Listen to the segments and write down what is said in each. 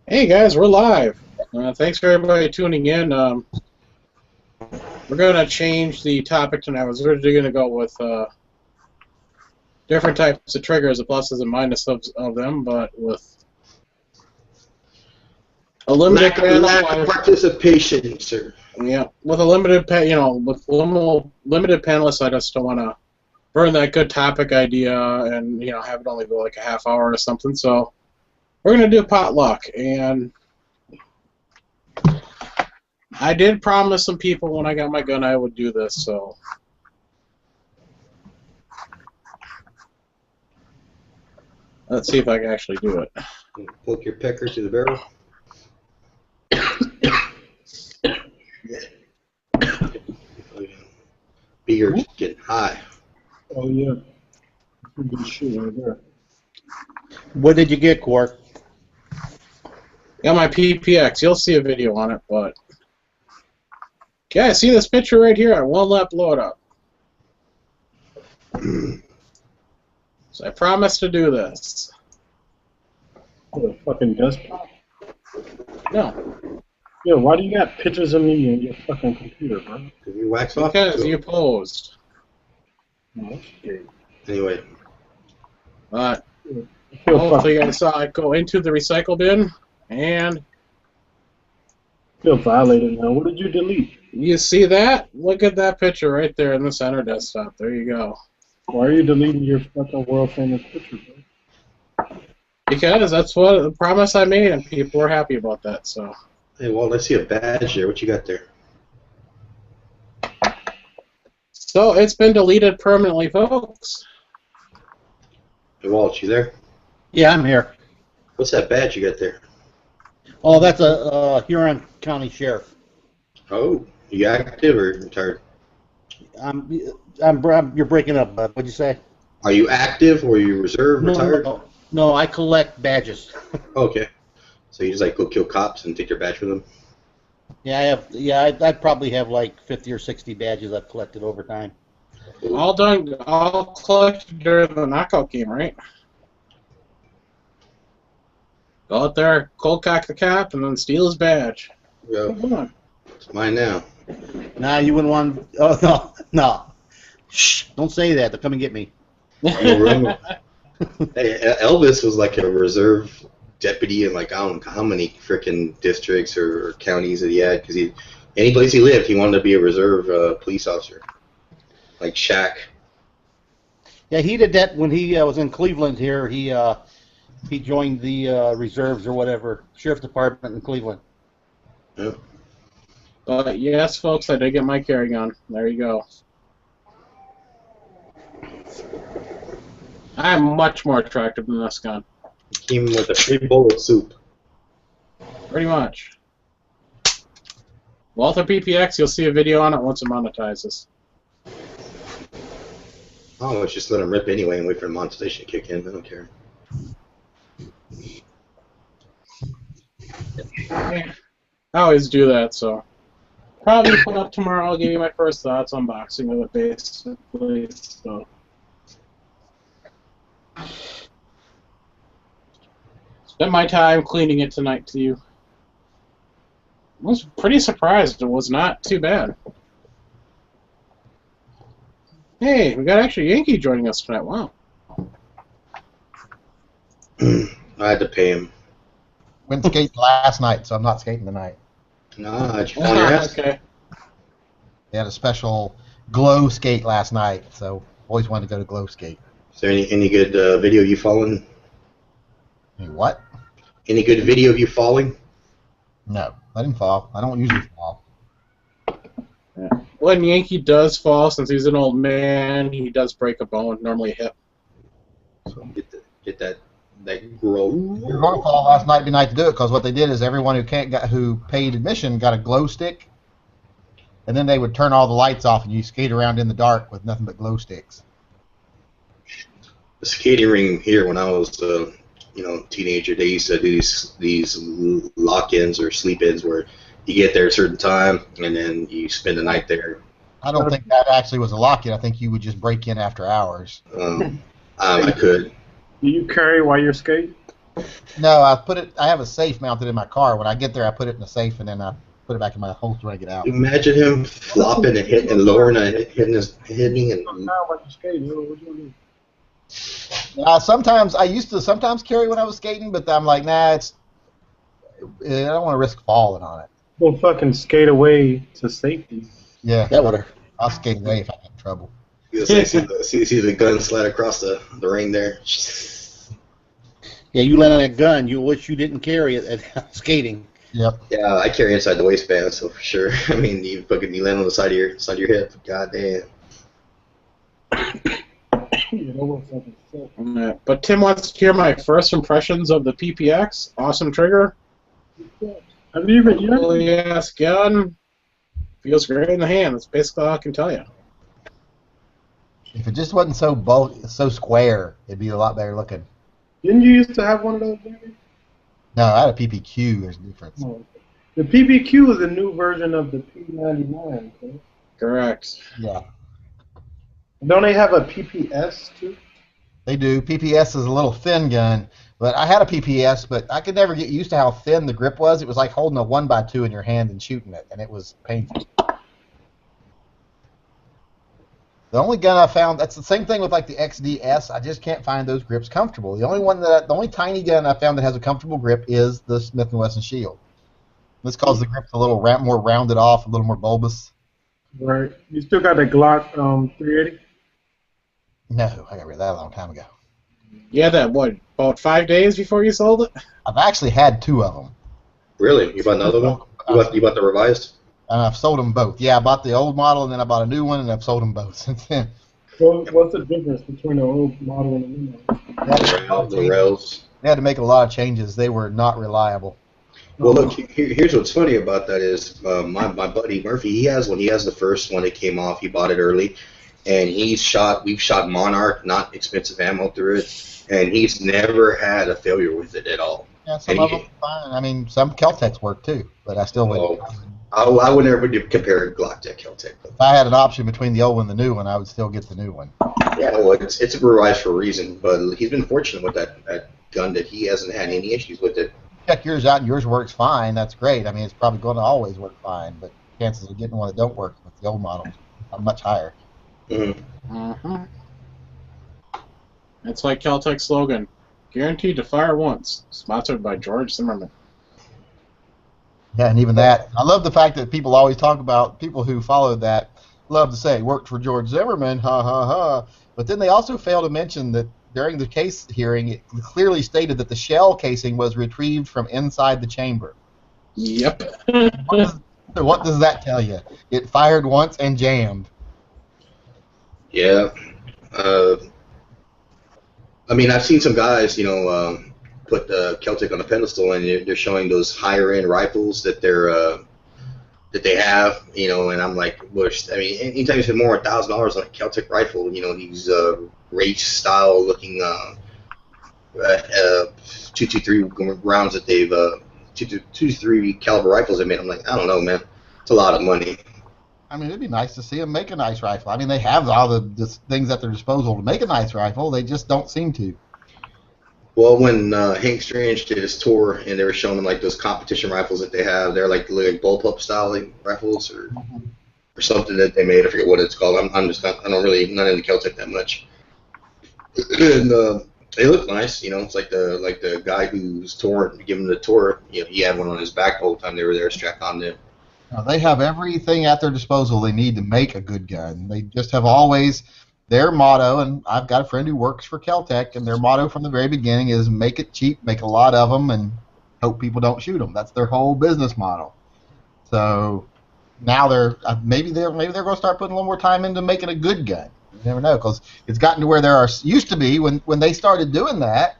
Hey guys, we're live. Thanks for everybody tuning in. We're going to change the topic tonight. I was originally going to go with different types of triggers, the pluses and minuses of them, but with a limited Lack of participation, sir. yeah, with a limited with limited panelists, I just don't want to burn that good topic idea and have it only go like a half hour or something. So we're going to do potluck, and I did promise some people when I got my gun I would do this, so let's see if I can actually do it. Poke your pecker to the barrel. Beer's getting high. Oh yeah, good shit right there. What did you get, Quark? Got my PPX. You'll see a video on it, but yeah, see this picture right here? I won't let blow it up. So I promised to do this. What a fucking desktop. No, Yo, why do you got pictures of me in your fucking computer, bro? Did we wax off? because you posed. No, that's great. Anyway, But I feel hopefully you fucking guys saw it go into the recycle bin, and feel violated now. What did you delete? you see that? Look at that picture right there in the center desktop. There you go. Why are you deleting your fucking world famous picture, bro? Because that's what the promise I made, and people were happy about that. So hey, Walt, I see a badge there. What you got there? it's been deleted permanently, folks. Hey, Walt, you there? Yeah, I'm here. What's that badge you got there? Oh, that's a Huron County Sheriff. Oh, you active or retired? You're breaking up, bud. What'd you say? Are you active or are you reserve, retired? No, I collect badges. Okay. So you just like go kill cops and take their badge for them? Yeah, I have. Yeah, I'd probably have like 50 or 60 badges I've collected over time. All done, all collected during the knockout game, right? Go out there, cold cock the cop, and then steal his badge. Yeah. Come on. It's mine now. Nah, you wouldn't want. Oh no. Shh! Don't say that. They'll come and get me. Hey, Elvis was like a reserve deputy in like I don't know how many freaking districts or counties that he had because any place he lived he wanted to be a reserve police officer, like Shaq. Yeah, he did that when he was in Cleveland. Here, he joined the reserves or whatever sheriff department in Cleveland. Yeah. But yes, folks, I did get my carry gun. There you go. I'm much more attractive than this gun. Came with a free bowl of soup. Pretty much. Walther PPX, you'll see a video on it once it monetizes. Oh, let's just let him rip anyway and wait for the monetization to kick in. I don't care. I always do that, so probably put up tomorrow. I'll give you my first thoughts unboxing of it, basically. So spent my time cleaning it tonight too. I was pretty surprised. It was not too bad. Hey, we got actually Yankee joining us tonight. Wow. I had to pay him. Went skating last night, so I'm not skating tonight. Nah, did you fall on your ass? Okay. They had a special glow skate last night, so always wanted to go to glow skate. Is there any good video of you falling? Hey, what? Any good video of you falling? No, I didn't fall. I don't usually fall. Yeah. When Yankee does fall, since he's an old man, he does break a bone, normally a hip. So get that grow. We were going to fall last night, night to do it, because what they did is everyone who paid admission got a glow stick, and then they would turn all the lights off, and you skate around in the dark with nothing but glow sticks. The skating ring here when I was teenager, they used to do these lock-ins or sleep-ins where you get there at a certain time and then you spend the night there. I don't think that actually was a lock-in. I think you would just break in after hours. I could. Do you carry while you're skating? No, I put it. I have a safe mounted in my car. When I get there, I put it in the safe, and then I put it back in my holster when I get out. Imagine him flopping and hitting and lowering and hitting and. Now about the skate, what you Sometimes I used to sometimes carry when I was skating, but I'm like, nah, I don't want to risk falling on it. Well, fucking skate away to safety. Yeah, That would have. I'll skate away if I get in trouble. You see the gun slide across the ring there. Yeah, you land on a gun. You wish you didn't carry it at skating. Yep. Yeah, I carry inside the waistband, so for sure. I mean, you land on the side of your hip. God damn. But Tim wants to hear my first impressions of the PPX. Awesome trigger. Have you even used it? Holy ass gun. Feels great in the hand. That's basically all I can tell you. If it just wasn't so bulky, so square, it'd be a lot better looking. Didn't you used to have one of those, baby? No, I had a PPQ. There's a difference. No. The PPQ is a new version of the P99. Okay? Correct. Yeah, Don't they have a PPS too? they do. PPS is a little thin gun, but I had a PPS, but I could never get used to how thin the grip was. It was like holding a 1x2 in your hand and shooting it, and it was painful. The only gun I found, that's the same thing with like the XDS. I just can't find those grips comfortable. The only tiny gun I found that has a comfortable grip is the Smith & Wesson Shield. This causes the grip a little more rounded off, a little more bulbous. Right. You still got the Glock 380? No, I got rid of that a long time ago. Yeah, that what? About 5 days before you sold it? I've actually had 2 of them. Really? You bought another one? You bought the revised? And I've sold them both. Yeah, I bought the old model, and then I bought a new one, and I've sold them both since then. Well, what's the difference between the old model and the new model? The rails. They had to make a lot of changes. They were not reliable. Well, look, here's what's funny about that is my buddy Murphy, he has one. He has the first one that came off. He bought it early, and we've shot Monarch, not expensive ammo through it, and he's never had a failure with it at all. Yeah, some of them are fine. I mean, some Kel-Tecs work too, but I still wouldn't. I would never compare Glock to Kel-Tec. If I had an option between the old one and the new one, I would still get the new one. Yeah, well, it's a revised for a reason, but he's been fortunate with that gun that he hasn't had any issues with it. Check yours out, and yours works fine. That's great. I mean, it's probably going to always work fine, but chances of getting one that don't work with the old models are much higher. Mm-hmm. It's like Kel-Tec's slogan, guaranteed to fire once. Sponsored by George Zimmerman. Yeah, and even that. I love the fact that people always talk about, people who followed that, love to say, worked for George Zimmerman, ha ha ha. But then they also fail to mention that during the case hearing, it clearly stated that the shell casing was retrieved from inside the chamber. Yep. What does that tell you? It fired once and jammed. Yeah. I mean, I've seen some guys, put the Kel-Tec on a pedestal, and they're showing those higher end rifles that they have, and I'm like, I mean, anytime you spend more than $1,000 on a Kel-Tec rifle, these Rage style looking 223 rounds that they've 223 caliber rifles they made, I'm like, I don't know, man, it's a lot of money. I mean, it'd be nice to see them make a nice rifle. I mean, they have all the things at their disposal to make a nice rifle. They just don't seem to. Well, when Hank Strange did his tour and they were showing them like those competition rifles that they have, they're like bullpup style rifles or something that they made. I forget what it's called. I'm just not. I don't really not into Kel-Tec that much. And they look nice. It's like the guy who's touring, giving the tour. He had one on his back the whole time they were there, strapped on there. They have everything at their disposal they need to make a good gun. They just have always. Their motto, and I've got a friend who works for Kel-Tec, and their motto from the very beginning is make it cheap, make a lot of them, and hope people don't shoot them. That's their whole business model. So now maybe they're going to start putting a little more time into making a good gun. You never know, because it's gotten to where used to be when they started doing that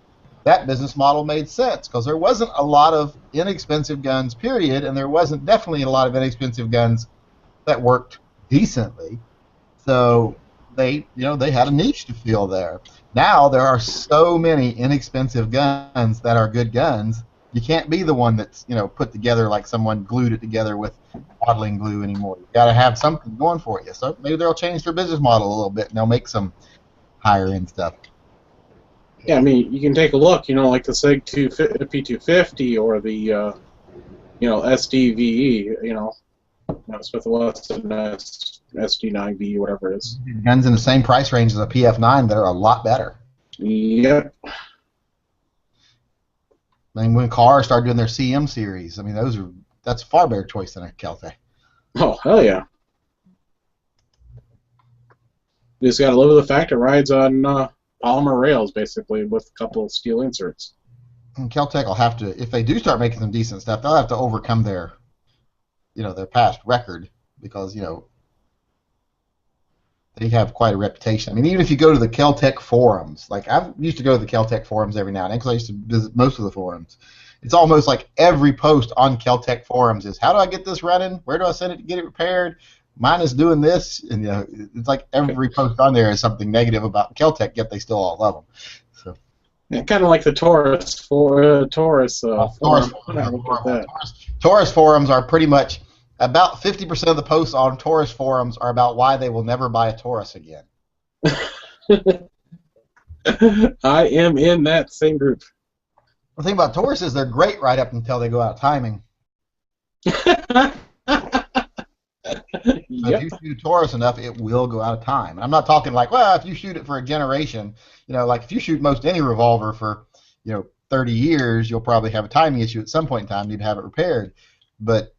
business model made sense, because there wasn't a lot of inexpensive guns, period, and there wasn't definitely a lot of inexpensive guns that worked decently. So they had a niche to fill there. Now there are so many inexpensive guns that are good guns. You can't be the one that's put together like someone glued it together with modeling glue anymore. You got to have something going for you. So maybe they'll change their business model a little bit and they'll make some higher end stuff. Yeah, I mean, you can take a look, like the SIG P250 or the, SDVE, Smith & Wesson SD9V, whatever it is. Guns in the same price range as a PF9 that are a lot better. Yep. I mean, when cars started doing their CM series, I mean, that's a far better choice than a Keltec. Oh, hell yeah. You just got to live with the fact it rides on polymer rails, basically, with a couple of steel inserts. And Keltec will have to, if they do start making some decent stuff, they'll have to overcome their past record because, they have quite a reputation. I mean, even if you go to the Keltec forums, like I used to go to the Keltec forums every now and then because I used to visit most of the forums. It's almost like every post on Keltec forums is, how do I get this running? Where do I send it to get it repaired? Mine is doing this, and it's like every post on there is something negative about Keltec, yet they still all love them. So, yeah, kind of like the Taurus forum. Taurus forums are pretty much about 50% of the posts on Taurus forums are about why they will never buy a Taurus again. I am in that same group. The thing about Taurus is they're great right up until they go out of timing. So if you shoot a Taurus enough, it will go out of time. And I'm not talking like, well, if you shoot it for a generation, like if you shoot most any revolver for, 30 years, you'll probably have a timing issue at some point in time, need to have it repaired. But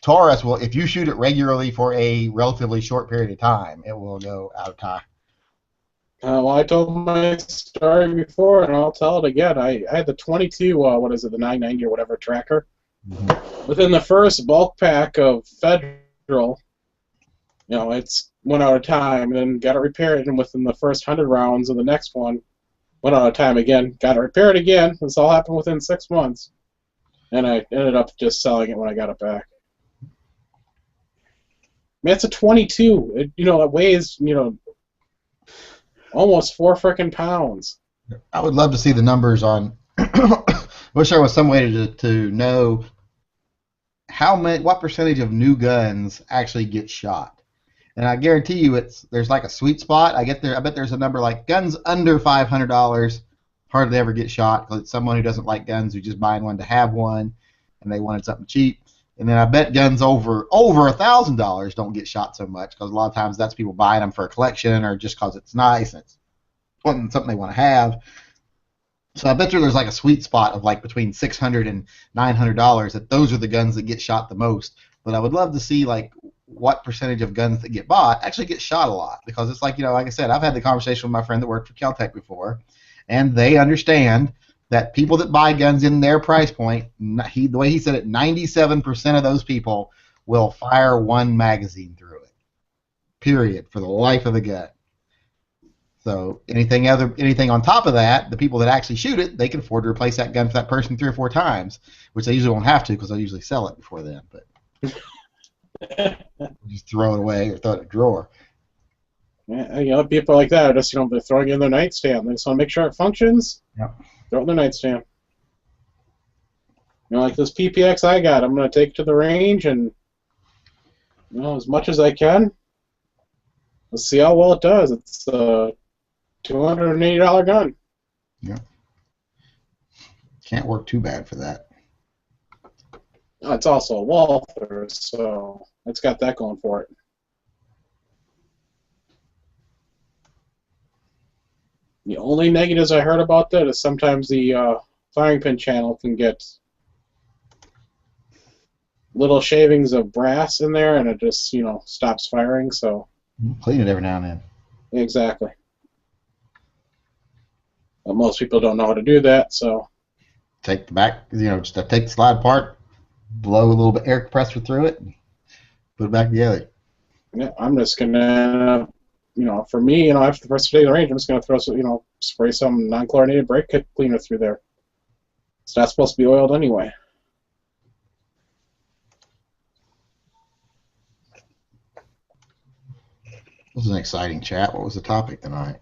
Taurus will, if you shoot it regularly for a relatively short period of time, it will go out of time. Well, I told my story before, and I'll tell it again. I had the 22, the 990 or whatever tracker. Mm-hmm. Within the first bulk pack of Federal, it's went out of time, and then got it repaired, and within the first 100 rounds of the next one, went out of time again, got it repaired again. This all happened within 6 months, and I ended up just selling it when I got it back. I mean, it's a 22. It weighs, almost 4 frickin' pounds. I would love to see the numbers on. Wish there was some way to know what percentage of new guns actually get shot. And I guarantee you, there's like a sweet spot. I bet there's a number like guns under $500 hardly ever get shot because it's someone who doesn't like guns who's just buying one to have one, and they wanted something cheap. And then I bet guns over $1,000 don't get shot so much because a lot of times that's people buying them for a collection or just because it's nice and it's something they want to have. So I bet there's like a sweet spot of like between $600 and $900 that those are the guns that get shot the most. But I would love to see like what percentage of guns that get bought actually get shot a lot, because it's like, like I said, I've had the conversation with my friend that worked for Keltec before, and they understand that people that buy guns in their price point, the way he said it, 97% of those people will fire one magazine through it, period, for the life of the gun. So anything on top of that, the people that actually shoot it, they can afford to replace that gun for that person 3 or 4 times, which they usually won't have to because they'll usually sell it before then. But just throw it away or throw it in a drawer. Yeah, people like that are just, they're throwing it in their nightstand. They just want to make sure it functions. Yep. Throw it in their nightstand. Like this PPX I got, I'm going to take it to the range and, as much as I can. Let's see how well it does. It's a $280 gun. Yeah. Can't work too bad for that. It's also a Walther, so it's got that going for it. The only negatives I heard about that is sometimes the firing pin channel can get little shavings of brass in there, and it just, stops firing. So clean it every now and then. Exactly. But most people don't know how to do that, so take the back, just take the slide apart, blow a little bit air compressor through it, and put it back together. Yeah, I'm just gonna, for me, after the first day of the range, I'm just gonna throw some, spray some non-chlorinated brake cleaner through there. It's not supposed to be oiled anyway. This is an exciting chat. What was the topic tonight?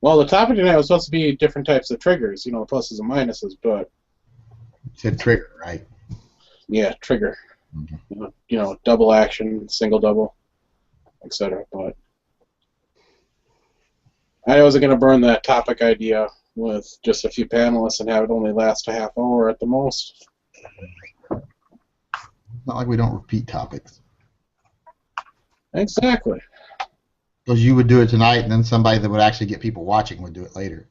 Well, the topic tonight was supposed to be different types of triggers, pluses and minuses, but... You said trigger, right? Yeah, trigger. Mm-hmm. Double action, single double, etc. But I wasn't going to burn that topic idea, with just a few panelists and have it only last a half hour at the most. It's not like we don't repeat topics. Exactly. Because you would do it tonight, and then somebody that would actually get people watching would do it later.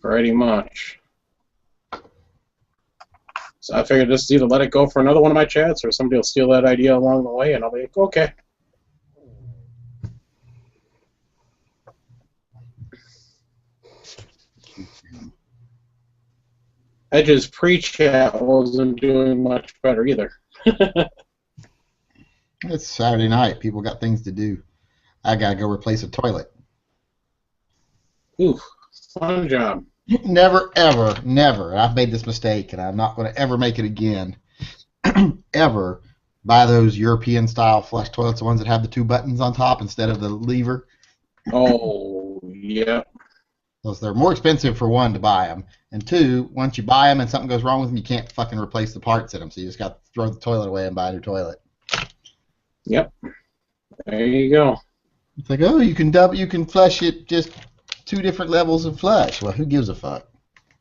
Pretty much. So I figured just either let it go for another one of my chats, or somebody will steal that idea along the way, and I'll be like, okay. Edge's pre-chat wasn't doing much better either. It's Saturday night. People got things to do. I gotta go replace a toilet. Ooh, fun job. Never, ever, never. I've made this mistake, and I'm not going to ever make it again. Ever buy those European-style flush toilets, the ones that have the two buttons on top instead of the lever. Oh, yeah. Because they're more expensive for one to buy them, and two, once you buy them and something goes wrong with them, you can't fucking replace the parts in them. So you just got to throw the toilet away and buy a new toilet. Yep. There you go. It's like, oh, you can flush it just 2 different levels of flush. Well, who gives a fuck?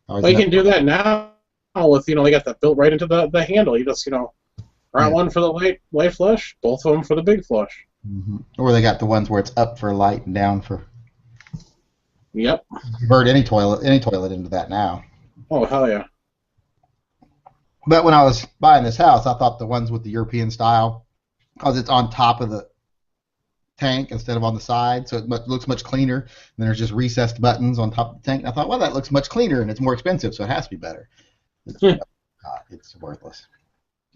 Well, you can do that now with, they got that built right into the handle. You just, route one for the light flush, both of them for the big flush. Mm-hmm. Or they got the ones where it's up for light and down for. Yep. Convert any toilet into that now. Oh, hell yeah. But when I was buying this house, I thought the ones with the European style, because it's on top of the tank instead of on the side, so it looks much cleaner. And then there's just recessed buttons on top of the tank. And I thought, well, that looks much cleaner, and it's more expensive, so it has to be better. It's worthless.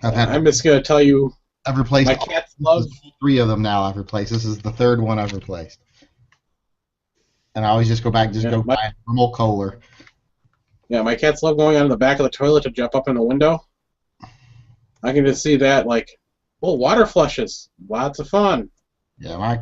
I'm just going to tell you, I've replaced my cats love 3 of them now. I've replaced. This is the 3rd one I've replaced. And I always just go back and go buy a normal Kohler. Yeah, my cats love going out of the back of the toilet to jump up in the window. I can just see that, water flushes. Lots of fun. Yeah, our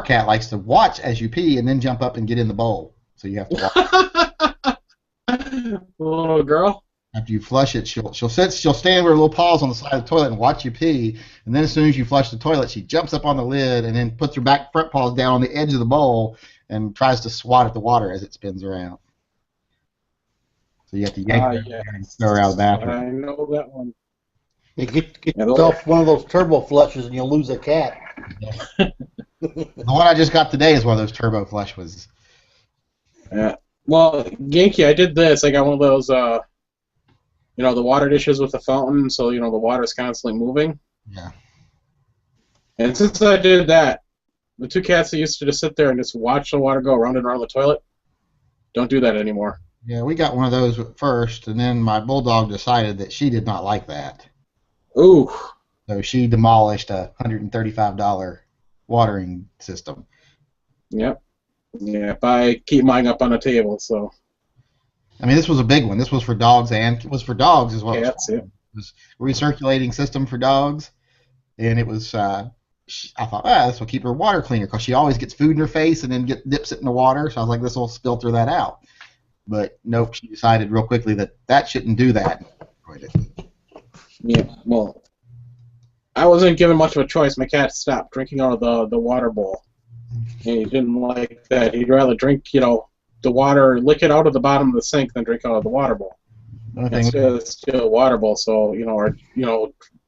cat likes to watch as you pee and then jump up and get in the bowl. So you have to watch. Little girl. After you flush it, she'll stand with her little paws on the side of the toilet and watch you pee. And then as soon as you flush the toilet, she jumps up on the lid and then puts her front paws down on the edge of the bowl and tries to swat at the water as it spins around. So you have to yank her and throw her out of the bathroom. I know that one. You get yourself one of those turbo flushes and you'll lose a cat. The one I just got today is one of those turbo flush ones. Yeah. Well, Yankee, I did this. I got one of those, the water dishes with the fountain, so, the water's constantly moving. Yeah. And since I did that, the 2 cats that used to just sit there and just watch the water go around and around the toilet, don't do that anymore. Yeah, we got one of those first, and then my bulldog decided that she did not like that. Ooh. So she demolished a $135 watering system. Yep. Yeah, I keep mine up on the table, so. I mean, this was a big one. This was for dogs and it was for dogs as well. Cats, yeah. It was a recirculating system for dogs, and it was. I thought, this will keep her water cleaner because she always gets food in her face and then dips it in the water. So I was like, this will filter that out. But nope, she decided real quickly that shouldn't do that. Yeah, well, I wasn't given much of a choice. My cat stopped drinking out of the water bowl. And he didn't like that. He'd rather drink, the water, lick it out of the bottom of the sink than drink out of the water bowl. It's still a water bowl, so,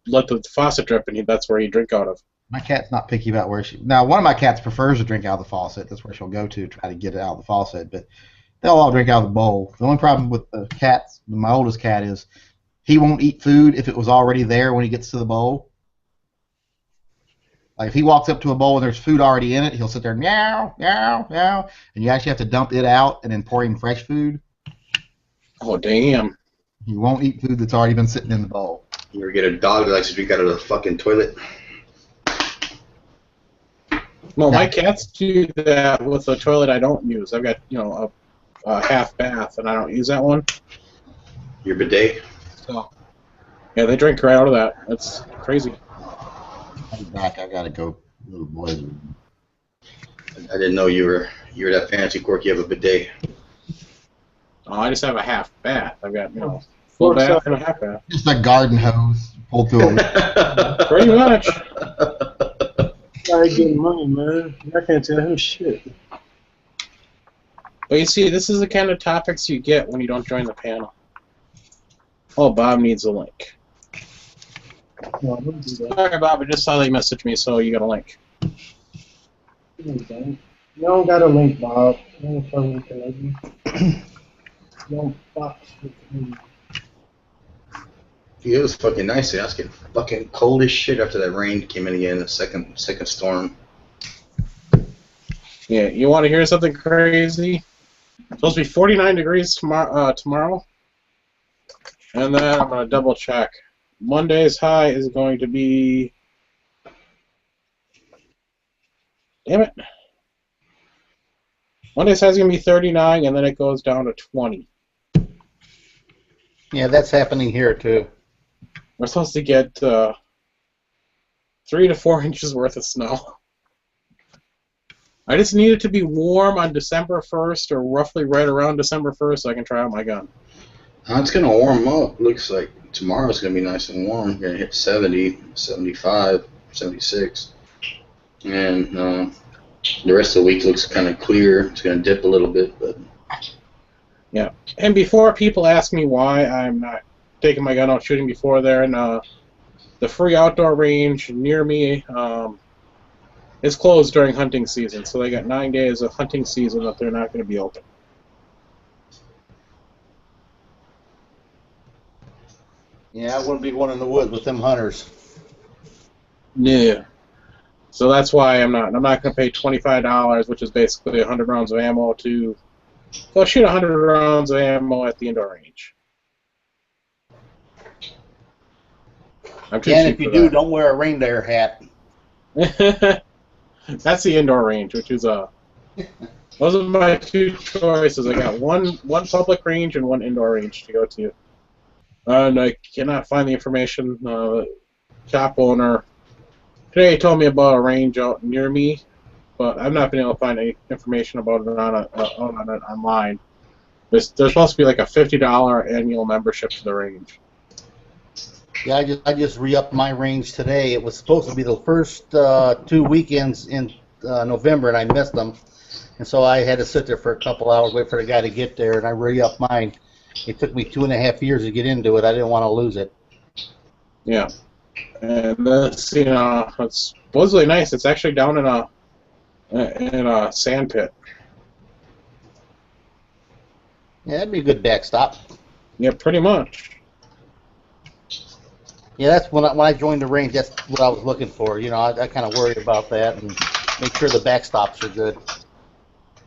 let the faucet drip, and that's where you drink out of. My cat's not picky about where she... Now, one of my cats prefers to drink out of the faucet. That's where she'll go to try to get it out of the faucet, but they'll all drink out of the bowl. The only problem with the cats, my oldest cat, is he won't eat food if it was already there when he gets to the bowl. Like, if he walks up to a bowl and there's food already in it, he'll sit there, meow, meow, meow, and you actually have to dump it out and then pour in fresh food. Oh, damn. He won't eat food that's already been sitting in the bowl. You ever get a dog that likes to drink out of the fucking toilet? Well, my cats do that with a toilet I don't use. I've got, a half bath, and I don't use that one. Your bidet? So, yeah, they drink right out of that. That's crazy. I'll be back. I gotta go. Little boys. I didn't know you were that fancy, Quirky. You have a bidet. Oh, I just have a half bath. I've got, full bath and a half bath. Just a garden hose pulled through a Pretty much. I ain't getting money, man. I can't tell who shit. But you see, this is the kind of topics you get when you don't join the panel. Oh, Bob needs a link. No, I wouldn't do that. Sorry, Bob, I just saw they messaged me, so you got a link. You don't got a link, Bob. I don't know if I love you. Don't box with me. Yeah, it was fucking nice. I was getting fucking cold as shit after that rain came in again. The second storm. Yeah, you want to hear something crazy? It's supposed to be 49 degrees tomorrow. And then I'm going to double check. Monday's high is going to be... Damn it. Monday's high is going to be 39, and then it goes down to 20. Yeah, that's happening here too. We're supposed to get 3 to 4 inches worth of snow. I just need it to be warm on December 1st, or roughly right around December 1st, so I can try out my gun. It's going to warm up. Looks like tomorrow's going to be nice and warm. Going to hit 70, 75, 76. And the rest of the week looks kind of clear. It's going to dip a little bit, but... Yeah. And before people ask me why I'm not taking my gun out shooting before there, and the free outdoor range near me is closed during hunting season, so they got 9 days of hunting season that they're not going to be open. Yeah, I wouldn't be going in the woods with them hunters. Yeah. So that's why I'm not going to pay $25, which is basically 100 rounds of ammo, to go shoot 100 rounds of ammo at the indoor range. I'm too And cheap if you for do, that. don't wear a reindeer hat. That's the indoor range, which is those are my two choices. I got one public range and one indoor range to go to. And I cannot find the information. Shop owner today told me about a range out near me, but I've not been able to find any information about it online. There's supposed to be like a $50 annual membership to the range. Yeah, I just re-upped my range today. It was supposed to be the first 2 weekends in November, and I missed them. And so I had to sit there for a couple hours, wait for the guy to get there, and I re-upped mine. It took me 2.5 years to get into it. I didn't want to lose it. Yeah. And this, it's supposedly nice. It's actually down in a sand pit. Yeah, that'd be a good backstop. Yeah, pretty much. Yeah, that's when I joined the range. That's what I was looking for. I kind of worry about that and make sure the backstops are good.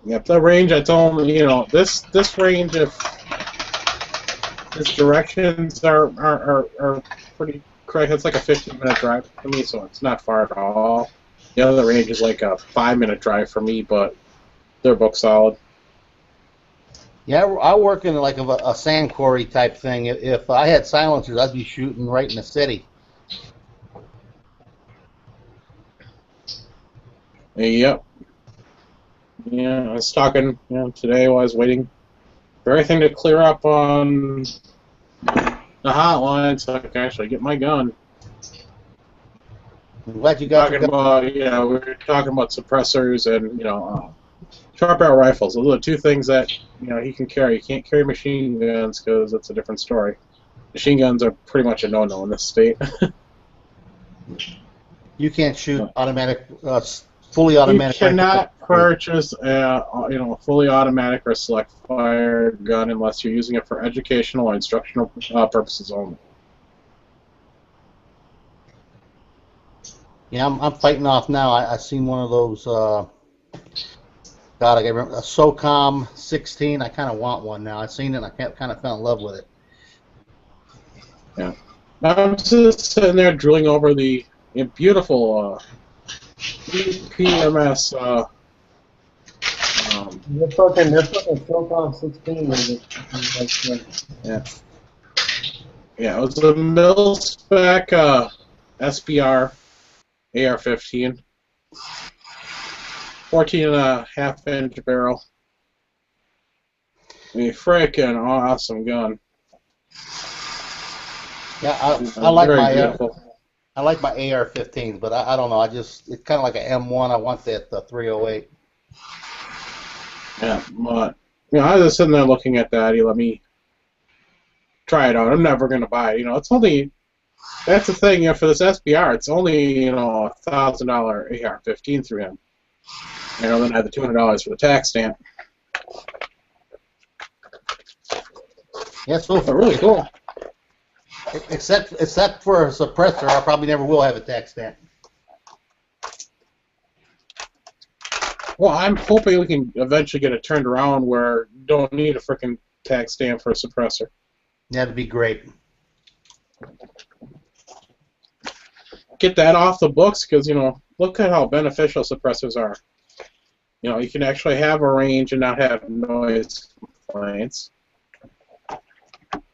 Yep, the range I told him, this range, if its directions are pretty correct, it's like a 15-minute drive for me, so it's not far at all. The other range is like a 5-minute drive for me, but they're both solid. Yeah, I work in like a sand quarry type thing. If I had silencers, I'd be shooting right in the city. Yep. Yeah, I was talking today while I was waiting for everything to clear up on the hotline so I can actually get my gun. I'm glad you got We your gun. were talking about suppressors and, sharp barrel rifles. Those are the two things that, he can carry. You can't carry machine guns because that's a different story. Machine guns are pretty much a no-no in this state. You can't shoot automatic, fully automatic. You cannot purchase a fully automatic or select fire gun unless you're using it for educational or instructional purposes only. Yeah, I'm fighting off now. I seen one of those. God, I can't remember a SOCOM 16. I kind of want one now. I seen it, and I kind of fell in love with it. Yeah, I'm just sitting there drilling over the beautiful PMS. They're fucking SOCOM 16 with it. Yeah. Yeah, it was a mil-spec SBR AR-15. 14.5-inch barrel. Frickin' awesome gun. Yeah, I like Very my beautiful. I like my AR-15s, but I don't know. It's kind of like an M1. I want that 308. Yeah, but I was just sitting there looking at that. He let me try it out. I'm never going to buy it. It's only, that's the thing, for this SBR, it's only, $1,000 AR-15 through him. Then I had the $200 for the tax stamp. Yeah, so But really cool. except for a suppressor, I probably never will have a tax stamp. Well, I'm hoping we can eventually get it turned around where you don't need a freaking tax stamp for a suppressor. That'd be great. Get that off the books because, look at how beneficial suppressors are. You can actually have a range and not have noise complaints.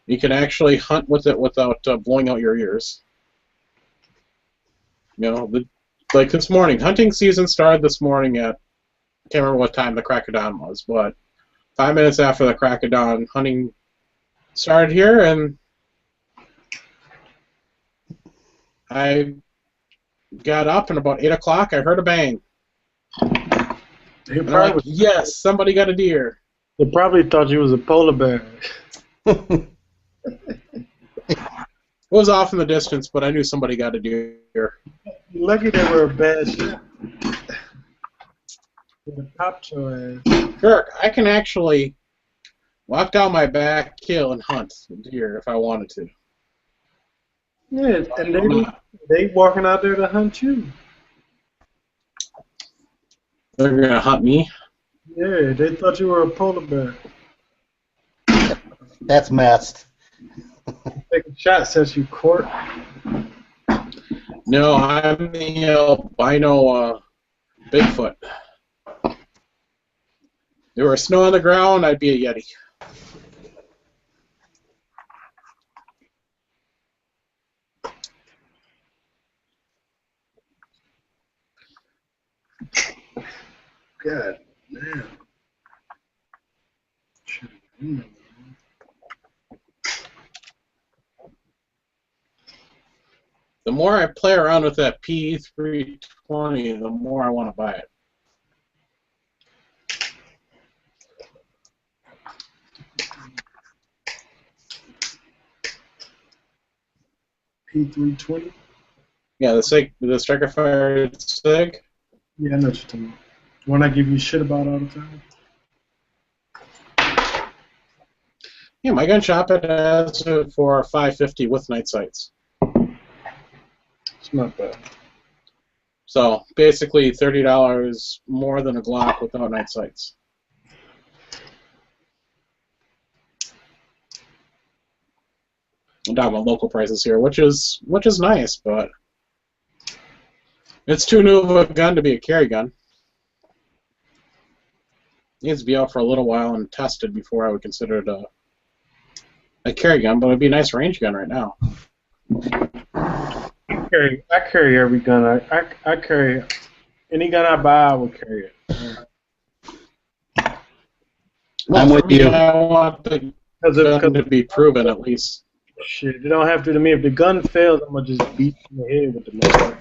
You can actually hunt with it without blowing out your ears. Like this morning, hunting season started this morning at, I can't remember what time the crack of dawn was, but 5 minutes after the crack of dawn, hunting started here, and I got up, and about 8 o'clock, I heard a bang. And I'm like, yes, somebody got a deer. They probably thought you was a polar bear. It was off in the distance, but I knew somebody got a deer. Lucky they were a bad shot. They popped your ass. Kirk, I can actually walk down my back hill and hunt deer if I wanted to. Yeah, and they walking out there to hunt you. They're going to hunt me? Yeah, they thought you were a polar bear. That's messed. Taking shots at you, Court. No, I'm the albino Bigfoot. If there were snow on the ground, I'd be a Yeti. God damn. The more I play around with that P320, the more I want to buy it. P320? Yeah, the Striker Fire SIG. Yeah, I know what you're talking about. One I give you shit about all the time. Yeah, my gun shop it has it for $550 with night sights. It's not bad. So basically $30 more than a Glock without night sights. I'm talking about local prices here, which is nice, but it's too new of a gun to be a carry gun. It needs to be out for a little while and tested before I would consider it a carry gun, but it'd be a nice range gun right now. I carry every gun. I carry any gun I buy. I will carry it. I'm with you. I want the gun to be proven at least. Shit, it don't have to me. If the gun fails, I'm gonna just beat in the head with the motherfucker.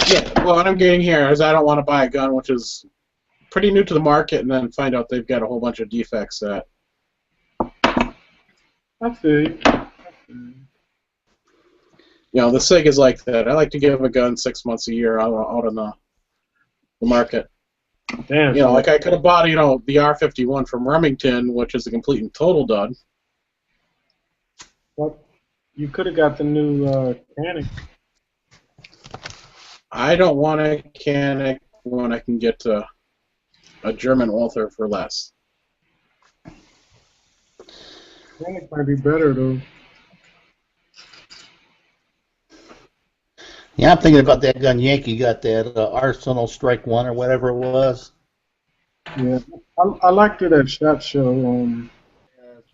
Yeah, well, what I'm getting here is I don't want to buy a gun which is pretty new to the market and then find out they've got a whole bunch of defects that. I feel you. The SIG is like that. I like to give a gun 6 months a year out on the market. Damn. Like I could have bought, the R-51 from Remington, which is a complete and total dud. What? You could have got the new Canic. I don't want a Canic when I can get a German Walther for less. Canic might be better though. Yeah, I'm thinking about that gun Yankee got, that Arsenal Strike 1 or whatever it was. Yeah, I liked it at SHOT Show,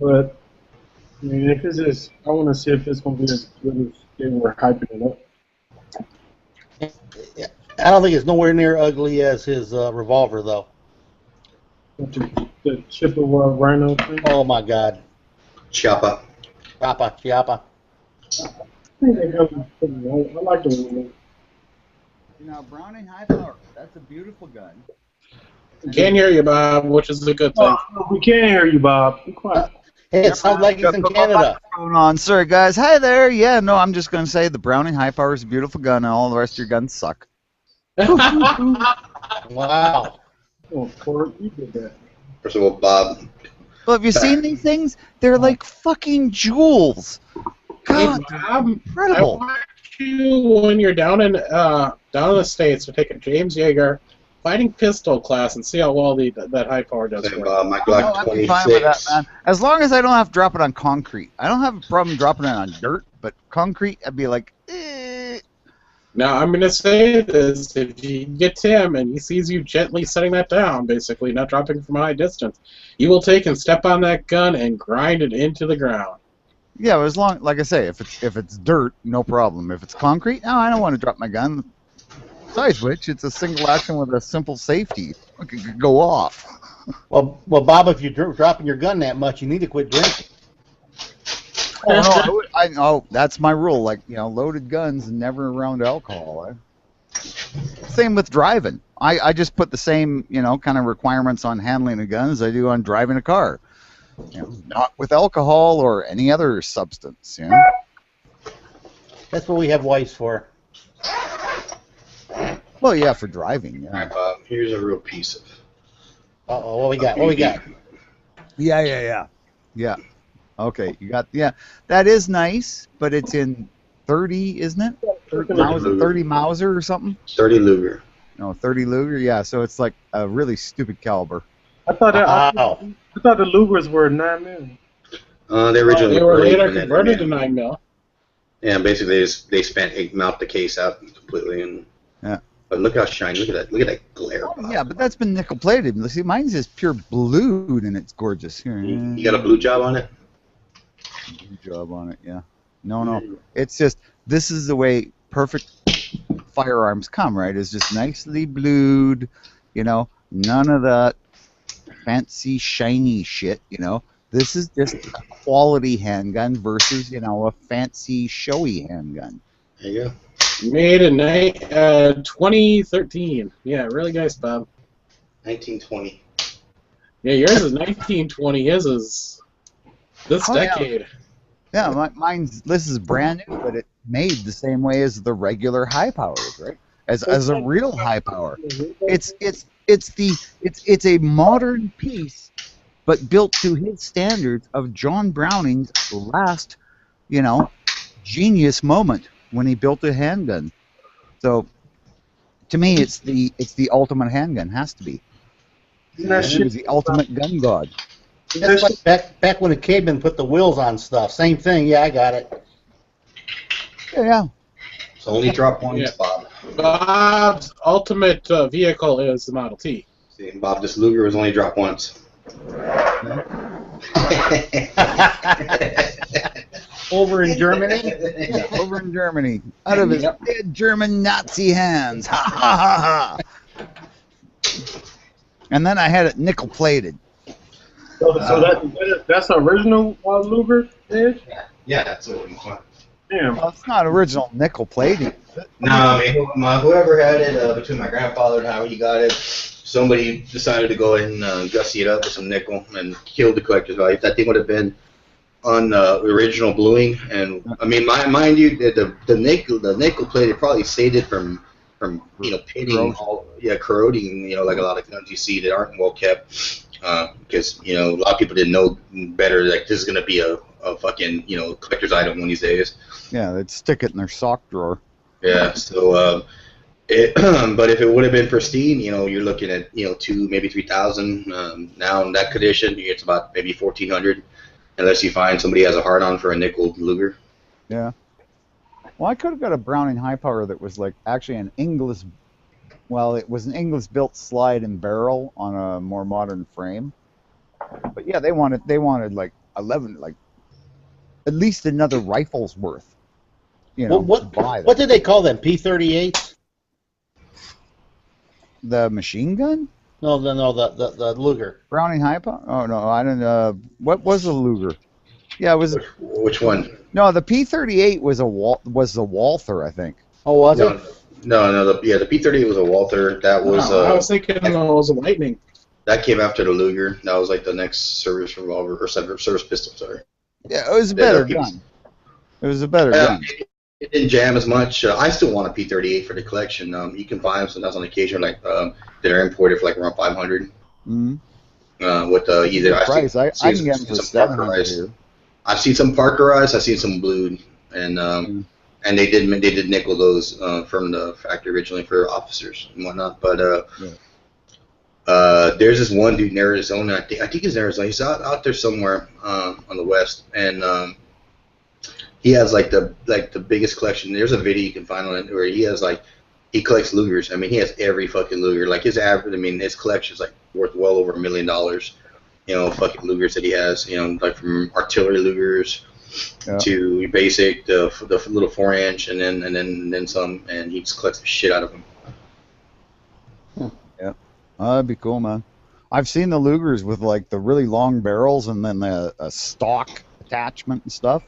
but I mean, if it's just, I want to see if it's going to be as good as they were hyping it up. I don't think it's nowhere near ugly as his revolver, though. The Chippewa Rhino thing? Oh, my God. Choppa. Chiappa. I think they got it pretty nice. I like the one. Now, Browning High Power, that's a beautiful gun. Can't hear you, Bob, which is a good thing. Oh, we can't hear you, Bob. Be quiet. Hey, it sounds like he's in Canada. Going on, sorry guys. Hi there. Yeah, no, I'm just gonna say the Browning High Power is a beautiful gun, and all the rest of your guns suck. Wow. Oh, Court, you did that. First of all, Bob. Well, have you seen these things? They're like fucking jewels. God, Hey, Bob, I incredible. want you when you're down in the States to take a James Yeager fighting pistol class and see how well that high power does Same, for Bob. My No, Glock I'd be fine with that, 26. man. As long as I don't have to drop it on concrete. I don't have a problem dropping it on dirt, but concrete, I'd be like, eh. Now, I'm going to say this. If you get Tim and he sees you gently setting that down, basically, not dropping from a high distance, you will take and step on that gun and grind it into the ground. Yeah, as long, like I say, if it's dirt, no problem. If it's concrete, no, I don't want to drop my gun. Besides which, it's a single action with a simple safety. It could go off. Well, Bob, if you're dropping your gun that much, you need to quit drinking. Oh, no, that's my rule. Like, loaded guns and never around alcohol. Same with driving. I just put the same, kind of requirements on handling a gun as I do on driving a car. Not with alcohol or any other substance. That's what we have wives for. Well, yeah, for driving. All right, Bob. Here's a real piece of. Uh-oh, what we got? What we got? Yeah. Okay, you got, that is nice, but it's in 30, isn't it? 30 Mauser or something? 30 Luger. No, 30 Luger, yeah, so it's like a really stupid caliber. I thought Wow. I thought the Lugers were 9mm. They originally They were later and then- converted to 9mm. Yeah, basically they spent mount the case out completely and. Yeah. But look how shiny! Look at that glare. Oh, Bob. yeah, but that's been nickel plated. See, mine's just pure blued and it's gorgeous. Here, You got a blue job on it? Good job on it, yeah. No. It's just, this is the way perfect firearms come, right? It's just nicely blued, none of that fancy, shiny shit, This is just a quality handgun versus, a fancy, showy handgun. There you go. Made in 2013. Yeah, really nice, Bob. 1920. Yeah, yours is 1920. His is this Oh, yeah. decade. Yeah, this is brand new, but it's made the same way as the regular high powers, right? As a real high power. It's a modern piece, but built to his standards of John Browning's last, genius moment when he built a handgun. So, to me, it's the ultimate handgun. Has to be. He was the ultimate gun god. That's like back when the cavemen put the wheels on stuff. Same thing. Yeah, I got it. Yeah. So only drop once, Yeah. Bob. Bob's ultimate vehicle is the Model T. See, Bob, this Luger was only dropped once. Over in Germany. Over in Germany, out of his dead German Nazi hands. Ha ha ha ha. And then I had it nickel plated. So that's the original Luger edge? Yeah, that's what we want. Damn. Well, it's not original nickel plating. No, I mean, whoever had it, between my grandfather and how he got it, somebody decided to go ahead and gussy it up with some nickel and kill the collector's value. That thing would have been on original bluing, and I mean, mind you, the nickel plated probably saved it from pitting, corroding, like a lot of guns you see that aren't well kept, because a lot of people didn't know better. Like, this is gonna be a fucking collector's item one of these days. Yeah, they'd stick it in their sock drawer. Yeah, so but if it would have been pristine, you're looking at 2, maybe 3,000. Now in that condition, it's about maybe 1,400, unless you find somebody has a hard on for a nickel Luger. Yeah. Well, I could have got a Browning high power that was like actually an Inglis. Well, it was an Inglis built slide and barrel on a more modern frame. But yeah, they wanted like 11, like at least another rifle's worth. To buy them. What did they call them? P-38s? The machine gun? No, the Luger. Browning high power? Oh no, I don't know. What was the Luger? Yeah, it was. Which one? No, the P-38 was the Walther, I think. Oh, was it? No. The P-38 was a Walther. That was. I was thinking it was a Lightning. That came after the Luger. That was like the next service revolver or service pistol. Sorry. Yeah, it was a better gun. It was a better gun. It didn't jam as much. I still want a P38 for the collection. You can find them sometimes on occasion, like that are imported for like around 500. Mm-hmm. With either price. I can get them for 700 here. I've seen some Parkerized. I've seen some blued, and they did nickel those from the factory originally for officers and whatnot. But there's this one dude in Arizona. I think he's in Arizona. He's out there somewhere on the west, and he has like the biggest collection. There's a video you can find on it where he has he collects Lugers. I mean, he has every fucking Luger. Like his average, I mean, his collection is like worth well over $1 million. You know, fucking Lugers that he has. You know, like from artillery Lugers to basic, the little 4-inch, and then some, and he just collects the shit out of them. Yeah, that'd be cool, man. I've seen the Lugers with like the really long barrels and then a stock attachment and stuff.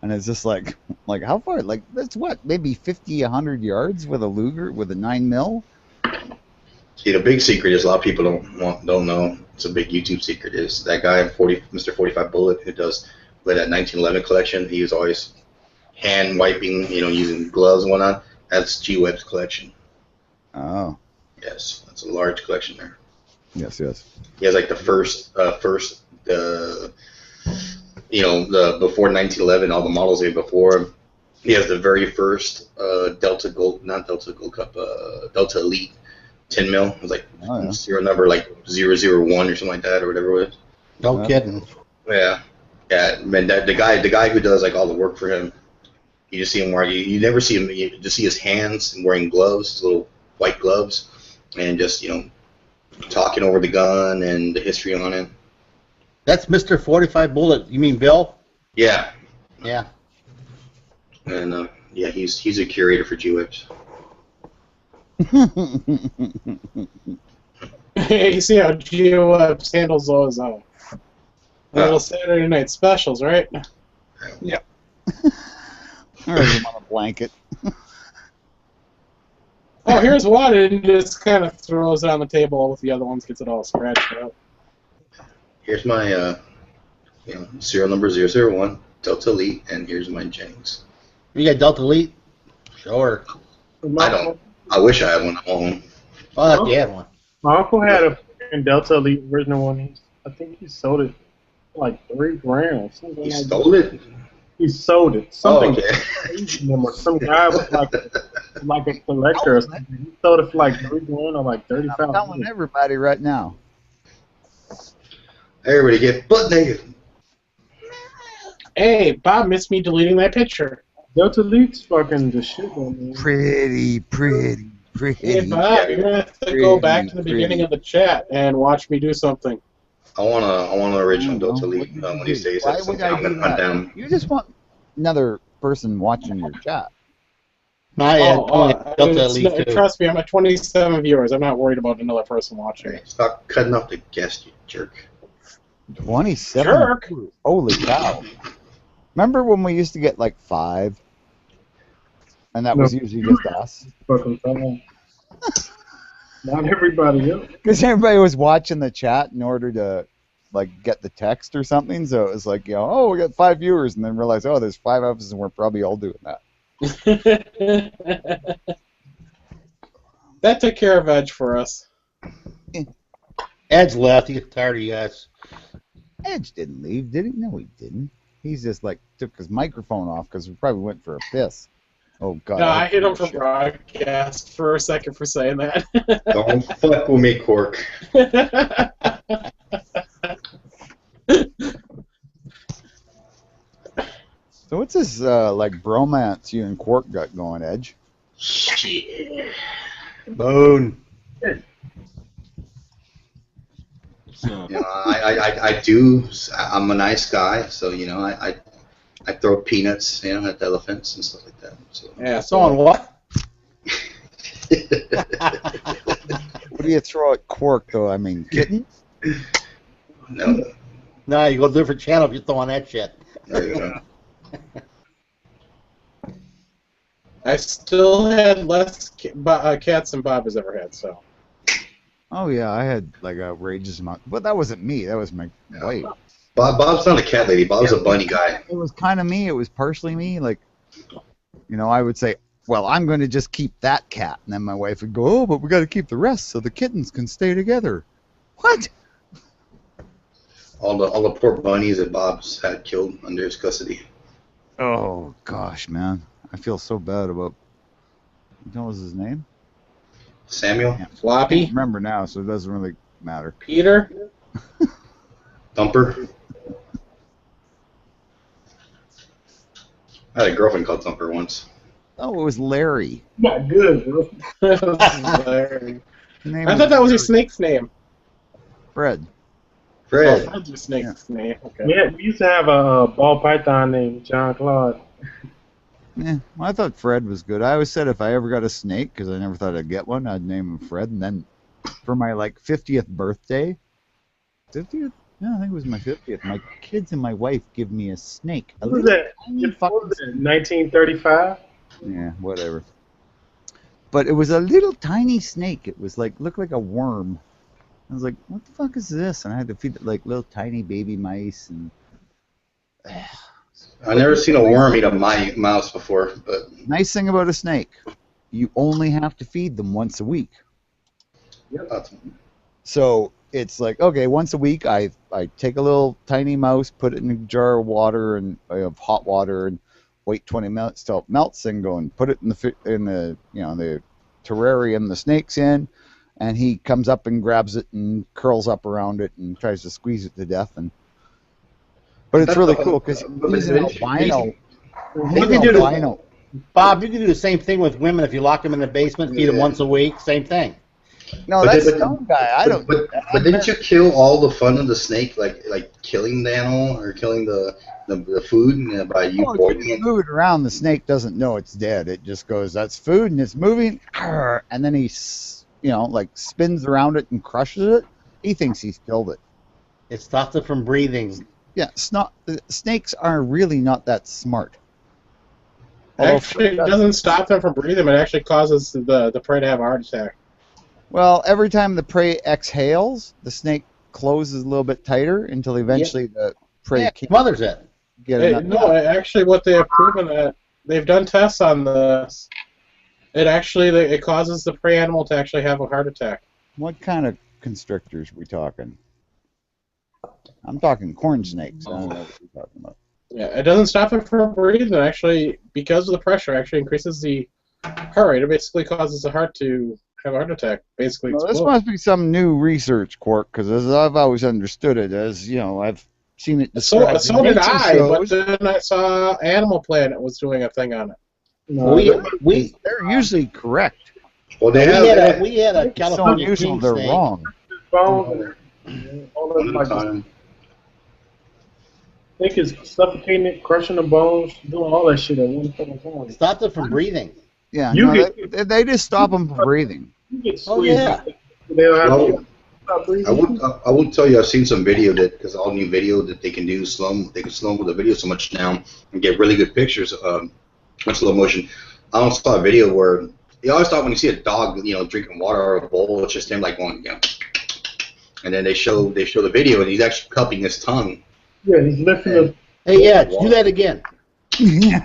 And it's just like how far? Like that's what, maybe 50, 100 yards with a Luger with a 9mm. See, the big secret is a lot of people don't know. It's a big YouTube secret. Is that guy Mr. 45 Bullet who does that 1911 collection? He was always hand wiping, using gloves and whatnot. That's G Webb's collection. Oh. Yes, that's a large collection there. Yes. He has like the first before 1911, all the models they before him. He has the very first Delta Cup, Delta Elite 10mm. It was like serial number like 001 or something like that, or whatever it was. No kidding. Yeah. Man, the guy who does like all the work for him, you just see him wearing. You never see him. You just see his hands wearing gloves, his little white gloves, and just talking over the gun and the history on it. That's Mr. 45 Bullet. You mean Bill? Yeah. Yeah. And he's a curator for G-Whips. You see how G-Whips handles those little Saturday night specials, right? Yeah. Or them on a blanket. Oh, here's one, and just kind of throws it on the table with the other ones, gets it all scratched out. Here's my serial number 001, Delta Elite, and here's my Jennings. You got Delta Elite? Sure. I don't. I wish I had one at home. Oh, I thought you had one. My uncle had a fucking Delta Elite original one. I think he sold it for like $3,000. He stole it? He sold it. Something. Oh, okay. Some guy was like a collector or something. He sold it for like $3,000 or like $30,000. I'm telling everybody right now. Everybody get butt naked. Hey, Bob missed me deleting that picture. Delta Elite's fucking the shit, man. Pretty. Hey, Bob, you're gonna have to go back to the beginning of the chat and watch me do something. I want an original Delta Elite one of these days. Why would I do that? You just want another person watching your chat. Delta Elite too. Trust me, I'm at 27 viewers. I'm not worried about another person watching. Hey, stop cutting off the guest, you jerk. 27? Jerk! Holy cow. Remember when we used to get like 5? And that was usually just us? Fucking fun. Not everybody else. Because everybody was watching the chat in order to like get the text or something. So it was like, we got 5 viewers, and then realize, there's 5 of us, and we're probably all doing that. That took care of Edge for us. Edge left. He got tired of you guys. Edge didn't leave, did he? No, he didn't. He's just like took his microphone off because we probably went for a piss. Oh God! No, I hit him for broadcast for a second for saying that. Don't fuck with me, Cork. So what's this like bromance you and Quark got going, Edge? Shit. Boone. I do. I'm a nice guy, so I throw peanuts, at elephants and stuff like that. So. Yeah. So on what? What do you throw at Quark, though? I mean, kittens? No. No, you go to a different channel if you throw on that shit. There you go. I still had less cats than Bob has ever had, so. Oh yeah, I had like outrageous amount, but that wasn't me. That was my wife. Bob's not a cat lady. Bob's a bunny guy. It was kind of me. It was partially me. Like, I would say, well, I'm going to just keep that cat, and then my wife would go, oh, but we got to keep the rest so the kittens can stay together. What? All the poor bunnies that Bob's had killed under his custody. Oh gosh, man, I feel so bad about. What was his name? Samuel? I can't Floppy, remember now, so it doesn't really matter. Peter. Thumper? I had a girlfriend called Thumper once. Oh, it was Larry. Not good, bro. Larry. His name I thought that was your snake's name. Fred. Fred. Oh, that's your snake's name. Okay. We used to have a ball python named John Claude. Yeah, well, I thought Fred was good. I always said if I ever got a snake, because I never thought I'd get one, I'd name him Fred. And then for my 50th birthday, 50th? Yeah, I think it was my 50th. My kids and my wife give me a snake. What was that? 1935? Yeah, whatever. But it was a little tiny snake. It was looked like a worm. I was like, what the fuck is this? And I had to feed it little tiny baby mice and. I've never seen a worm eat a mouse before, but Nice thing about a snake, you only have to feed them once a week. that's, So it's okay, once a week I take a little tiny mouse, put it in a jar of water and of hot water and wait 20 minutes till it melts and go and put it in the the terrarium the snake's in, and he comes up and grabs it and curls up around it and tries to squeeze it to death. But it's really cool because he's an albino. You can do Bob, you can do the same thing with women if you lock them in the basement, feed them once a week, same thing. No, that's some guy. I don't. But didn't you kill all the fun of the snake, like killing the animal or killing the food by you boiling you it? move it around, the snake doesn't know it's dead. It just goes, that's food, and it's moving, and then he, spins around it and crushes it. He thinks he's killed it. It stops it from breathing. Yeah, snakes are really not that smart. Actually, it doesn't stop them from breathing. It actually causes the prey to have a heart attack. Well, every time the prey exhales, the snake closes a little bit tighter until eventually the prey can't smothers it. get enough. No, actually, what they have proven that they've done tests on this. It causes the prey animal to actually have a heart attack. What kind of constrictors are we talking? I'm talking corn snakes. I don't know what you're talking about. Yeah, it doesn't stop it from breathing. Actually, because of the pressure, actually increases the heart rate. It basically causes the heart to have a heart attack. Basically, well, this must be some new research, Quark, because as I've always understood it, I've seen it described. So did I, but then I saw Animal Planet was doing a thing on it. No, They're usually correct. Well, we had a California it's so unusual king they're snake. wrong. All that, One at a time. I think it's suffocating it, crushing the bones, doing all that shit at one fucking time. Stopped it from breathing. Yeah, They just stop them from breathing. You get Oh, squeezed. yeah. They'll have Well, to stop breathing. I would tell you I've seen some video because all new video that they can do they can slow the video so much now and get really good pictures in slow motion. I also saw a video where you always thought when you see a dog drinking water out of a bowl, it's just him going and then they show the video and he's actually cupping his tongue. Yeah, he's lifting the. Hey, yeah, do that again. Damn!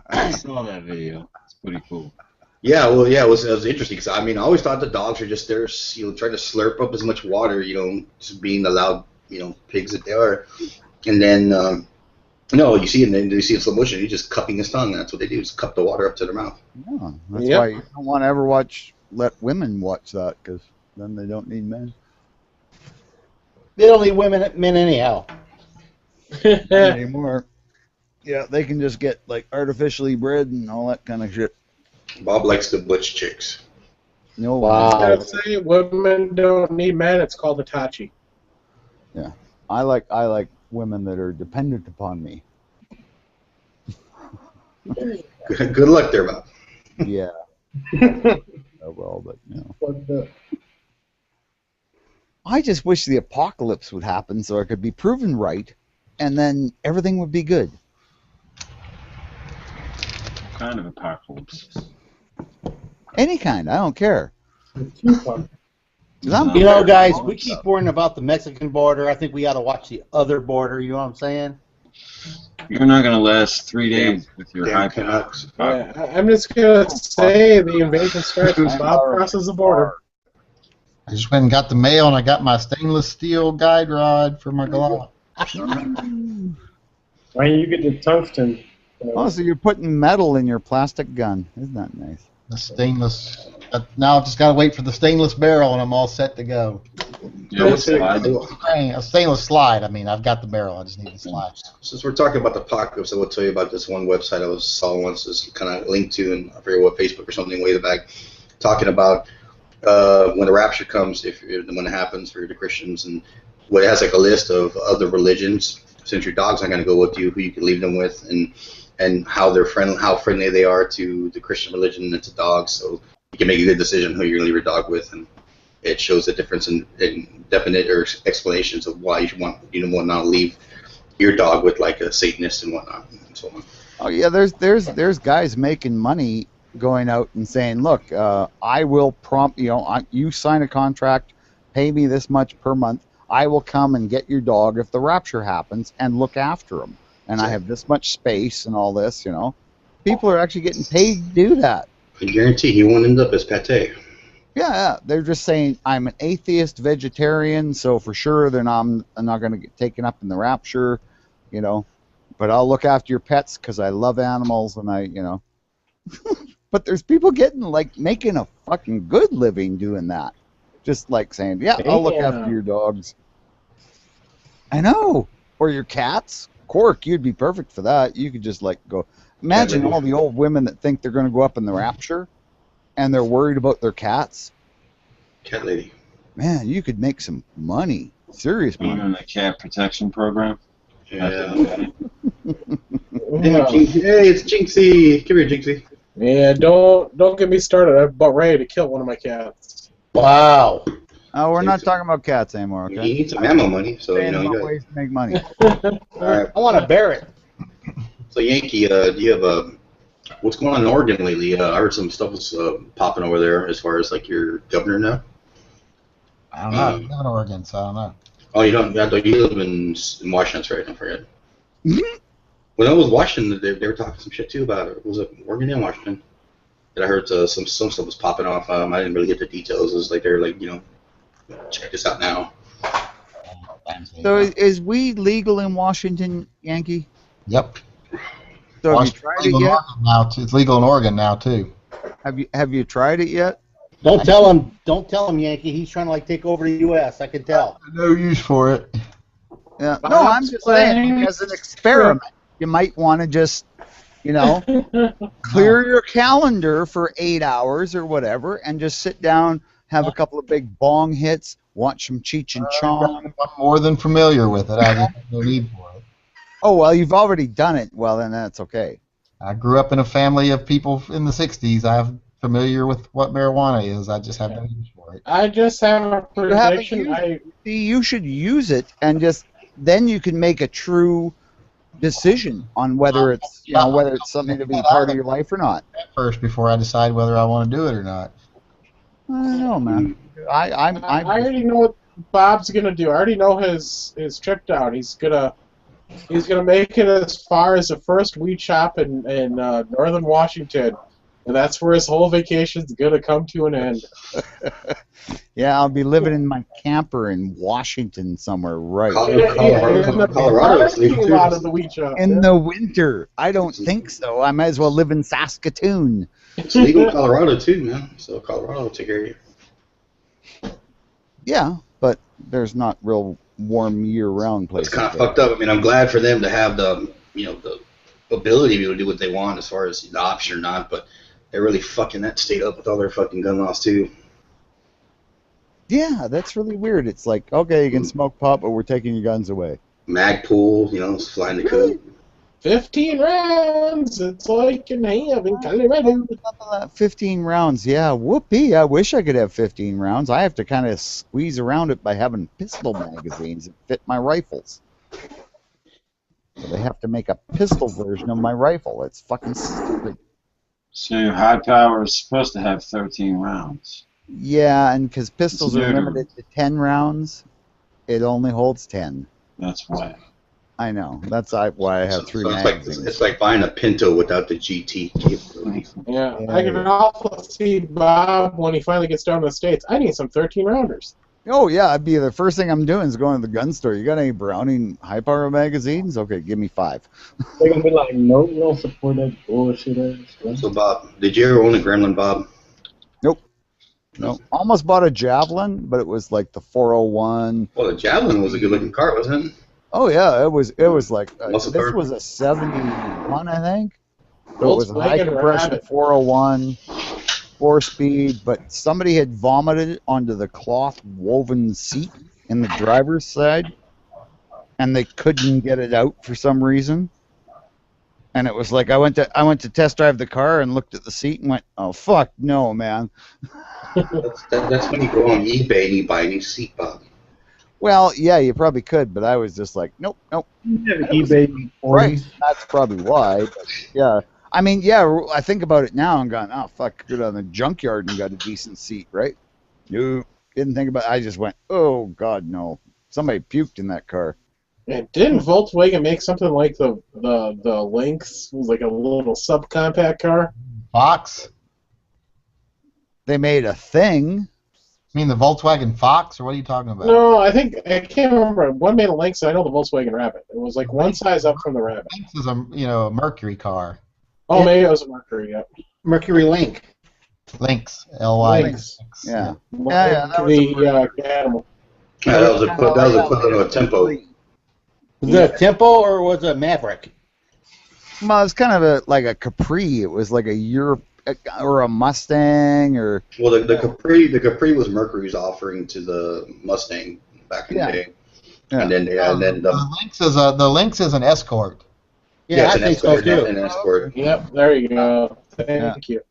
I saw that video. It's pretty cool. Yeah, well, yeah, it was interesting because I always thought the dogs are just there, trying to slurp up as much water, just being the loud, pigs that they are, and then no, you see it in slow motion. He's just cupping his tongue. That's what they do, is cup the water up to their mouth. Yeah, that's why you don't want to ever let women watch that, because then they don't need men. They don't need men anyhow. Not anymore. Yeah, they can just get artificially bred and all that kind of shit. Bob likes the butch chicks. No, Wow. I'd say women don't need men. It's called Itachi. Yeah, I like women that are dependent upon me. Good luck there, Bob. Yeah. Oh, well, but I just wish the apocalypse would happen so I could be proven right, and then everything would be good. Kind of apocalypse. Any kind. I don't care. Tupac. 'Cause I'm You know, guys, all we that keep stuff. worrying about the Mexican border. I think we ought to watch the other border. You know what I'm saying? You're not gonna last 3 days with your Damn high Canucks. Yeah, I'm just gonna say the invasion starts when Bob crosses the border. I just went and got the mail, and I got my stainless steel guide rod for my Glock. Why you get the tungsten? Oh, so you're putting metal in your plastic gun. Isn't that nice? The stainless. Now I've just got to wait for the stainless barrel, and I'm all set to go. You know, slide. A stainless slide. I mean, I've got the barrel. I just need the slide. Since we're talking about the apocalypse, I will tell you about this one website I saw once. This kind of linked to, and I forget what, Facebook or something way back, talking about when the rapture comes, when it happens for the Christians, and what it has like a list of other religions. Since your dog's not going to go with you, who you can leave them with, and how friendly they are to the Christian religion and to dogs. So you can make a good decision who you're going to leave your dog with, and it shows the difference in definite or explanations of why you want not to leave your dog with like a Satanist and whatnot and so on. Oh yeah, there's guys making money going out and saying, look, I will you sign a contract, pay me this much per month. I will come and get your dog if the rapture happens and look after him. And I have this much space and all this, you know. People are actually getting paid to do that. I guarantee he won't end up as pate. Yeah, they're just saying I'm an atheist vegetarian, so for sure I'm not going to get taken up in the rapture, you know. But I'll look after your pets because I love animals and you know. But there's people making a fucking good living doing that. Just like saying, yeah, I'll look after your dogs. I know. Or your cats. Cork, you'd be perfect for that. You could just go. Imagine all the old women that think they're going to go up in the rapture and they're worried about their cats. Cat lady. Man, you could make some money. Serious money. In the cat protection program. Yeah. Hey, it's Jinxie. Come here, Jinxie. Yeah, don't get me started. I'm about ready to kill one of my cats. Wow. Oh, we're not talking about cats anymore, okay? You need some ammo money, so you got ways to make money. All right. I want to bear it. So Yankee, do you have what's going on in Oregon lately? I heard some stuff was popping over there as far as like your governor now. I don't know. I live in Oregon, so I don't know. Oh, you don't? Yeah, you live in Washington, right? Don't forget. When I was Washington, they were talking some shit too about it. Was it Oregon and Washington? And I heard some stuff was popping off. I didn't really get the details. It was like they're like, check this out now. So is weed legal in Washington, Yankee? Yep. So have you tried it yet? It's legal in Oregon now too. Have you tried it yet? Don't tell him, Yankee. He's trying to take over the U.S. I can tell. No use for it. Yeah. No, I'm just saying as an experiment, you might want to just, clear your calendar for 8 hours or whatever, and just sit down, have a couple of big bong hits, watch some Cheech and Chong. I'm more than familiar with it. I just have no need for it. Oh well, you've already done it. Well, then that's okay. I grew up in a family of people in the '60s. I'm familiar with what marijuana is. I just have no use for it. I just have a prediction. You should use it, and then you can make a true decision on whether it's whether it's something to be part of your life or not. First, before I decide whether I want to do it or not. I don't know, man. I already know what Bob's gonna do. I already know his trip down. He's gonna make it as far as the first weed shop in northern Washington, and that's where his whole vacation's gonna come to an end. Yeah, I'll be living in my camper in Washington somewhere, right? Colorado. In the weed shop. In the winter, I don't think so. I might as well live in Saskatoon. It's legal in Colorado too, man. So Colorado will take care of you. Yeah, but there's not real warm year-round places. It's kind of fucked up. I mean, I'm glad for them to have the the ability to be able to do what they want as far as the option or not, but they're really fucking that state up with all their fucking gun laws too. Yeah, that's really weird. It's like, okay, you can smoke pot, but we're taking your guns away. Mag pool, it's flying the coop. 15 rounds. It's like in Colorado. 15 rounds, yeah. Whoopee! I wish I could have 15 rounds. I have to kind of squeeze around it by having pistol magazines that fit my rifles. So they have to make a pistol version of my rifle. It's fucking stupid. So your high power is supposed to have 13 rounds. Yeah, and because pistols It's are neutered. limited to 10 rounds, it only holds 10. That's why. I know. That's why I have three So magazines. it's like buying a Pinto without the GT capability. Yeah, Yeah, I can also see Bob when he finally gets down to the States. I need some 13 rounders. Oh, yeah. I'd be the first thing I'm doing is going to the gun store. You got any Browning high power magazines? Okay, give me 5. They're gonna be like, no, we don't support that bullshit ass stuff. So Bob, did you ever own a Gremlin, Bob? Nope. No. Almost bought a Javelin, but it was like the 401. Well, the Javelin was a good looking car, wasn't it? Oh, yeah. It was like, Muscle this car? was a 71, I think. So it was a high Volkswagen compression Rabbit. 401. 4-speed, but somebody had vomited onto the cloth woven seat in the driver's side, and they couldn't get it out for some reason. And it was like I went to test drive the car and looked at the seat and went, "Oh fuck, no, man." That's when you go on eBay and you buy a new seat, Bob. Well, yeah, you probably could, but I was just like, nope. You have eBay Right, 40s. that's probably why. But yeah, I mean, yeah, I think about it now and gone, oh fuck, go down the junkyard and got a decent seat, right? No, didn't think about it. I just went, oh god, no. Somebody puked in that car. And didn't Volkswagen make something like the Lynx, like a little subcompact car? Fox? They made a thing. You mean the Volkswagen Fox, or what are you talking about? No, I can't remember. One made a Lynx, and I know the Volkswagen Rabbit. It was like one size up from the Rabbit. Lynx is a Mercury car. Oh, maybe it was a Mercury. Yeah. Mercury Link. Lynx, L-Y. Lynx. Yeah. Like that was the animal. Yeah, that was equivalent of a Tempo. Was it a Tempo or was it a Maverick? Well, it was kind of like a Capri. It was like a Europe or a Mustang or. Well, the Capri was Mercury's offering to the Mustang back in Yeah. the day, Yeah. and then The Lynx is an Escort. Yeah, it's I an think so Escort, too. an Escort. Yep, there you go. Thank you.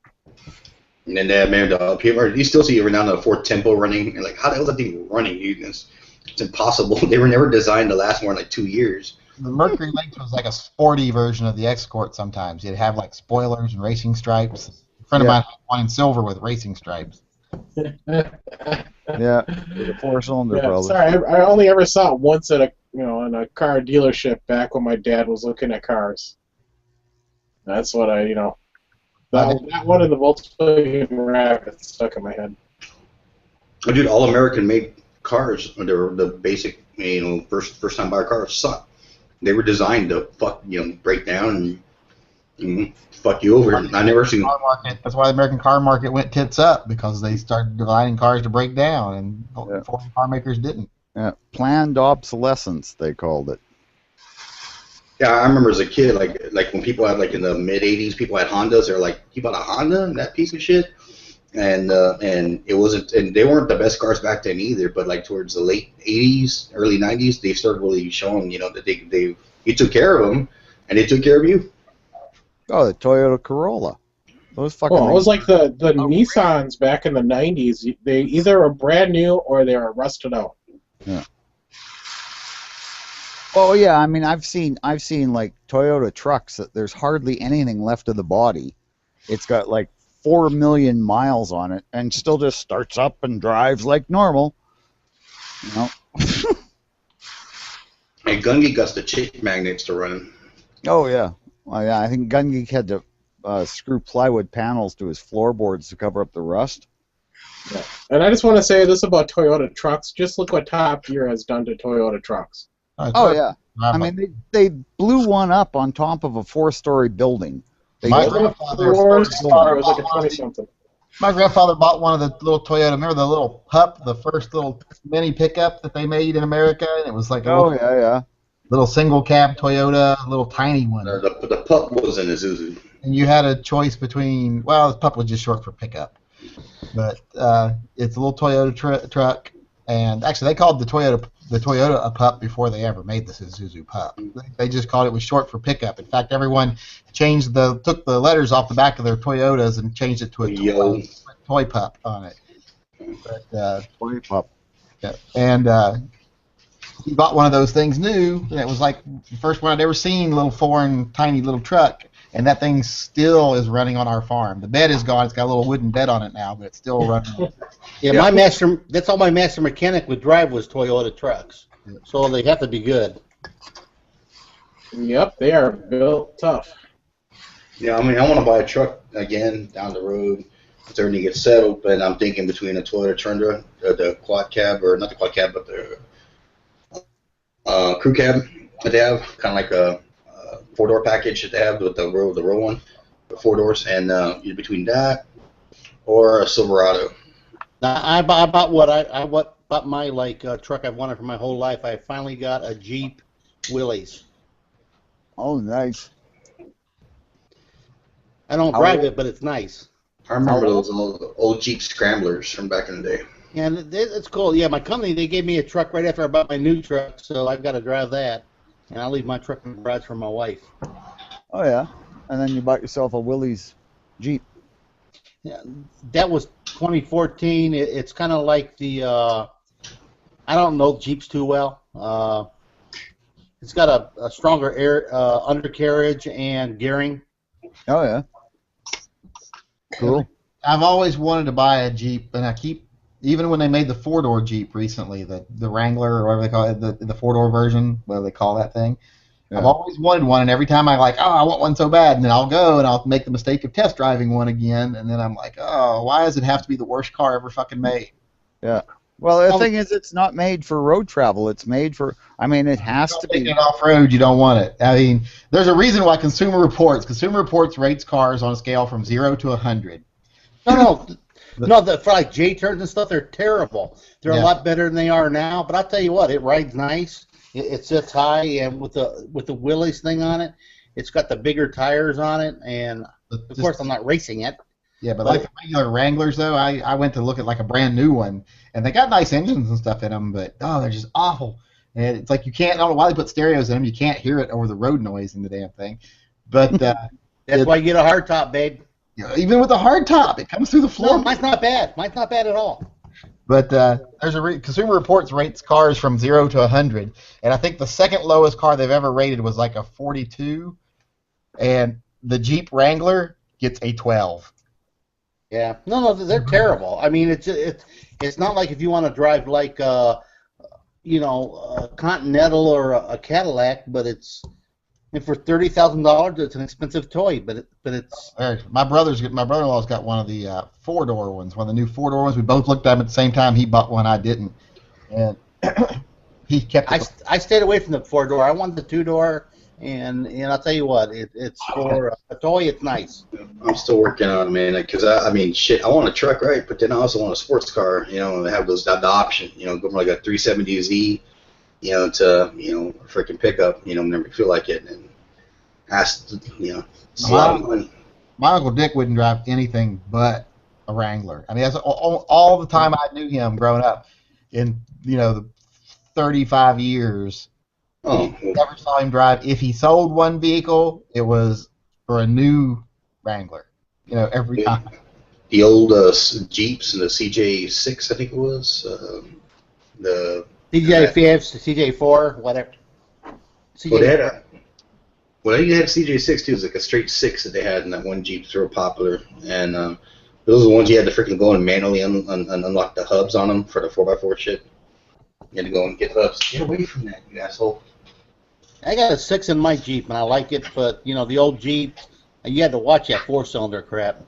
And then they had made people. You still see every now and then a Ford Tempo running. You're like, how the hell is that thing running? It's impossible. They were never designed to last more than like 2 years. The Mercury Lynx was like a sporty version of the Escort sometimes. It'd have like spoilers and racing stripes. A friend of mine had one in silver with racing stripes. Yeah. With a 4-cylinder, Yeah, probably. sorry, I only ever saw it once at in a car dealership back when my dad was looking at cars. That's what that one of the Volkswagen Rabbit stuck in my head. Oh, dude, all American made cars, the basic, first time buyer cars suck. They were designed to break down and fuck you over. I never seen. Car market. That's why the American car market went tits up, because they started designing cars to break down, and foreign car makers didn't. Yeah. Planned obsolescence, they called it. Yeah, I remember as a kid, like when people had in the mid '80s, people had Hondas. They're like, "You bought a Honda? That piece of shit." And it wasn't, and they weren't the best cars back then either. But like towards the late '80s, early '90s, they started really showing, that you took care of them, and they took care of you. Oh, the Toyota Corolla. Those fucking. Well, it was like the Nissans back in the '90s. They either were brand new or they were rusted out. Yeah. Oh yeah, I mean, I've seen like Toyota trucks that there's hardly anything left of the body. It's got like 4 million miles on it, and still just starts up and drives like normal. And Gungy got the chick magnets to run. Oh yeah, well, yeah. I think Gun Geek had to screw plywood panels to his floorboards to cover up the rust. Yeah. And I just want to say this about Toyota trucks. Just look what Top Gear has done to Toyota trucks. Oh yeah, I mean they blew one up on top of a 4-story building. My grandfather was like a 20-something. My grandfather bought one of the little Toyota. Remember the little pup, the first little mini pickup that they made in America? And it was like a little single cab Toyota, a little tiny one. The pup was in Isuzu. And you had a choice between, well, the pup was just short for pickup. But it's a little Toyota truck. And actually, they called the Toyota a pup before they ever made the Isuzu pup. They just called it was short for pickup. In fact, everyone took the letters off the back of their Toyotas and changed it to a toy pup on it. But, Toy pup. yeah. And he bought one of those things new, and it was like the first one I'd ever seen, little foreign, tiny little truck, and that thing still is running on our farm. The bed is gone. It's got a little wooden bed on it now, but it's still running. Yeah, my master. That's all my master mechanic would drive was Toyota trucks, so they have to be good. Yep, they are built tough. Yeah, I mean, I want to buy a truck again down the road. If everything gets settled, but I'm thinking between a Toyota Tundra, the quad cab, or not the quad cab, but the crew cab that they have, kind of like a four-door package that they have with the row one, the 4 doors, and between that or a Silverado. Now, I bought my truck I've wanted for my whole life. I finally got a Jeep Willys. Oh, nice. I don't drive it, but it's nice. I remember those old Jeep Scramblers from back in the day. And it's cool. Yeah, my company, they gave me a truck right after I bought my new truck, so I've got to drive that. And I'll leave my truck in the garage for my wife. Oh, yeah. And then you bought yourself a Willys Jeep. Yeah, that was 2014. It's kind of like the, I don't know Jeeps too well. It's got a stronger air undercarriage and gearing. Oh, yeah. Cool. I've always wanted to buy a Jeep, and I keep, even when they made the 4-door Jeep recently, the Wrangler, or whatever they call it, the 4-door version, whatever they call that thing, yeah. I've always wanted one, and every time I I want one so bad, and then I'll go and I'll make the mistake of test driving one again, and then I'm like, oh, why does it have to be the worst car ever fucking made? Yeah. Well, the thing is, it's not made for road travel. It's made for, I mean, it has to be. Taking it off-road, you don't want it. I mean, there's a reason why Consumer Reports rates cars on a scale from 0 to 100. No, for like J-turns and stuff, they're terrible. They're a lot better than they are now, but I'll tell you what, it rides nice. It sits high, and with the Willys thing on it, it's got the bigger tires on it, and of course I'm not racing it. Yeah, but like the regular Wranglers, though, I went to look at like a brand new one, and they got nice engines and stuff in them, but they're just awful. And it's like you can't, I don't know why they put stereos in them, you can't hear it over the road noise in the damn thing. But that's why you get a hardtop, babe. Even with a hardtop, it comes through the floor. No, mine's not bad. Mine's not bad at all. But there's Consumer Reports rates cars from 0 to 100, and I think the second lowest car they've ever rated was like a 42, and the Jeep Wrangler gets a 12. Yeah, no, they're terrible. I mean, it's not like if you want to drive like a Continental or a Cadillac, but and for $30,000, it's an expensive toy. But it's. My brother-in-law's got one of the 4-door ones, one of the new 4-door ones. We both looked at them at the same time. He bought one, I didn't, and he kept. I stayed away from the 4-door. I wanted the 2-door. And I'll tell you what, it's for a toy. It's nice. I'm still working on it, man. Because I mean, shit, I want a truck, right? But then I also want a sports car. And have the option. Go from like a 370Z, to a freaking pickup. Whenever you feel like it, and ask, it's a lot of money. My Uncle Dick wouldn't drive anything but a Wrangler. I mean, that's all the time I knew him growing up. In the 35 years. Oh, never saw him drive. If he sold one vehicle, it was for a new Wrangler. Every time. The old Jeeps and the CJ6, I think it was. The CJ5, CJ4, whatever. CJ. You had CJ6 too. It was like a straight 6 that they had in that one Jeep. It's real popular, and those are the ones you had to freaking go and manually unlock the hubs on them for the 4x4 shit. You had to go and get hubs. Get away from that, you asshole. I got a 6 in my Jeep, and I like it, but, the old Jeep, you had to watch that 4-cylinder crap.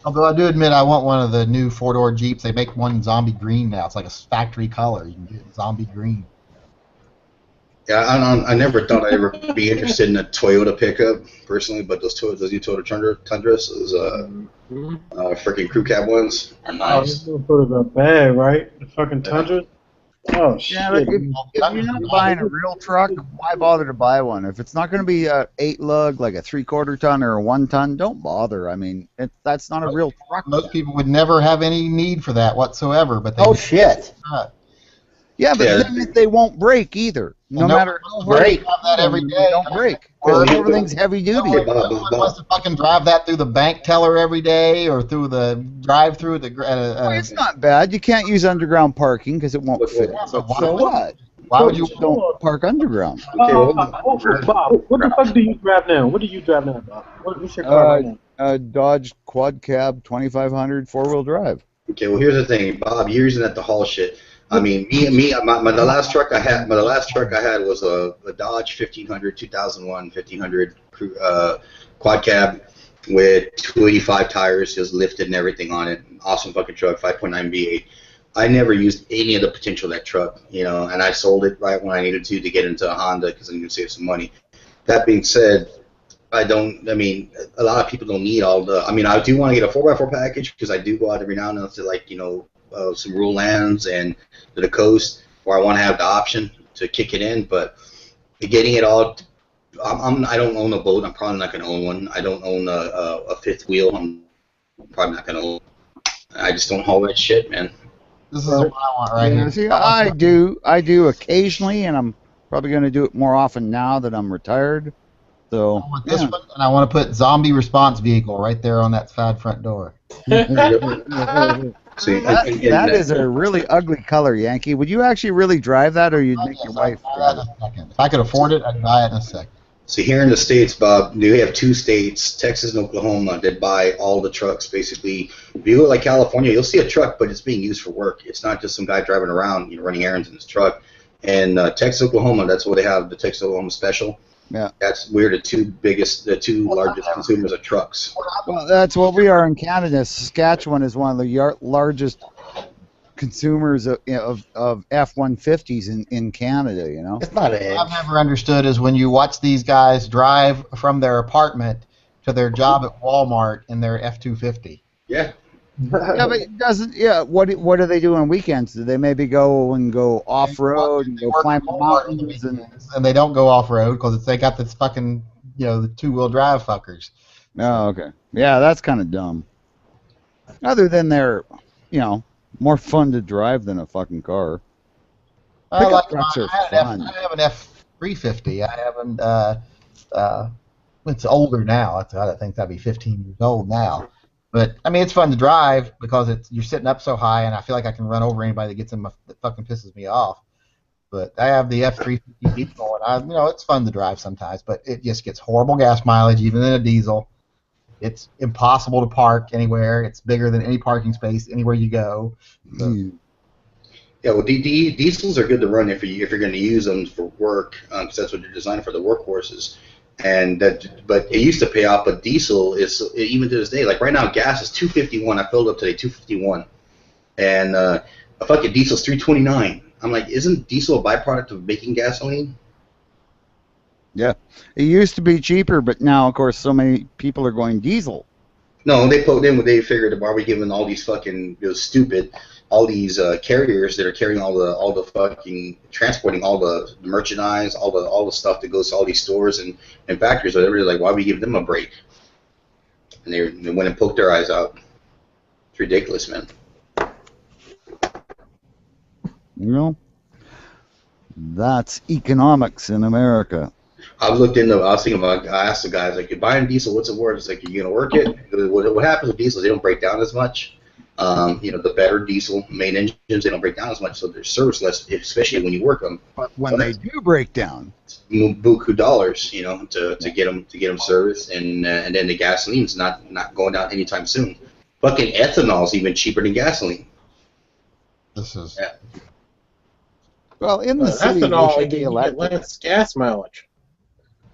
Although I do admit I want one of the new 4-door Jeeps. They make one zombie green now. It's like a factory color. You can get it zombie green. Yeah, I never thought I'd ever be interested in a Toyota pickup, personally, but those new Toyota Tundras, those freaking crew cab ones, are nice. Oh, put it in the bag, right? The fucking Tundra? Oh, shit. Yeah, but if you're not buying a real truck, why bother to buy one? If it's not going to be a 8-lug, like a 3/4 ton or a 1 ton, don't bother. I mean, that's not a real truck. Most people would never have any need for that whatsoever. But shit. Yeah, but Yeah. then they won't break either. No matter how hard break. you Have that every them, day. they don't break. Well, Because everything's heavy duty. Okay, No one wants to fucking drive that through the bank teller every day or through the drive-through at the. Well, it's not bad. You can't use underground parking because it won't fit. So why So would- what? Why would you? Don't park underground? Okay, well, hold on. Bob, what the fuck do you drive now? What do you drive now, Bob? What's your car right now? Dodge Quad Cab 2500 four-wheel drive. Okay, well, here's the thing, Bob. You're using that to haul shit. I mean, the last truck I had was a Dodge 1500, 2001 1500 quad cab with 285 tires, just lifted and everything on it. Awesome fucking truck, 5.9 V8. I never used any of the potential of that truck, you know, and I sold it right when I needed to get into a Honda because I needed to save some money. That being said, a lot of people don't need all the. I mean, I do want to get a 4x4 package because I do go out every now and then to, like, you know, some rural lands and to the coast where I want to have the option to kick it in. But getting it all, I don't own a boat. I'm probably not going to own one. I don't own a fifth wheel. I'm probably not going to own. I just don't haul that shit, man. This is what I want right here. See, I do occasionally, and I'm probably going to do it more often now that I'm retired. So I want this one, and I want to put zombie response vehicle right there on that side front door. See, that is a really ugly color, Yankee. Would you actually really drive that, or you'd make your wife drive it? If I could afford it, I'd buy it in a second. So here in the States, Bob, we have two states, Texas and Oklahoma, that buy all the trucks, basically. If you go to, like, California, you'll see a truck, but it's being used for work. It's not just some guy driving around, you know, running errands in his truck. And Texas, Oklahoma, that's what they have, the Texas, Oklahoma Special. Yeah. We're the two largest consumers of trucks. Well, that's what we are in Canada. Saskatchewan is one of the largest consumers of F-150s in Canada, you know? It's not What a I've never understood is when you watch these guys drive from their apartment to their job at Walmart in their F-250. Yeah. Yeah, but it doesn't. Yeah, what do they do on weekends? Do they maybe go off road and They go work climb at the Walmart mountains? and they don't go off road because they got this fucking, you know, the two-wheel drive fuckers. Oh, okay. Yeah, that's kind of dumb. Other than they're, you know, more fun to drive than a fucking car. I Pickup like trucks mine. are fun. I have an F-350. I haven't. It's older now. I think that'd be 15 years old now. But I mean, it's fun to drive because you're sitting up so high, and I feel like I can run over anybody that gets in that fucking pisses me off. But I have the F-350 diesel, and it's fun to drive sometimes, but it just gets horrible gas mileage, even in a diesel. It's impossible to park anywhere. It's bigger than any parking space anywhere you go. So, Yeah, well, diesels are good to run if you're going to use them for work, because that's what they're designed for, the workhorses. But it used to pay off. But diesel is, even to this day, like right now, gas is $2.51. I filled up today, $2.51, and a fucking diesel's $3.29. I'm like, isn't diesel a byproduct of making gasoline? Yeah, it used to be cheaper, but now, of course, so many people are going diesel. No, they figured, why are we giving all these fucking all these carriers that are carrying all the fucking transporting all the merchandise, all the stuff that goes to all these stores and factories, whatever. They're like, why are we giving them a break? And they went and poked their eyes out. It's ridiculous, man. You know, that's economics in America. I was thinking about, I asked the guys, like, you're buying diesel, what's it worth? It's like, you're going to work it? What happens with diesel? They don't break down as much. The better diesel main engines, they don't break down as much, so their service less, especially when you work them. But when they do break down, buku dollars, to get them serviced, and then the gasoline's not going down anytime soon. Fucking ethanol's even cheaper than gasoline. this is. Yeah. well, in the city, Ethanol, they you should be get electric. less gas mileage.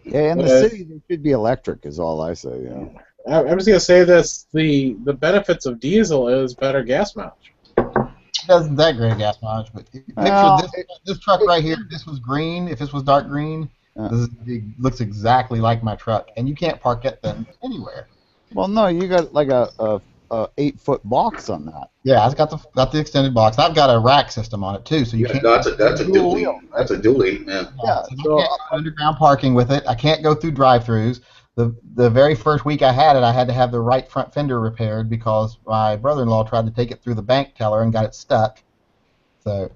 Yeah, in the city, they should be electric, is all I say. You know. I was gonna say this: the benefits of diesel is better gas mileage. It doesn't that great gas mileage, but Well, picture this truck right here. If this was green, if this was dark green, it looks exactly like my truck, and you can't park it then anywhere. Well, no, you got like a 8-foot box on that. Yeah, I've got the extended box. I've got a rack system on it too, so you can't. That's a dual dually. wheel, That's a dually. Yeah. Yeah, So I can't do underground parking with it. I can't go through drive-throughs. The very first week I had it, I had to have the right front fender repaired because my brother-in-law tried to take it through the bank teller and got it stuck. So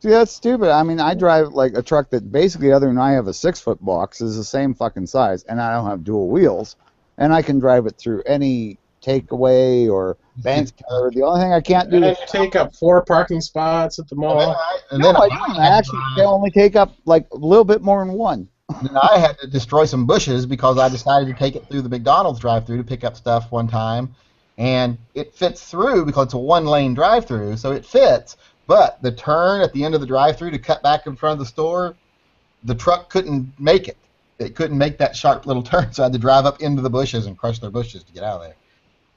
See, that's stupid. I mean, I drive like a truck that basically, other than I have a 6-foot box, is the same fucking size, and I don't have dual wheels, and I can drive it through any takeaway or bank teller. The only thing I can't do And is take up 4 parking spots at the mall. I don't. I actually can only take up like a little bit more than one. Then I had to destroy some bushes because I decided to take it through the McDonald's drive-through to pick up stuff one time, and it fits through because it's a one-lane drive-through, so it fits. But the turn at the end of the drive-through to cut back in front of the store, the truck couldn't make it. It couldn't make that sharp little turn, so I had to drive up into the bushes and crush their bushes to get out of there.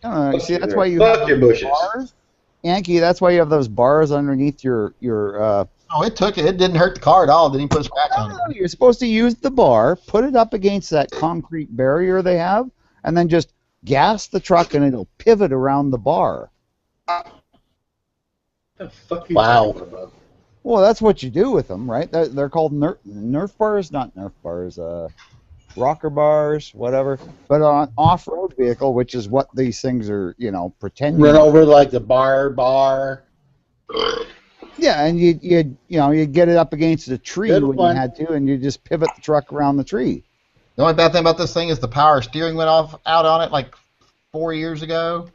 I don't know. You see, that's why you Fuck have your those bushes. bars, Yankee. That's why you have those bars underneath your. Oh, it took it. It didn't hurt the car at all. Didn't even put a scratch on it. No, you're supposed to use the bar, put it up against that concrete barrier they have, and then just gas the truck, and it'll pivot around the bar. What the fuck are you Wow. talking about? Well, that's what you do with them, right? They're called Nerf bars, not Nerf bars, rocker bars, whatever. But on an off-road vehicle, which is what these things are, pretending. Run over like the bar. Yeah, and you get it up against a tree Good when one. you had to, and you just pivot the truck around the tree. The only bad thing about this thing is the power steering went out on it like 4 years ago,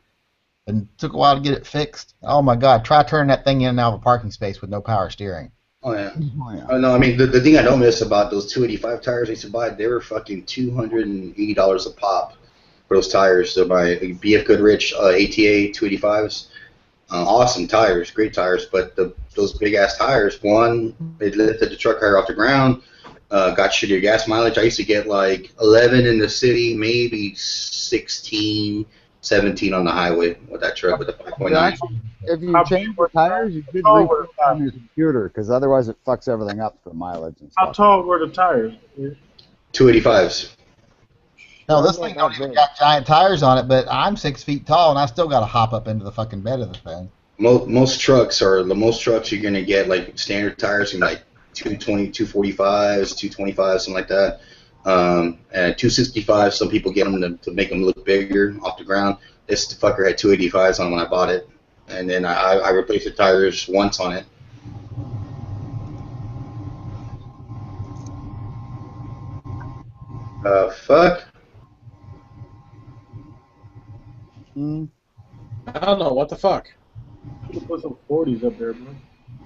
and took a while to get it fixed. Oh my God! Try turning that thing in and out of a parking space with no power steering. Oh yeah. Oh, yeah. Oh no, I mean the thing I don't miss about those 285 tires I used to buy, they were fucking $280 a pop for those tires. So my BF Goodrich ATA 285s, awesome tires, great tires. But those big ass tires, one, they lifted the truck higher off the ground, got shittier gas mileage. I used to get like 11 in the city, maybe 16, 17 on the highway with that truck with the 5.9. If you change the tires, you should tall read were it on your computer, because otherwise it fucks everything up for mileage and How stuff. tall were the tires? 285s. No, this thing don't even got giant tires on it, but I'm 6 feet tall and I still got to hop up into the fucking bed of the thing. Most trucks you're gonna get like standard tires, like 220, 245s, 225s, something like that. And 265, some people get them to make them look bigger off the ground. This fucker had 285s on when I bought it, and then I replaced the tires once on it. Fuck. I don't know, what the fuck? You put some 40s up there, man.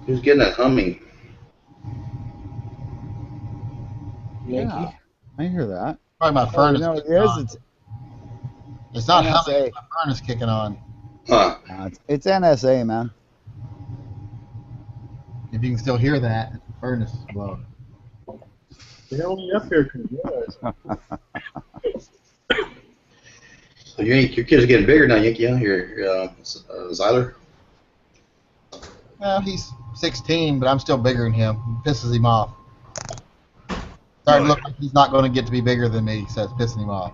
Who's getting that humming? Yankee? Yeah, I hear that. Probably my furnace. No, it kicking is. on. It's not NSA. humming. It's my furnace kicking on. Huh. It's NSA, man. If you can still hear that, it's the furnace is blowing. They're only up here because So your kids are getting bigger now, Yankee. Your Zyler. Well, he's 16, but I'm still bigger than him. It pisses him off. Starting to look like he's not going to get to be bigger than me, so it's pissing him off.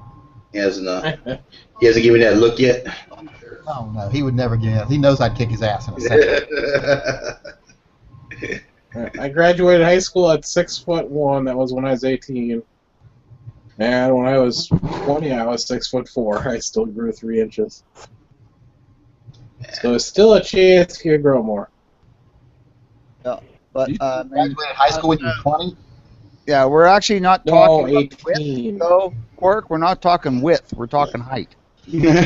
He hasn't given me that look yet. Oh no, he would never get it. He knows I'd kick his ass in a second. I graduated high school at 6'1". That was when I was 18. And when I was 20, I was 6'4". I still grew 3 inches. So there's still a chance you could grow more. But You graduated high school when you were 20? yeah, we're actually not No, talking about 18. width, though, Quark. We're not talking width. We're talking height. I'm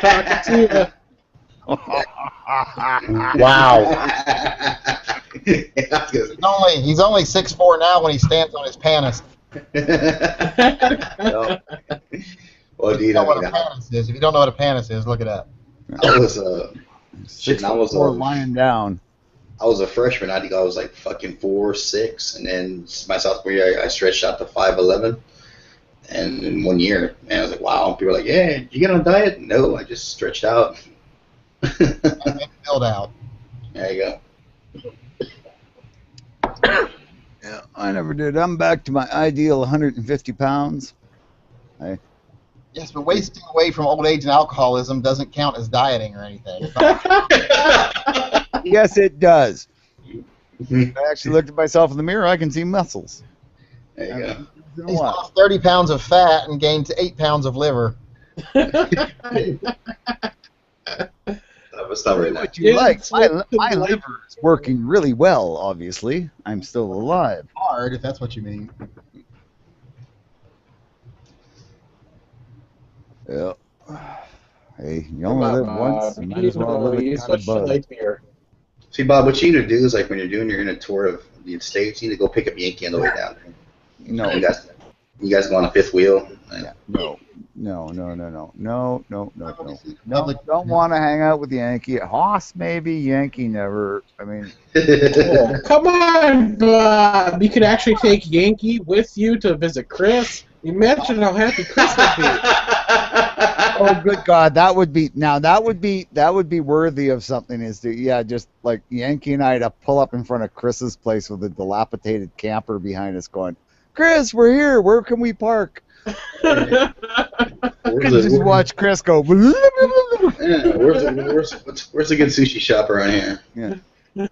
talking to you. Wow. He's only 6'4" now when he stands on his panis. Well, If dude, you know what a panis is. If you don't know what a panis is, look it up. I was shit, I was 6'4" lying down. I was a freshman. I think I was like fucking 4'6", and then my sophomore year I stretched out to 5'11", and in 1 year, man, I was like, wow. People were like, yeah, did you get on a diet? No, I just stretched out. And filled out. There you go. Yeah, I never did. I'm back to my ideal 150 pounds. Yes, but wasting away from old age and alcoholism doesn't count as dieting or anything. Yes, it does. I actually looked at myself in the mirror. I can see muscles. There you go. It's been a He's while. lost 30 pounds of fat and gained 8 pounds of liver. The Let's stop right now. What you Yeah, like? it's My like- liver is working really well. Obviously, I'm still alive. Hard, if that's what you mean. Yeah. Hey, you Come only on, live Bob. once. You might You as well know, live it you kind of switched to buzz. light beer. See, Bob, what you need to do is like when you're doing a tour of the States, you need to go pick up Yankee on the way down. No. You guys go on a fifth wheel. Yeah. No. No. Public- Don't want to hang out with Yankee. Hoss maybe. Yankee never. I mean, Oh, come on, Bob. You could actually take Yankee with you to visit Chris. Imagine how happy Chris would be. oh good God, that would be worthy of something. Is to just like Yankee and I to pull up in front of Chris's place with a dilapidated camper behind us, going, Chris, we're here. Where can we park? Where's Just watch Chris go. Yeah, where's a good sushi shop around here? Yeah.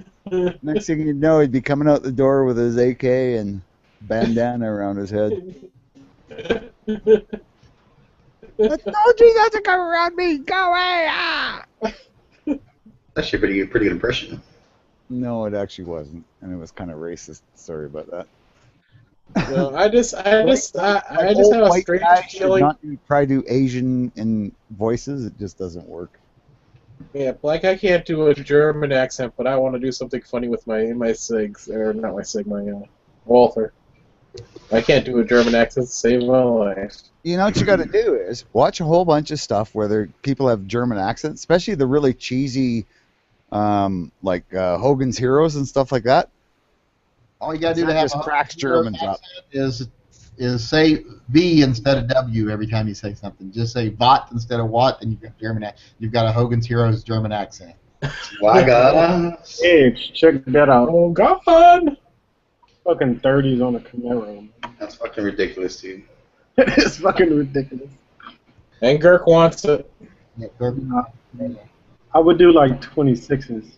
Next thing you know, he'd be coming out the door with his AK and bandana around his head. I told you not to come around me. Go away! Ah! Actually, a pretty good impression. No, it actually wasn't, and it was kind of racist. Sorry about that. No, I just have Old a white strange guy should feeling. not try to do Asian in voices. It just doesn't work. Yeah, like I can't do a German accent, but I want to do something funny with my SIGs, or not my SIG, my Walther. I can't do a German accent to save my life. You know what you got to do is watch a whole bunch of stuff where people have German accents, especially the really cheesy, like Hogan's Heroes and stuff like that. All you gotta do It's to not have just a cracks Germans up. is say V instead of W every time you say something. Just say Vot instead of Wat, and you've got You've got a Hogan's Heroes German accent. My God. Hey, check that out. Oh God! Fucking 30s on a Camaro. That's fucking ridiculous, dude. It's fucking ridiculous. And Girk wants it. I would do like 26s.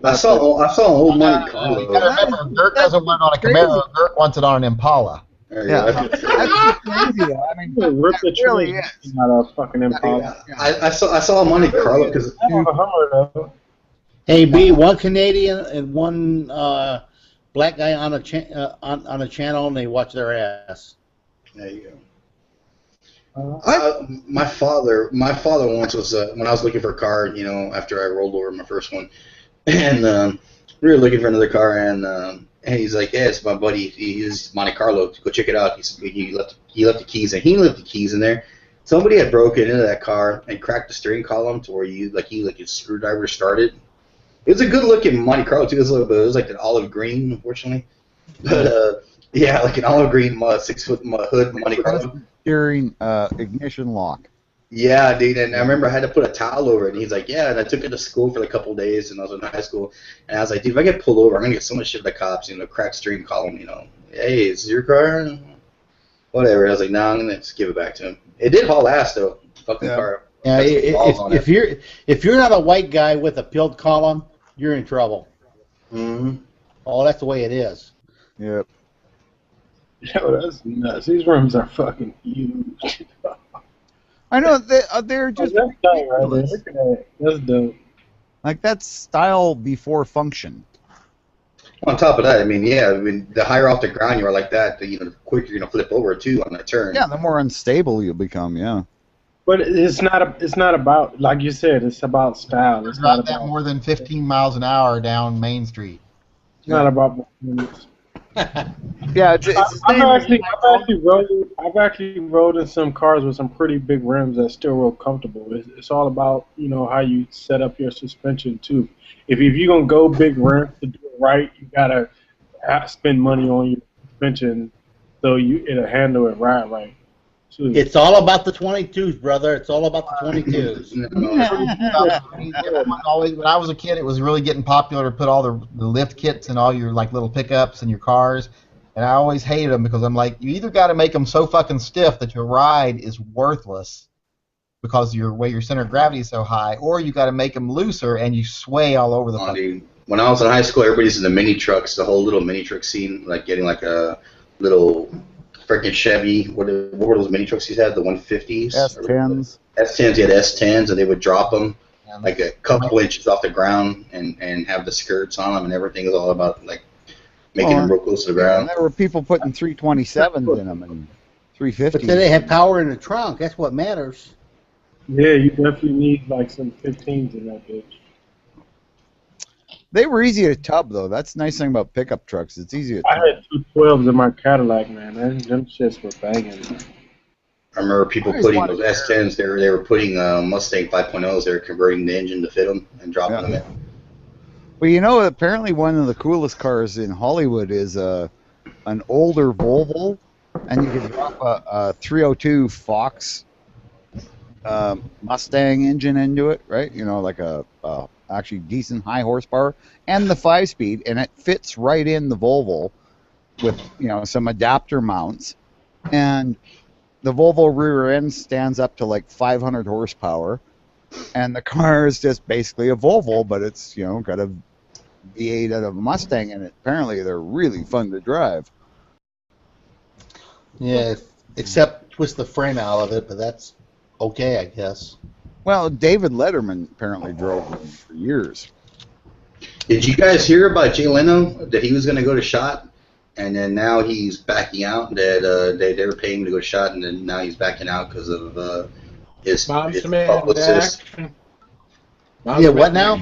I saw an old Monte You Carlo. gotta remember, Dirk doesn't want it on a Camaro. Dirk wants it on an Impala. There you Yeah. go. That's crazy. I mean, Rip the that really tree is. out of fucking Impala. I saw a Monte Carlo because I want a Hummer though. Hey, B, one Canadian and one black guy on a channel, and they watch their ass. there you go. My father once was when I was looking for a car, after I rolled over my first one, and we were looking for another car, and he's like, "Yeah, it's my buddy. He uses Monte Carlo. Go check it out." He said he left the keys, and he left the keys in there. Somebody had broken into that car and cracked the steering column to where his screwdriver started. It was a good looking Monte Carlo too. It was like an olive green, unfortunately, but yeah, like an olive green 6-foot hood Monte Carlo. Steering ignition lock. Yeah, dude, and I remember I had to put a towel over it, and he's like, yeah, and I took it to school for a couple of days, and I was in high school, and I was like, dude, if I get pulled over, I'm going to get so much shit to the cops, cracked steering column, hey, is this your car? Whatever. I was like, no, I'm going to just give it back to him. It did haul ass, though, fucking car. Yeah, Had some balls on if you're not a white guy with a peeled column, you're in trouble. Mm-hmm. Oh, that's the way it is. Yep. Yo, that's nuts. These rooms are fucking huge. I know they're just That's dope, right there. ridiculous. Look at that. That's dope. Like that's style before function. On top of that, the higher off the ground you are like that, the quicker you're going to flip over, too, on that turn. Yeah, the more unstable you'll become. Yeah. But it's not about, like you said, it's about style. It's not Drive that about, more than 15 miles an hour down Main Street. it's not about performance. Yeah, it's the I've actually rode in some cars with some pretty big rims that still real comfortable. It's all about how you set up your suspension too. If you're gonna go big rims to do it right, you gotta spend money on your suspension so it'll handle it right too. It's all about the 22s, brother. It's all about the 22s. When I was a kid, it was really getting popular to put all the lift kits in all your little pickups in your cars, and I always hated them because I'm like, you either got to make them so fucking stiff that your ride is worthless because your center of gravity is so high, or you got to make them looser and you sway all over the place. Dude. When I was in high school, everybody's in the mini trucks, the whole little mini truck scene, like getting like a little freaking Chevy. What were those mini trucks you had? The 150s? S10s. S10s, you had S10s, and they would drop them. like a couple inches off the ground and have the skirts on them and everything is all about like making them real close to the And ground. there were people putting 327s in them and 350s. But then they have power in the trunk. That's what matters. Yeah, you definitely need like some 15s in that bitch. They were easy to tub, though. That's the nice thing about pickup trucks. It's easy to I tub. had 212s in my Cadillac, man. Them shits were banging. I remember people I always putting wanted those S10s. They were putting Mustang 5.0s. They were converting the engine to fit them and dropping them in. Well, you know, apparently one of the coolest cars in Hollywood is an older Volvo, and you can drop a 302 Fox Mustang engine into it, right? You know, like a actually decent high horsepower, and the 5-speed, and it fits right in the Volvo with, you know, some adapter mounts, and the Volvo rear end stands up to like 500 horsepower, and the car is just basically a Volvo, but it's, you know, got a V8 out of a Mustang in it. Apparently, they're really fun to drive. Yeah, except twist the frame out of it, but that's okay, I guess. Well, David Letterman apparently drove them for years. Did you guys hear about Jay Leno that he was going to go to SHOT, and then now he's backing out? That they were paying him to go to SHOT, and then now he's backing out because of his publicist. Yeah, what now?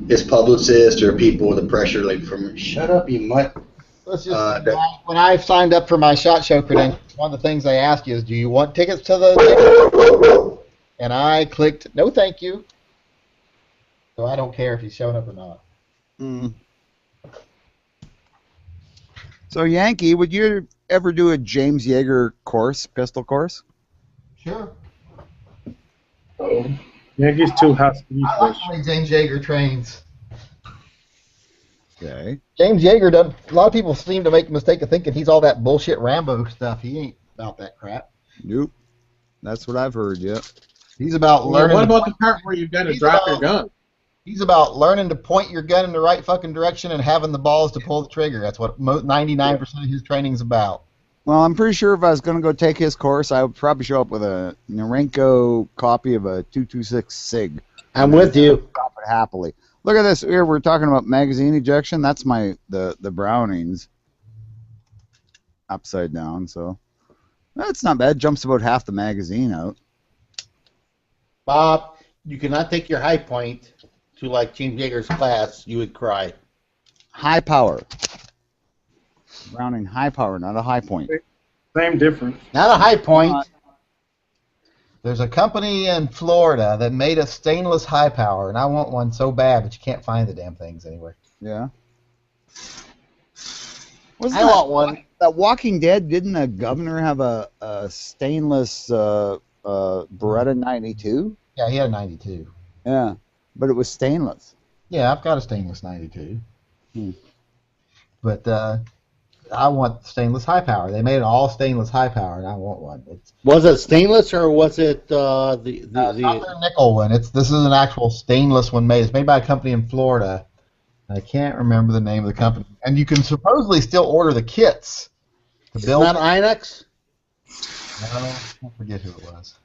His publicist or people with the pressure, like from shut up, you mutt. Let's just, when I signed up for my SHOT Show credentials, one of the things they ask you is, do you want tickets to the... And I clicked, no thank you. So I don't care if he's showing up or not. Mm. So, Yankee, would you ever do a James Yeager course, pistol course? Sure. Yankees too hot to be I like fresh. the way James Yeager trains. Okay. James Yeager doesn't. A lot of people seem to make the mistake of thinking he's all that bullshit Rambo stuff. He ain't about that crap. Nope. That's what I've heard, yeah. He's about Well, learning. what about the part where you've got to drop your gun? He's about learning to point your gun in the right fucking direction and having the balls to pull the trigger. That's what 99% of his training's about. Well, I'm pretty sure if I was going to go take his course, I would probably show up with a Norenko copy of a 226 SIG. I'm with you. Drop it happily. Look at this. Here we're talking about magazine ejection. That's the Brownings upside down. So that's not bad. Jumps about half the magazine out. Bob, you cannot take your high point to like James Yeager's class. You would cry. High power. Browning high power, not a high point. Same difference. Not a high point. There's a company in Florida that made a stainless high power, and I want one so bad, but you can't find the damn things anywhere. Yeah. I want one. That Walking Dead, didn't the governor have a stainless Beretta 92? Yeah, he had a 92. Yeah, but it was stainless. Yeah, I've got a stainless 92. Hmm. But I want stainless high power. They made an all stainless high power, and I want one. Was it stainless or was it Not their nickel one. This is an actual stainless one made. It's made by a company in Florida. I can't remember the name of the company. And you can supposedly still order the kits to build. It's not Inox? No, I forget who it was.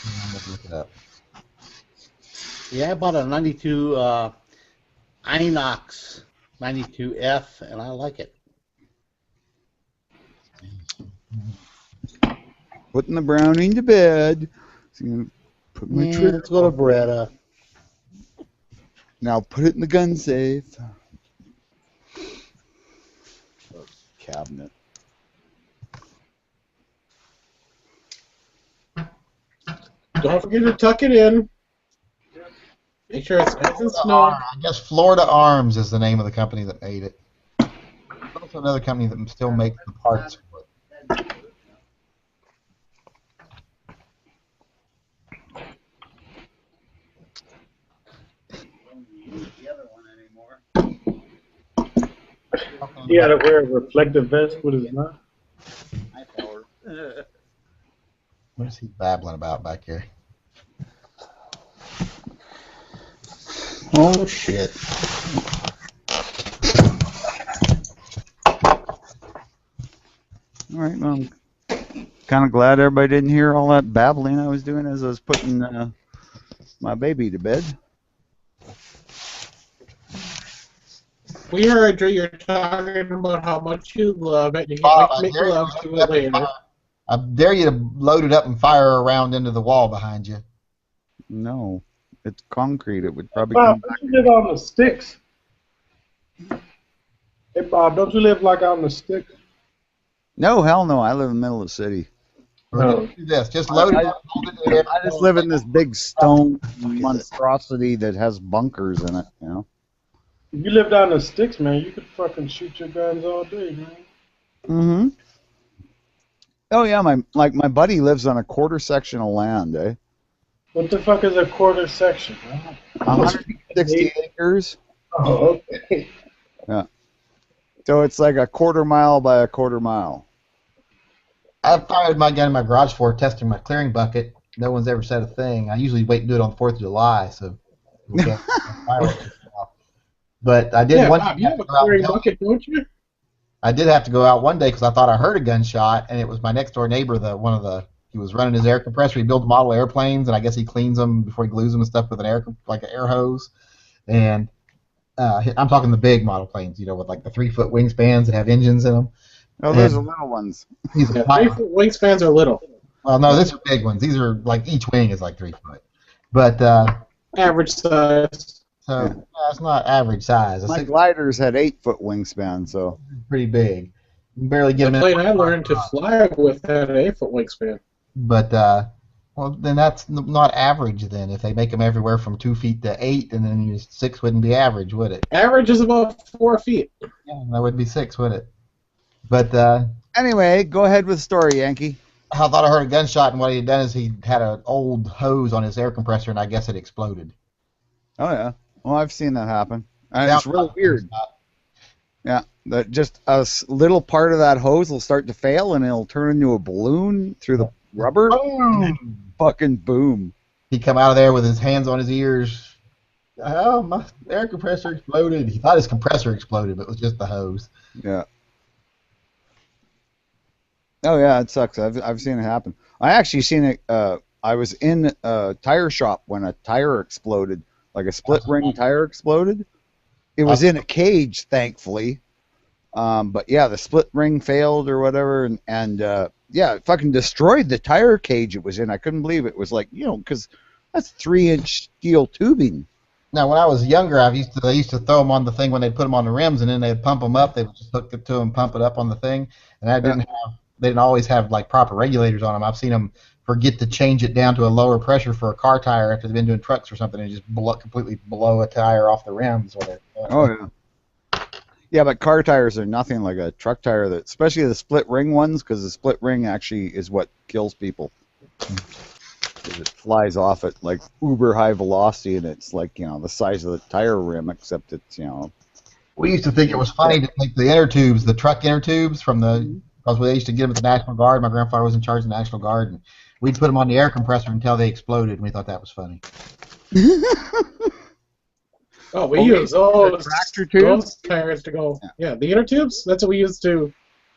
I'm going to look it up. Yeah, I bought a 92 Inox 92F, and I like it. Putting the Browning to bed. So put my trigger. Let's go to Beretta. Now put it in the gun safe. Cabinet. Don't forget to tuck it in. Make sure it's nice and snug. I guess Florida Arms is the name of the company that made it. There's also another company that still makes the parts for it. You gotta wear a reflective vest. What is it not? High power. What is he babbling about back here? Oh, shit. All right, well, I'm kind of glad everybody didn't hear all that babbling I was doing as I was putting my my baby to bed. We heard you're talking about how much you love it. You can't Bob, wait to make love to it later. I dare you to load it up and fire around into the wall behind you. No, it's concrete. It would probably Bob, come back. don't you live on the sticks? Hey, Bob, don't you live like on the sticks? No, hell no. I live in the middle of the city. No. Do this. Just load it up, hold it there. I just live in this big stone monstrosity that has bunkers in it, you know. If you live down the sticks, man, you could fucking shoot your guns all day, man. Mm-hmm. Oh yeah, my buddy lives on a quarter section of land, eh? What the fuck is a quarter section? 160 acres. Oh, okay. Yeah. So it's like a quarter mile by a quarter mile. I fired my gun in my garage floor testing my clearing bucket. No one's ever said a thing. I usually wait and do it on the 4th of July, so we can't fire it. But I did Yeah, one. Bob, you have a clearing bucket, don't you? I did have to go out one day because I thought I heard a gunshot, and it was my next door neighbor. He was running his air compressor. He builds model airplanes, and I guess he cleans them before he glues them and stuff with an air hose. And I'm talking the big model planes, with like the 3-foot wingspans that have engines in them. Oh, those are little ones. He's Yeah, 3-foot wingspans are little. Well, no, these are big ones. These are like each wing is like 3 foot, but Average size. so it's not average size. It's My gliders had 8-foot wingspan, so. pretty big. You can barely get The them plane I learned to fly with had an 8-foot wingspan. But well, then that's not average. Then if they make them everywhere from 2 feet to 8, and then 6 wouldn't be average, would it? Average is about 4 feet. Yeah, that would be 6, would it? But Anyway, go ahead with the story, Yankee. I thought I heard a gunshot, and what he had done is he had an old hose on his air compressor, and I guess it exploded. Oh yeah. Well, I've seen that happen. And it's real weird. Yeah, that just little part of that hose will start to fail, and it'll turn into a balloon through the rubber. Boom! Fucking boom. He'd come out of there with his hands on his ears. Oh, my air compressor exploded. He thought his compressor exploded, but it was just the hose. Yeah. Oh yeah, it sucks. I've seen it happen. I actually seen it. I was in a tire shop when a tire exploded, like a split ring tire exploded. It was in a cage, thankfully. But yeah, the split ring failed or whatever, and yeah, it fucking destroyed the tire cage it was in. I couldn't believe it. It was like, because that's 3-inch steel tubing. Now, when I was younger, they used to throw them on the thing when they'd put them on the rims, and then they'd pump them up. They would just hook it to them, pump it up on the thing, and they didn't always have like proper regulators on them. I've seen them forget to change it down to a lower pressure for a car tire after they've been doing trucks or something, and just completely blow a tire off the rims. Oh yeah. Yeah, but car tires are nothing like a truck tire, especially the split ring ones, because the split ring actually is what kills people. It flies off at like uber high velocity, and it's like the size of the tire rim, except it's We used to think it was funny to take the inner tubes, the truck inner tubes because we used to get them at the National Guard. My grandfather was in charge of the National Guard, and we'd put them on the air compressor until they exploded, and we thought that was funny. Oh, we use those tractor tubes? those tires to go. Yeah, the inner tubes. That's what we used to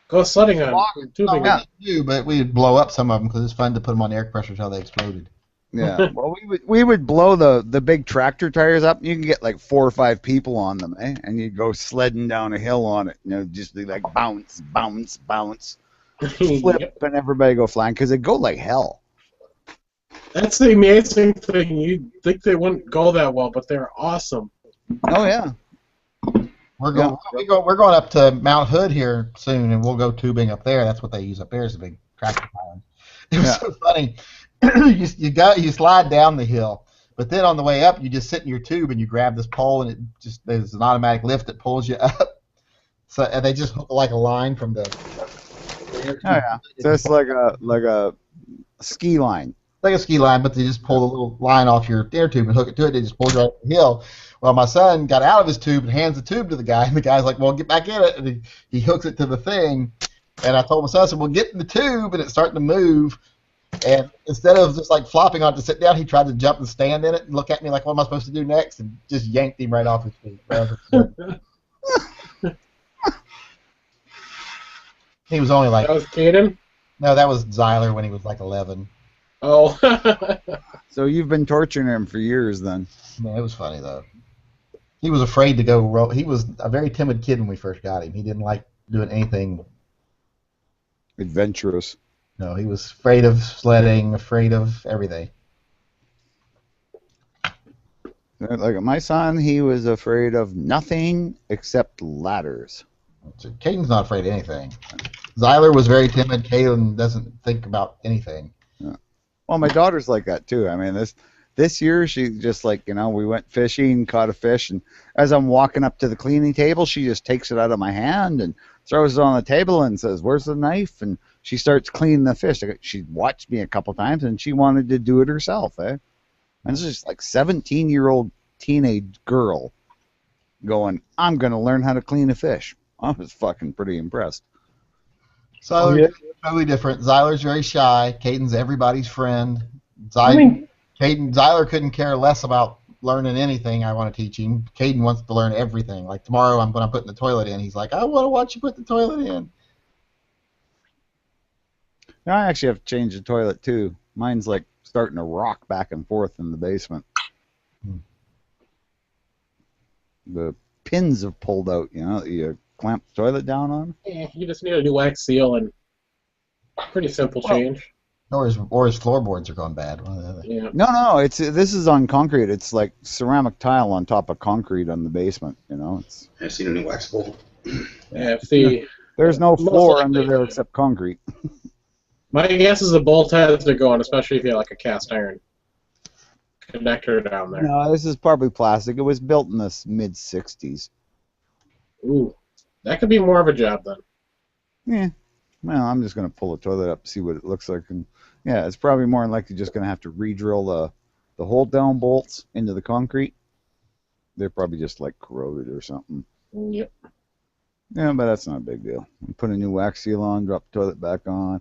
go sledding on. Tubing. No, we do, but we'd blow up some of them because it's fun to put them on the air compressor until they exploded. Yeah. Well, we would blow the big tractor tires up. You can get like 4 or 5 people on them, and you'd go sledding down a hill on it. Just be like bounce, bounce, bounce, flip, and everybody go flying because they go like hell. That's the amazing thing. You'd think they wouldn't go that well, but they're awesome. Oh yeah. We're going up to Mount Hood here soon, and we'll go tubing up there. That's what they use up there is a big tractor tire. It was so funny. you slide down the hill, but then on the way up, you just sit in your tube and you grab this pole, and there's an automatic lift that pulls you up. So and they just hook like a line from the. Oh yeah. So it's like a ski line. Like a ski line, but they just pull the little line off your air tube and hook it to it. They just pull it right up the hill. Well, my son got out of his tube and hands the tube to the guy, and the guy's like, "Well, get back in it." And he hooks it to the thing, and I told my son, I said, "Well, get in the tube," and it's starting to move. And instead of just like flopping on it to sit down, he tried to jump and stand in it and look at me like, "What am I supposed to do next?" And just yanked him right off his feet. He was only like. That was Caden? No, that was Zyler when he was like 11. Oh. So you've been torturing him for years then. Yeah, it was funny though. He was afraid to go. He was a very timid kid when we first got him. He didn't like doing anything. Adventurous. No, he was afraid of sledding, afraid of everything. Like my son, he was afraid of nothing except ladders. So Caden's not afraid of anything. Zyler was very timid. Caden doesn't think about anything. Yeah. Well, my daughter's like that too. I mean, this year she just like, we went fishing, caught a fish, and as I'm walking up to the cleaning table, she just takes it out of my hand and throws it on the table and says, "Where's the knife?" And she starts cleaning the fish. She watched me a couple times and she wanted to do it herself. And this is just like 17-year-old teenage girl going, "I'm going to learn how to clean a fish." I was fucking pretty impressed. So totally different. Zyler's very shy. Caden's everybody's friend. Zyler couldn't care less about learning anything I want to teach him. Caden wants to learn everything. Like tomorrow I'm going to put the toilet in. He's like, "I want to watch you put the toilet in." Now, I actually have to change the toilet too. Mine's like starting to rock back and forth in the basement. The pins have pulled out, you clamp the toilet down on. You just need a new wax seal and pretty simple change. Or his floorboards are going bad. One or the other. Yeah. No, this is on concrete. It's like ceramic tile on top of concrete on the basement. It's. I've seen a new wax bowl. Yeah. There's no floor under there except concrete. My guess is the bolt heads are going, especially if you have like a cast iron connector down there. No, this is probably plastic. It was built in the mid '60s. Ooh, that could be more of a job then. Yeah. Well, I'm just going to pull the toilet up, see what it looks like, and yeah, it's probably more than likely just going to have to re-drill the hold-down bolts into the concrete. They're probably just like corroded or something. Yep. Yeah, but that's not a big deal. Put a new wax seal on, drop the toilet back on.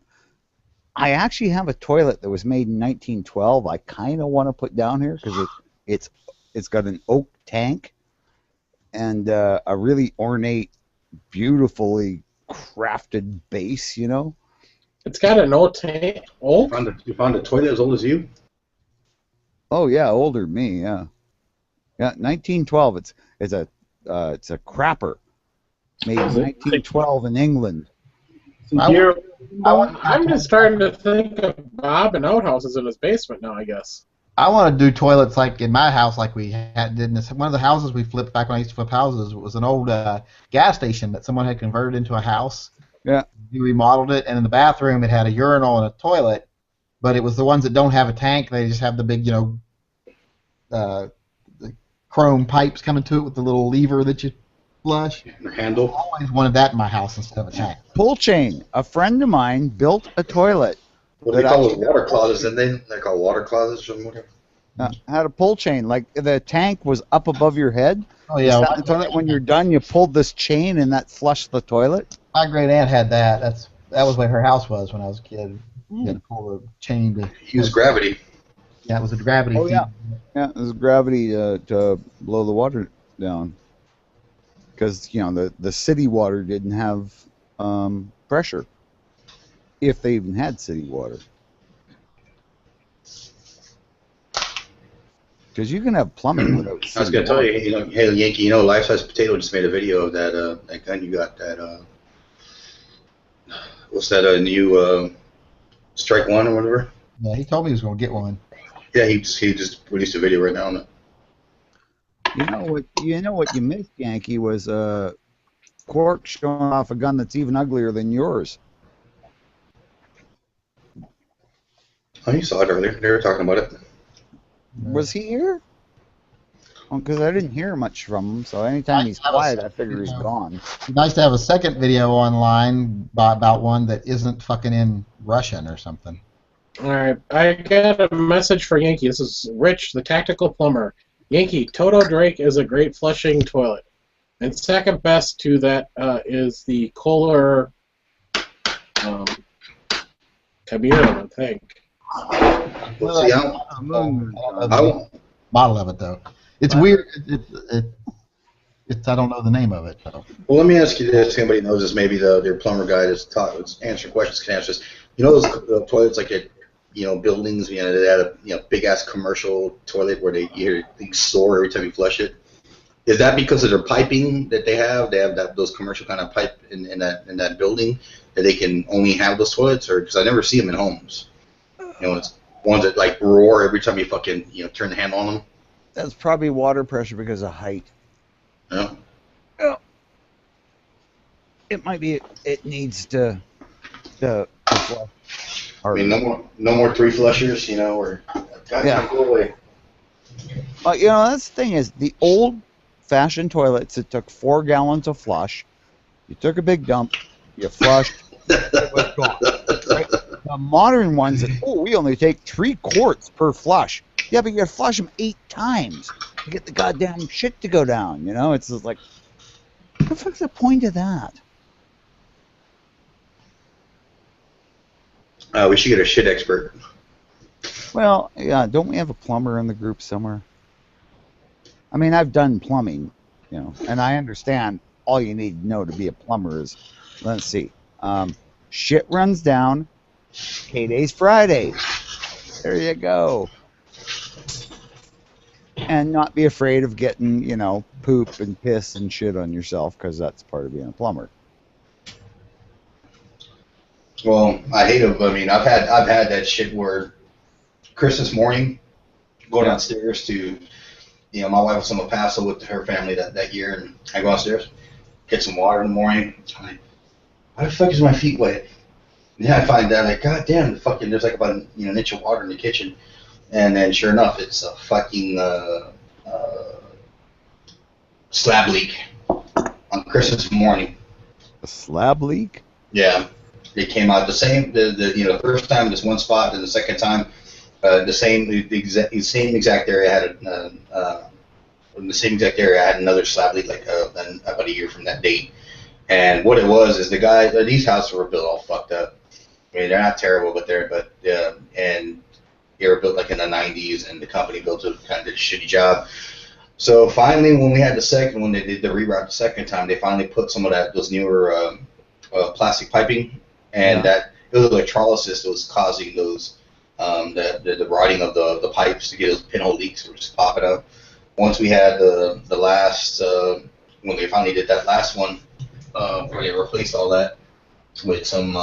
I actually have a toilet that was made in 1912. I kind of want to put down here because it's got an oak tank and a really ornate, beautifully crafted base. It's got an old tank. Old? You found a toilet as old as you? Oh yeah, older than me. Yeah. 1912. It's a crapper made in 1912 in England. I'm just starting to think of Bob and outhouses in his basement now, I guess. I want to do toilets like in my house, like we did in one of the houses we flipped back when I used to flip houses. Was an old gas station that someone had converted into a house. Yeah. We remodeled it, and in the bathroom it had a urinal and a toilet, but it was the ones that don't have a tank. They just have the big, the chrome pipes coming to it with the little lever that you flush. The handle. I always wanted that in my house instead of a tank. Pull chain. A friend of mine built a toilet. What do they call those water closets, didn't they? They're called water closets or whatever. Had a pull chain. Like the tank was up above your head. Oh yeah. The toilet, when you're done, you pulled this chain and that flushed the toilet. My great aunt had that. That was where her house was when I was a kid. You had to pull the chain to use gravity. Yeah, it was a gravity. Oh yeah. Yeah, it was gravity to blow the water down. Because the city water didn't have pressure. If they even had city water. Because you can have plumbing without city I was going to tell you, hey Yankee, Life Size Potato just made a video of that gun you got, that what's that new Strike One or whatever? Yeah, he told me he was going to get one. Yeah, he just released a video right now on it. You know what you missed, Yankee, was Quark showing off a gun that's even uglier than yours. Oh, you saw it earlier. They were talking about it. Was he here? Because I didn't hear much from him, so anytime he's quiet, I figure he's gone. It's nice to have a second video online about one that isn't fucking in Russian or something. All right, I got a message for Yankee. This is Rich, the tactical plumber. Yankee, Toto Drake is a great flushing toilet. And second best to that is the Kohler Kabir, I think. Well, see, I won't. Model of it though. It's weird. It's I don't know the name of it. So. Well, let me ask you this. If anybody knows this, maybe their plumber guy that's answering questions can answer this. You know those toilets like buildings, they had a big ass commercial toilet where they soar every time you flush it. Is that because of their piping that they have? They have those commercial kind of pipe in that building that they can only have those toilets, or because I never see them in homes. It's ones that like roar every time you fucking turn the handle on them. That's probably water pressure because of height. Yeah. Well, it might be. It needs to flush. I mean, no more three flushers, or Yeah. go away. That's the thing is the old-fashioned toilets. It took 4 gallons to flush. You took a big dump, you flushed, it was gone. Right? The modern ones, we only take 3 quarts per flush. Yeah, but you gotta flush them 8 times to get the goddamn shit to go down. It's just like, what the fuck's the point of that? We should get a shit expert. Well, yeah, don't we have a plumber in the group somewhere? I mean, I've done plumbing, and I understand all you need to know to be a plumber is, let's see, shit runs down, payday's Friday. There you go. And not be afraid of getting, poop and piss and shit on yourself, because that's part of being a plumber. Well, I hate it. I mean, I've had that shit where Christmas morning, go downstairs to, my wife was in El Paso with her family that year, and I go downstairs, get some water in the morning. I'm like, why the fuck is my feet wet? And then I find out, like, god damn, there's like about an inch of water in the kitchen, and then sure enough, it's a fucking slab leak on Christmas morning. A slab leak? Yeah. It came out the same. The first time this one spot, and the second time, the same exact area had in the same exact area I had another slab leak about a year from that date. And what it was is these houses were built all fucked up. I mean, they're not terrible, but and they were built like in the 90s, and the company built a kind of did a shitty job. So finally, when they did the reroute the second time, they finally put some of those newer plastic piping. And that it was electrolysis that was causing those the rotting of the pipes to get those pinhole leaks that were just popping up. Once we had the last when they finally did that last one, where they replaced all that with some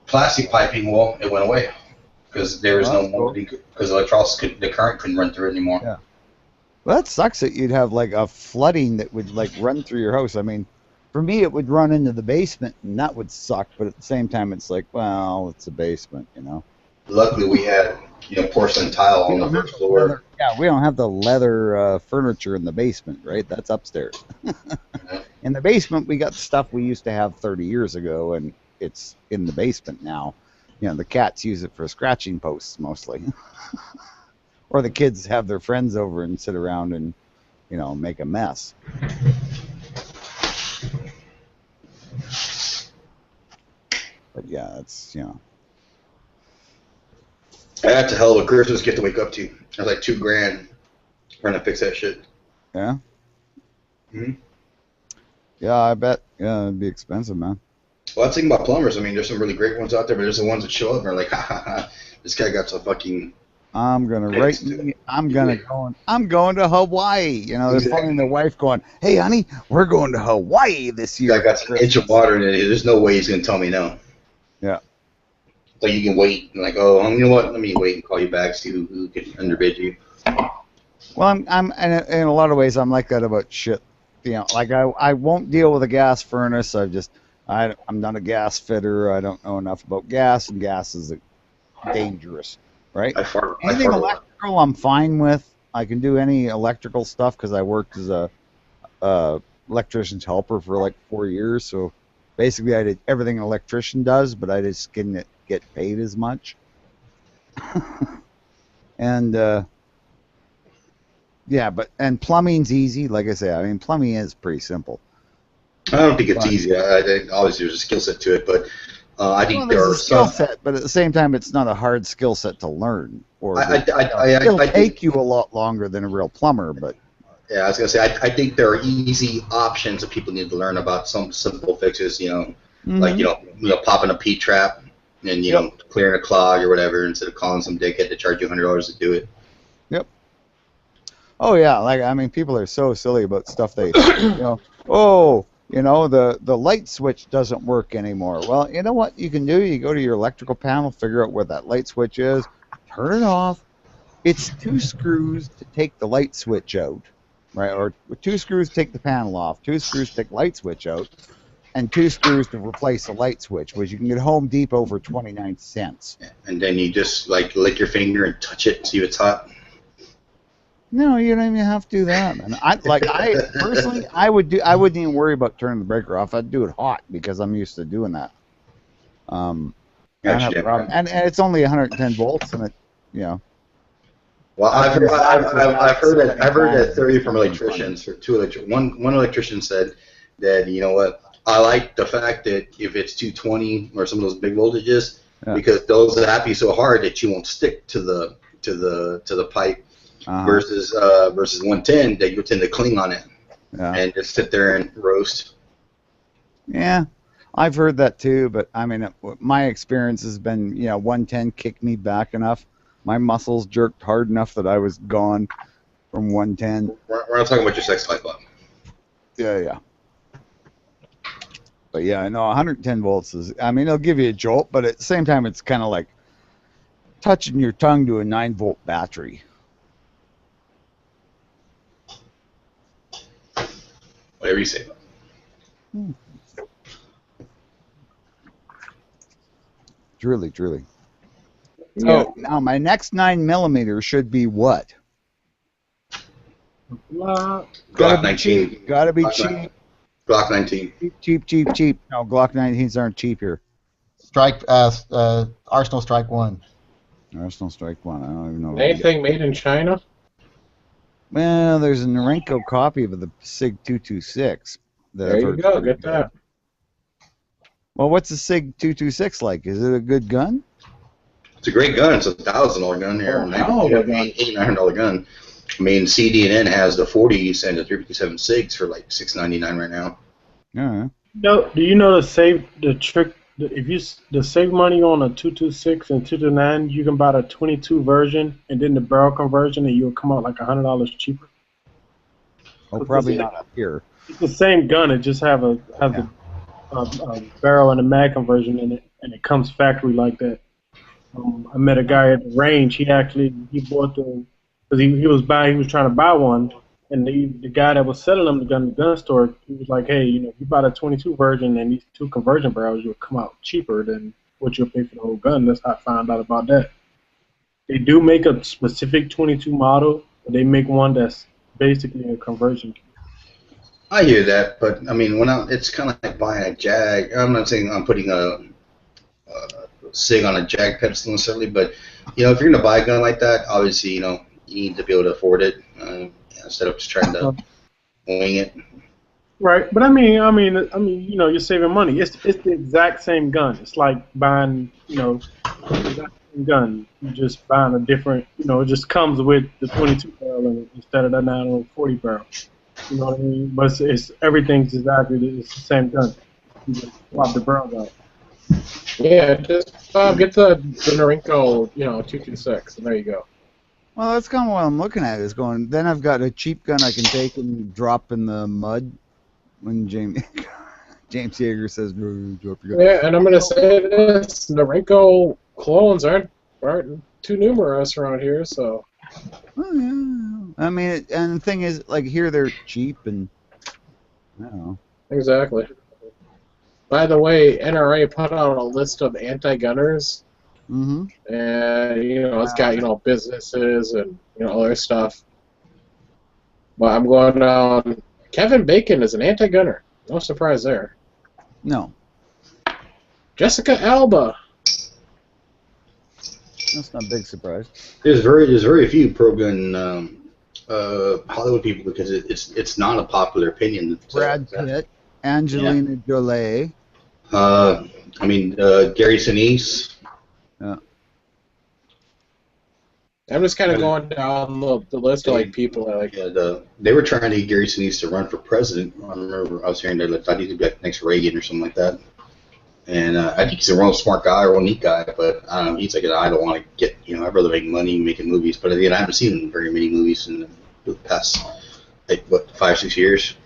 plastic piping, well, it went away because there was no more because electrolysis the current couldn't run through it anymore. Yeah. Well, that sucks that you'd have like a flooding that would like run through your house. I mean, for me, it would run into the basement, and that would suck. But at the same time, it's like, well, it's a basement, Luckily, we had porcelain tile on the first floor. Yeah, we don't have the leather furniture in the basement, right? That's upstairs. In the basement, we got stuff we used to have 30 years ago, and it's in the basement now. The cats use it for scratching posts mostly. Or the kids have their friends over and sit around and, make a mess. But yeah, it's, That's a hell of a Christmas gift to wake up to. It was like $2,000 trying to fix that shit. Yeah? Mm-hmm. Yeah, I bet. Yeah, it'd be expensive, man. Well, that's the thing about plumbers. I mean, there's some really great ones out there, but there's the ones that show up and are like, ha ha ha, this guy got some fucking... I'm going to Hawaii. There's probably the wife going, hey, honey, we're going to Hawaii this year. I got an inch of water in it. There's no way he's going to tell me no. Yeah. So you can wait and like, oh, you know what? Let me wait and call you back, see who can underbid you. Well, I'm in a lot of ways, I'm like that about shit. Like I won't deal with a gas furnace. I'm not a gas fitter. I don't know enough about gas, and gas is dangerous. Right? Anything electrical, I'm fine with. I can do any electrical stuff because I worked as a electrician's helper for like 4 years. So basically, I did everything an electrician does, but I just didn't get paid as much. And and plumbing's easy. Like I say, I mean, plumbing is pretty simple. I don't think it's easy. I think obviously there's a skill set to it, but I think there are a skill set, but at the same time, it's not a hard skill set to learn. Or it'll take you a lot longer than a real plumber. But yeah, I was gonna say I think there are easy options that people need to learn about. Some simple fixes, like popping a P trap and clearing a clog or whatever instead of calling some dickhead to charge you $100 to do it. Yep. Oh yeah, like I mean, people are so silly about stuff they, the light switch doesn't work anymore. Well, you know what you can do? You go to your electrical panel, figure out what that light switch is, turn it off. It's 2 screws to take the light switch out, right? Or 2 screws to take the panel off, 2 screws to take the light switch out, and 2 screws to replace the light switch, which you can get Home Depot for 29 cents. And then you just like lick your finger and touch it and see if it's hot. No, you don't even have to do that, man. I personally, I wouldn't even worry about turning the breaker off. I'd do it hot because I'm used to doing that. I don't have a problem. And it's only 110 volts, and Well, I've heard that theory from electricians. One electrician said that I like the fact that if it's 220 or some of those big voltages, because those zap you so hard that you won't stick to the pipe. Versus 110 that you tend to cling on it and just sit there and roast. Yeah, I've heard that too, but I mean, my experience has been 110 kicked me back enough. My muscles jerked hard enough that I was gone from 110. We're not talking about your sex life, Bob. Yeah. But yeah, I know 110 volts is. I mean, it'll give you a jolt, but at the same time, it's kind of like touching your tongue to a 9-volt battery. Whatever you say. Truly. So now my next 9mm should be what? Glock 19. Gotta be cheap. Glock 19. Cheap. No, Glock 19s aren't cheap here. Arsenal Strike 1. Arsenal Strike 1. I don't even know. Anything made in China? Well, there's a Norenko copy of the SIG 226. There you go. Get that. Well, what's the SIG 226 like? Is it a good gun? It's a great gun. It's a $1,000 gun here. $800 gun. I mean, CD&N has the 40s and the 357 SIGs for like $699 right now. Yeah. Do you know the trick? If you save money on a 226 and 229, you can buy the 22 version and then the barrel conversion, and you'll come out like $100 cheaper. Oh, probably not up here. It's the same gun. It just has a barrel and a mag conversion in it, and it comes factory like that. I met a guy at the range. He bought because he was trying to buy one. And the guy that was selling them the gun store, he was like, hey, if you buy the 22 version and these 2 conversion barrels, you'll come out cheaper than what you'll pay for the whole gun. That's how I found out about that. They do make a specific 22 model, but they make one that's basically a conversion. I hear that, but I mean, it's kind of like buying a Jag. I'm not saying I'm putting a SIG on a Jag pedestal necessarily, but if you're gonna buy a gun like that, obviously, you need to be able to afford it. Instead of just trying to wing it. Right, but I mean, you're saving money. It's the exact same gun. It's like buying, the exact same gun. You're just buying a different, it just comes with the 22 barrel instead of the 940 barrel. You know what I mean? But everything's exactly the same gun. You just swap the barrels out. Yeah, just get the Norenko, 226, and there you go. Well, that's kind of what I'm looking at. Is going. Then I've got a cheap gun I can take and drop in the mud when James Yeager says, "Drop your gun." Yeah, and I'm gonna say this: Norenko clones aren't too numerous around here, so. Oh, yeah. I mean, and the thing is, like here they're cheap, and I don't know. Exactly. By the way, NRA put out a list of anti-gunners. Mm-hmm. And it's got businesses and other stuff. But I'm going down. Kevin Bacon is an anti-gunner. No surprise there. No. Jessica Alba. That's not a big surprise. There's very few pro-gun Hollywood people because it's not a popular opinion. Brad Pitt, Angelina Jolie. Gary Sinise. Yeah. I'm just kind of going down the list of people that like. Yeah, they were trying to get Gary Sinise to run for president. I remember I was hearing that thought he could be like next Reagan or something like that. And I think he's a real smart guy, a real neat guy, but I don't know. He's like, I don't want to get, I'd rather make money making movies. But again, I haven't seen very many movies in the past, like, 5 or 6 years.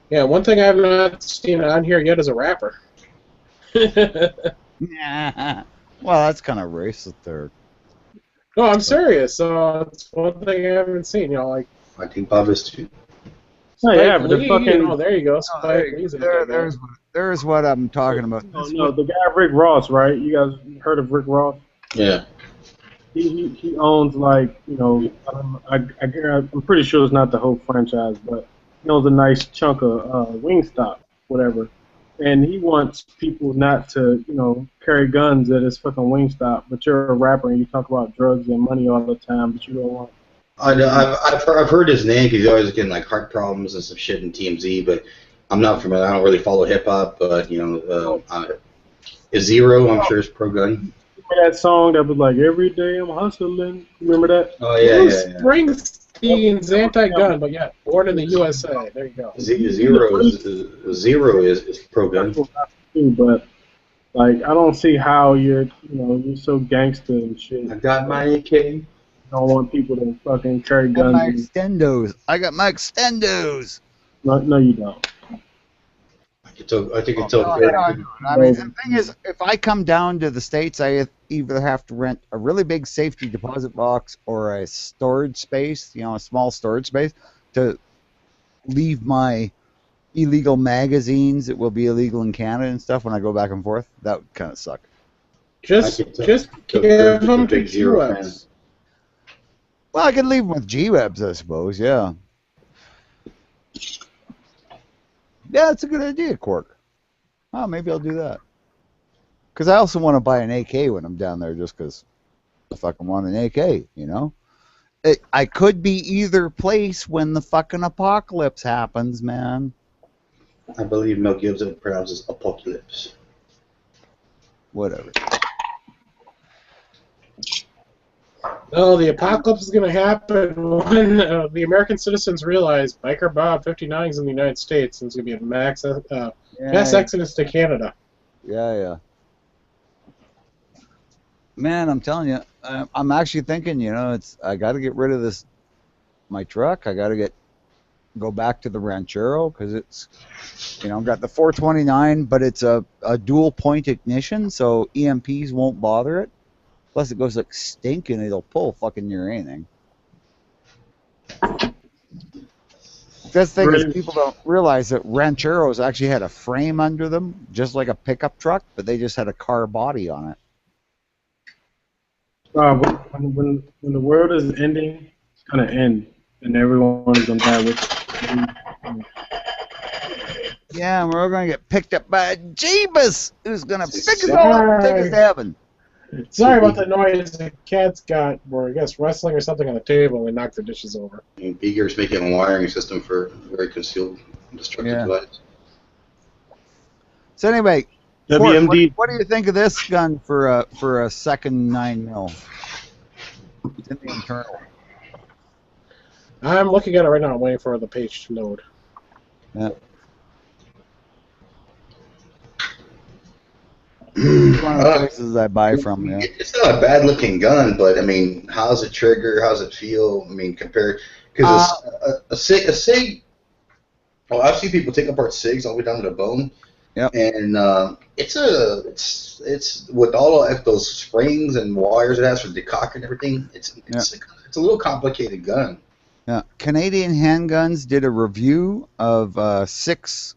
Yeah, one thing I have not seen on here yet is a rapper. Nah. Well, that's kind of racist there. No, I'm serious. So it's one thing I haven't seen. Like. I think Bob is too. Oh, yeah, Spike but the Lee, fucking there you go. Spike Lee's a big guy. There's what I'm talking about. no, the guy Rick Ross, right? You guys heard of Rick Ross? Yeah. He owns, like, I'm pretty sure it's not the whole franchise, but he owns a nice chunk of Wingstop, whatever. And he wants people not to, carry guns at his fucking Wingstop, but you're a rapper and you talk about drugs and money all the time, but you don't want. I've heard his name because he's always getting like heart problems and some shit in TMZ, but I'm not familiar. I don't really follow hip hop, but Zero, I'm sure is pro gun. Remember that song that was like "Every Day I'm Hustling"? Remember that? Oh yeah, yeah. Springsteen's anti-gun, but yeah, born in the USA. There you go. Zero is pro gun. But like, I don't see how you're so gangster and shit. I got my AK. Don't want people to fucking carry I got guns. my extendos. I got my extendos. No, you don't. I think it's No, okay. I mean, the thing is, if I come down to the States, I either have to rent a really big safety deposit box or a storage space, a small storage space, to leave my illegal magazines that will be illegal in Canada and stuff when I go back and forth. That would kind of suck. Just give them to G-Webs. Well, I could leave them with G-Webs, I suppose, yeah. Yeah, that's a good idea, Quark. Oh, maybe I'll do that. Because I also want to buy an AK when I'm down there just because I fucking want an AK, I could be either place when the fucking apocalypse happens, man. I believe Mel Gibson pronounces apocalypse. Whatever. No, the apocalypse is going to happen when the American citizens realize Biker Bob 59 is in the United States, and it's going to be a mass exodus to Canada. Yeah. Man, I'm telling you, I'm actually thinking, I got to get rid of my truck. I got to go back to the Ranchero because it's, got the 429, but it's a dual point ignition, so EMPs won't bother it. Plus, it goes like stinking. It'll pull fucking near anything. The thing is, people don't realize that Rancheros actually had a frame under them, just like a pickup truck, but they just had a car body on it. When the world is ending, it's gonna end, and everyone is gonna die with. Yeah, and we're all gonna get picked up by a Jeebus, who's gonna pick us all up and take us to heaven. Sorry about the noise the cats got. Were, I guess, wrestling or something on the table and they knocked the dishes over. And Beaker's making a wiring system for a very concealed destructive device. So anyway, WMD. what do you think of this gun for a second 9mm? It's in the internal. I'm looking at it right now. I'm waiting for the page to load. Yeah. It's one of the places I buy from. Yeah. It's not a bad looking gun, but I mean, how's it trigger? How's it feel? I mean, compared because a SIG. Well, I've seen people take apart SIGs all the way down to the bone. Yep. And it's with all of those springs and wires it has for decocker and everything. It's a little complicated gun. Yeah. Canadian Handguns did a review of 6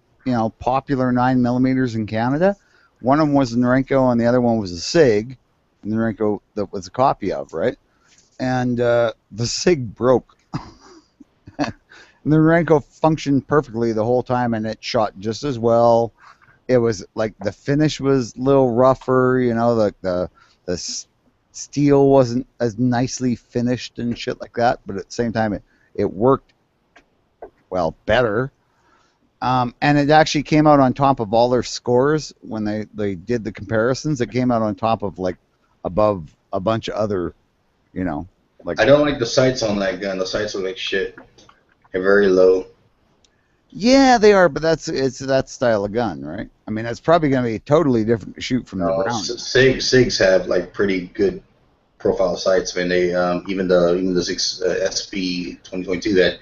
popular 9mm in Canada. One of them was a Norenko, and the other one was a SIG. And the Norenko that was a copy of, right? And the SIG broke. And the Norenko functioned perfectly the whole time, and it shot just as well. It was like the finish was a little rougher, the steel wasn't as nicely finished and shit like that. But at the same time, it worked better. And it actually came out on top of all their scores when they did the comparisons. It came out on top of above a bunch of other, I don't like the sights on that gun. The sights look like shit. They're very low. Yeah, they are, but it's that style of gun, right? I mean, that's probably going to be totally different to shoot from the Browning. SIGs have like pretty good profile sights. I mean, they even the 6 SP 2022 that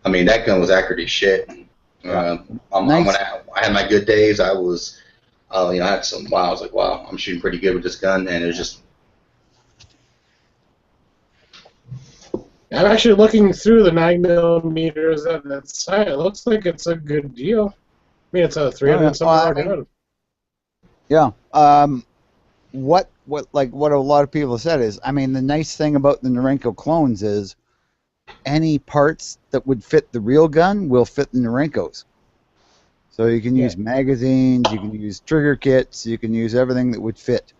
I mean that gun was accurate as shit. Nice. I had my good days. I was I had some wow. I was like, wow, I'm shooting pretty good with this gun, and it was just. I'm actually looking through the 9mm at that site. It looks like it's a good deal. I mean, it's a 300 some hour gun. Yeah. What a lot of people have said is, I mean, the nice thing about the Norenko clones is any parts that would fit the real gun will fit the Norenkos. So you can use magazines, you can use trigger kits, you can use everything that would fit.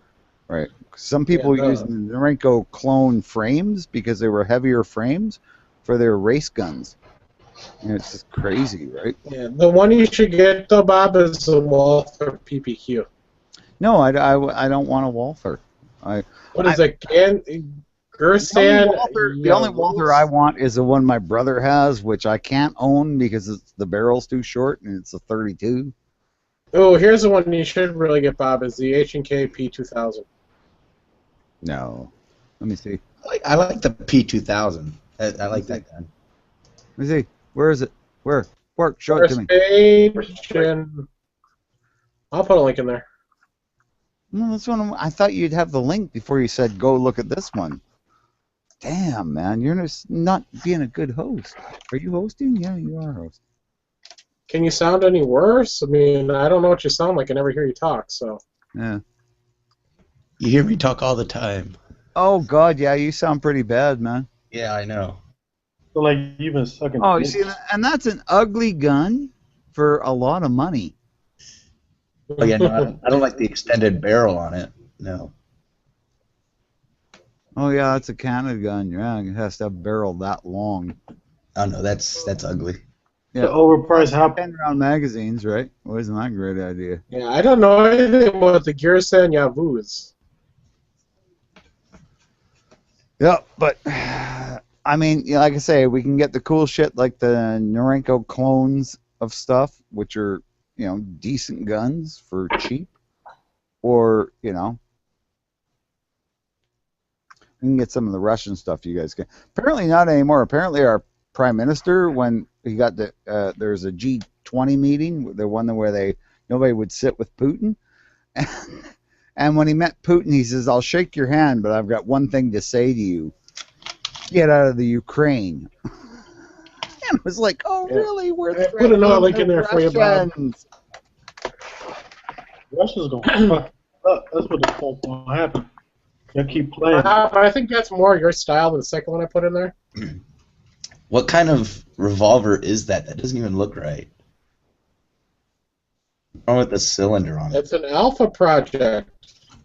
Right. Some people use the Norenko clone frames because they were heavier frames for their race guns. It's just crazy, right? Yeah, the one you should get though, Bob, is the Walther PPQ. No, I don't want a Walther. What is it? Gersan? The only Walther I want is the one my brother has, which I can't own because the barrel's too short and it's a 32. Oh, here's the one you should really get, Bob, is the H&K P2000. No. Let me see. I like the P2000. I like that gun. Let me see. Where is it? Where? Pork, show it to me. Page and I'll put a link in there. No, that's one. I thought you'd have the link before you said go look at this one. Damn, man, you're just not being a good host. Are you hosting? Yeah, you are hosting. Can you sound any worse? I mean, I don't know what you sound like. I never hear you talk, so. Yeah. You hear me talk all the time. Oh, God, yeah, you sound pretty bad, man. Yeah, I know. So, like, you've been sucking. Oh, you see, and that's an ugly gun for a lot of money. Oh, yeah, no, I don't like the extended barrel on it. No. Oh, yeah, that's a Canada gun. Yeah, it has to have a barrel that long. Oh, no, that's ugly. Yeah, the overpriced 10-round magazines, right? Wasn't that a great idea? Yeah, I don't know anything about the Gersan Yavuz. Yeah, but I mean, like I say, we can get the cool shit like the Norenko clones of stuff, which are, decent guns for cheap, or, we can get some of the Russian stuff you guys can. Apparently not anymore. Apparently our prime minister, when he got there's a G20 meeting, the one where nobody would sit with Putin, and when he met Putin, he says, "I'll shake your hand, but I've got one thing to say to you: get out of the Ukraine." And it was like, "Oh, really? We're put another link in there for you, Bob. Russia's gonna fuck up. That's what the fuck's gonna happen. They'll keep playing. I think that's more your style than the second one I put in there. What kind of revolver is that? That doesn't even look right. What's wrong with the cylinder on it? It's an Alpha project.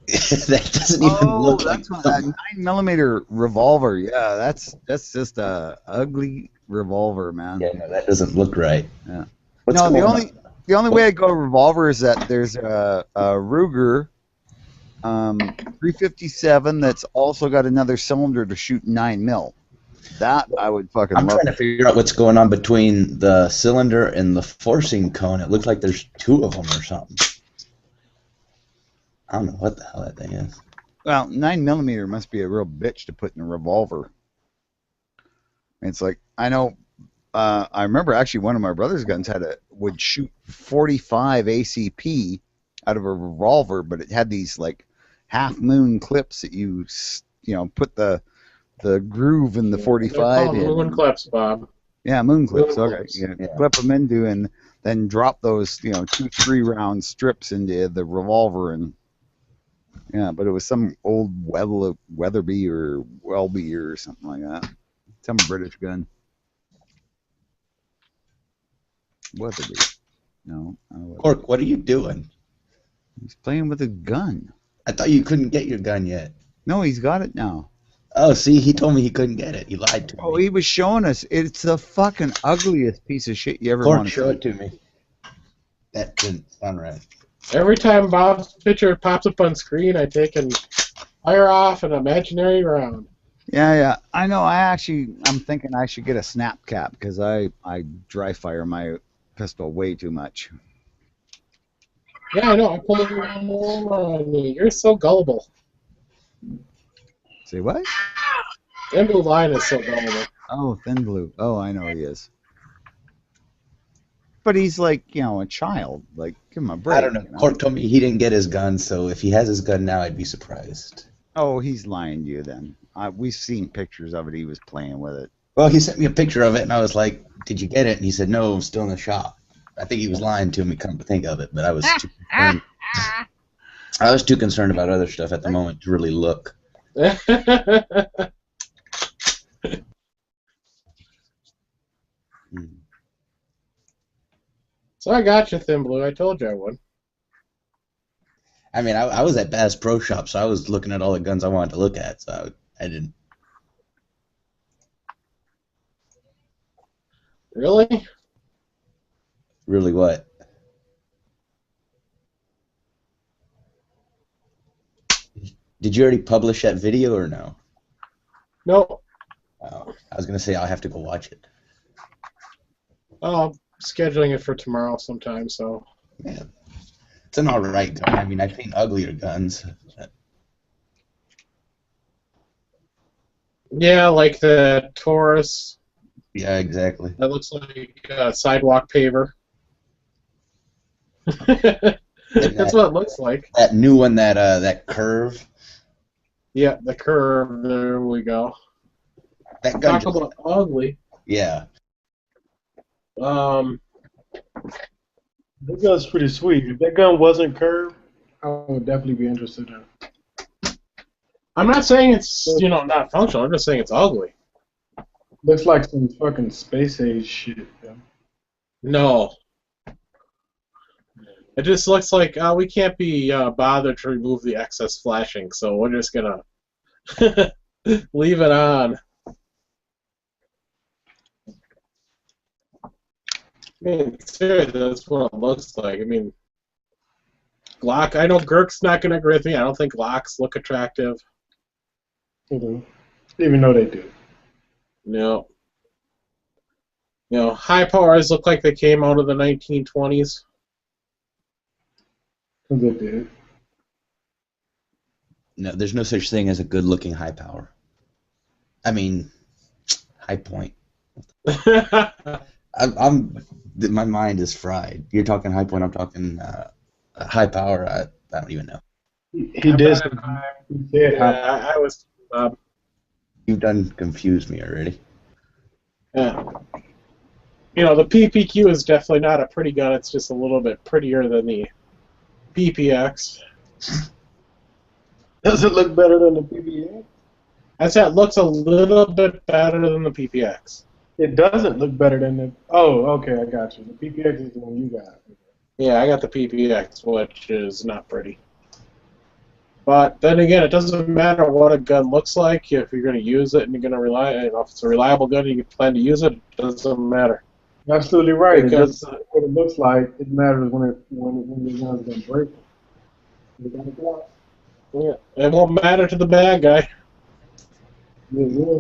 That doesn't even look like that 9mm revolver. Yeah, that's just a ugly revolver, man. Yeah, no, that doesn't look right. Yeah. The only way I go revolver is that there's a Ruger 357 that's also got another cylinder to shoot 9mm. That I would fucking love. I'm trying to figure out what's going on between the cylinder and the forcing cone. It looks like there's two of them or something. I don't know what the hell that thing is. Well, 9mm must be a real bitch to put in a revolver. It's like, I know, I remember actually one of my brother's guns would shoot 45 ACP out of a revolver, but it had these like half moon clips that you put the groove in the 45 in. Moon clips, Bob. Yeah, moon clips. Okay, yeah. Clip them into and then drop those 2-3 round strips into the revolver and. Yeah, but it was some old Weatherby or Welby or something like that. Some British gun. Weatherby. No. Cork, what are you doing? He's playing with a gun. I thought you couldn't get your gun yet. No, he's got it now. Oh, see, he told me he couldn't get it. He lied to me. Oh, he was showing us. It's the fucking ugliest piece of shit you ever want to see. Show it to me. That didn't sound right. Every time Bob's picture pops up on screen, I take and fire off an imaginary round. Yeah. I know. I'm thinking I should get a snap cap because I dry fire my pistol way too much. Yeah, I know. I pulled one more on you. You're so gullible. Say what? Thin Blue Line is so gullible. Oh, Thin Blue. Oh, I know he is. But he's like, a child. Like, give him a break. I don't know. Cork told me he didn't get his gun, so if he has his gun now, I'd be surprised. Oh, he's lying to you then. We've seen pictures of it. He was playing with it. Well, he sent me a picture of it, and I was like, "Did you get it?" And he said, "No, I'm still in the shop." I think he was lying to me, come to think of it, but I was too concerned. I was too concerned about other stuff at the moment to really look. So I got you, Thin Blue. I told you I would. I mean, I was at Bass Pro Shop, so I was looking at all the guns I wanted to look at, so I didn't. Really? Really what? Did you already publish that video or no? No. Oh, I was going to say I'll have to go watch it. Oh, I'm scheduling it for tomorrow sometime, so. Yeah. It's an alright gun. I mean, I've seen uglier guns. Yeah, like the Taurus. Yeah, exactly. That looks like a sidewalk paver. That's what it looks like. That new one, that curve. Yeah, the curve. There we go. That gun. Talk about ugly. Yeah. That gun's pretty sweet. If that gun wasn't curved, I would definitely be interested in it. I'm not saying it's not functional. I'm just saying it's ugly. Looks like some fucking space age shit. Yeah. No. It just looks like we can't be bothered to remove the excess flashing, so we're just gonna leave it on. I mean, seriously, that's what it looks like. I mean, Glock. I know Girk's not gonna agree with me. I don't think Glocks look attractive. Mm-hmm. Even though they do. No. High powers look like they came out of the 1920s. They did. No, there's no such thing as a good-looking high power. I mean, high point. My mind is fried. You're talking high point. I'm talking high power. I don't even know. He did. Yeah, I was. You've done confused me already. Yeah. The PPQ is definitely not a pretty gun. It's just a little bit prettier than the PPX. Does it look better than the PPX? I said it looks a little bit better than the PPX. It doesn't look better than the... Oh, okay, I got you. The PPX is the one you got. Yeah, I got the PPX, which is not pretty. But then again, it doesn't matter what a gun looks like. If you're going to use it and you're going to rely, if it's a reliable gun and you plan to use it, it doesn't matter. You're absolutely right. Because what it looks like, it matters when the gun's going to break. Yeah, it won't matter to the bad guy. Yeah, yeah.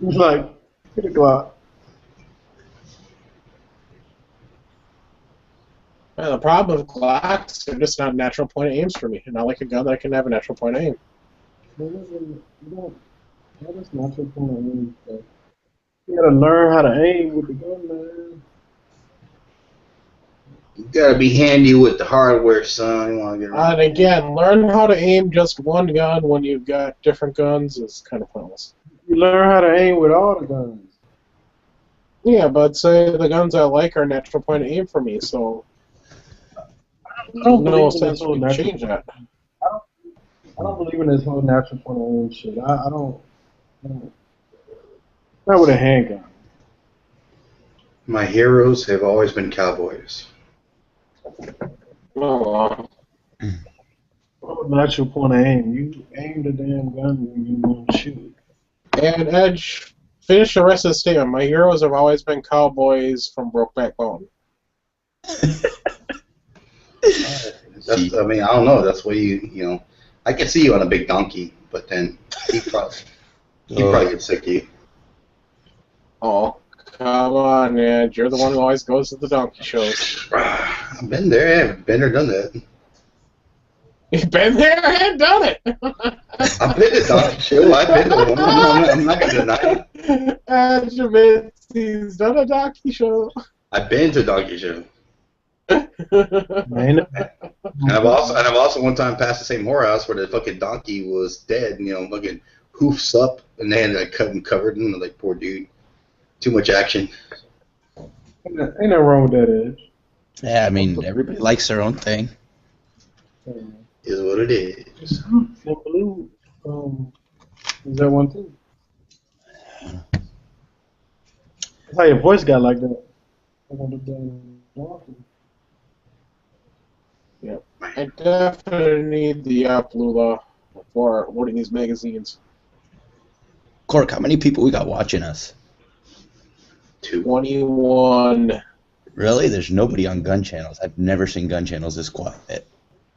He's like, get a Glock. And the problem with Glocks, they're just not natural point of aims for me. And I like a gun that can have a natural point of aim. You don't have this natural point of aim. You gotta learn how to aim with the gun, man. You gotta be handy with the hardware, son. You wanna get around. And again, learn how to aim just one gun when you've got different guns is kind of pointless. You learn how to aim with all the guns. Yeah, but say the guns I like are natural point of aim for me, so I don't no believe in sense this whole we natural change that. I don't believe in this whole natural point of aim shit. I don't. Not with a handgun. My heroes have always been cowboys. Oh, Natural point of aim. You aim the damn gun when you want to shoot. and Edge, finish the rest of the statement. My heroes have always been cowboys from Brokeback Mountain. I mean, I don't know. That's what I can see you on a big donkey, but then he probably get sick of you. Oh. Come on, Ed. You're the one who always goes to the donkey shows. I've been there. I haven't been there, done that. You've been there and done it. I've been to donkey show. I've been to one. I'm not gonna deny it. Ed admits he's done a donkey show. I've been to donkey show. Man, And I've also one time passed the same whorehouse where the fucking donkey was dead, fucking hoofs up, and they had like cut and covered him. Like, poor dude. Too much action. ain't nothing wrong with that, Edge. Yeah, I mean, everybody likes their own thing. Is what it is. And Blue, is that one too? That's how your voice got like that. Yep. I definitely need the Lula for one of these magazines. Cork, how many people we got watching us? 21. Really? There's nobody on gun channels. I've never seen gun channels this quiet.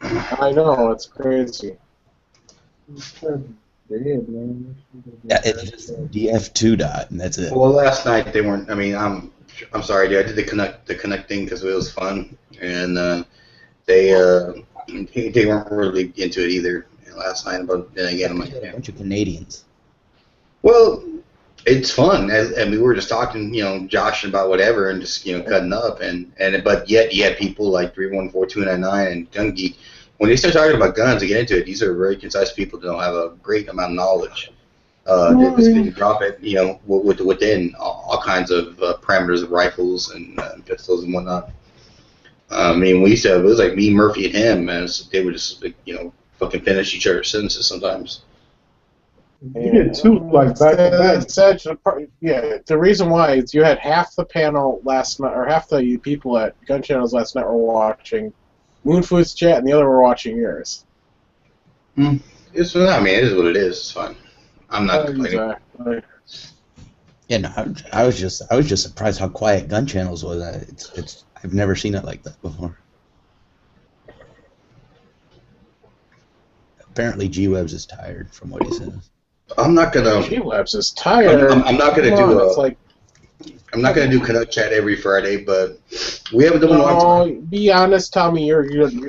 I know, it's crazy. Yeah, it's just DF2 dot, and that's it. Well, last night they weren't. I mean, I'm sorry, dude. I did the connect thing because it was fun, and they weren't really into it either last night. But then again, I'm like, A bunch of Canadians. well, it's fun, and we were just talking, joshing about whatever, and just cutting up, but yet you had people like 314-299 and Gun Geek. When they start talking about guns and get into it, these are very concise people that don't have a great amount of knowledge. They just can drop it, within all kinds of parameters of rifles and pistols and whatnot. I mean, we used to have, it was like me, Murphy, and him, and they would just, fucking finish each other's sentences sometimes. You did two like back to back. Yeah, the reason why is you had half the panel last night, or half the people at gun channels last night were watching Moonfood's chat, and the other were watching yours. It is what it is. It's fine. I'm not complaining. Exactly. Yeah, no, I was just surprised how quiet gun channels was. It's I've never seen it like that before. Apparently, G-Webs is tired from what he says. I'm not gonna. G-Webs is tired. I'm not gonna do it's like, I'm not gonna do Canuck Chat every Friday, but we haven't done one in a long time. Be honest. Tell me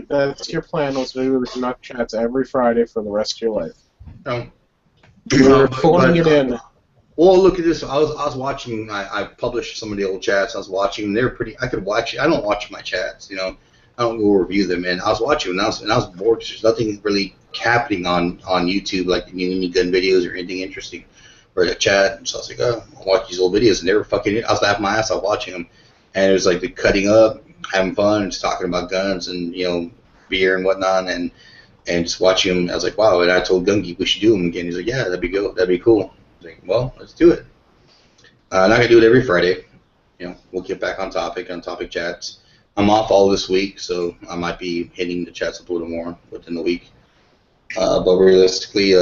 that's your plan was to do the Canuck Chats every Friday for the rest of your life. No. You're phoning it in. Well, look at this. I was watching. I published some of the old chats. I was watching. They're pretty. I could watch. I don't watch my chats. I don't go review them. And I was watching, and I was bored because there's nothing really happening on YouTube, like any gun videos or anything interesting, or the chat. So I was like, oh, I'll watch these old videos, and they were fucking. I was laughing my ass off watching them, and it was like the cutting up, having fun, and just talking about guns and beer and whatnot, and just watching them. I was like, wow. And I told Gungy we should do them again. He's like, yeah, that'd be good. That'd be cool. I was like, well, let's do it. I'm not gonna do it every Friday. We'll get back on topic chats. I'm off all this week, so I might be hitting the chats up a little more within the week. But realistically,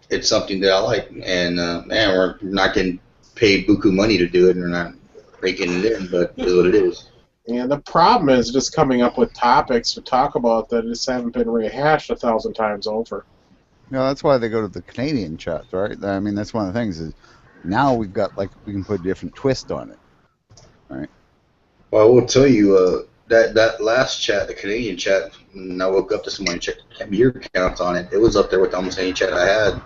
it's something that I like, and man, we're not getting paid buku money to do it, and we're not breaking it in, but it is what it is. Yeah, the problem is just coming up with topics to talk about that just haven't been rehashed 1,000 times over. That's why they go to the Canadian chats, right? I mean, that's one of the things is now we've got we can put a different twist on it, right? Well, I will tell you that last chat, the Canadian chat, and I woke up this morning and checked the beer counts on it. It was up there with almost any chat I had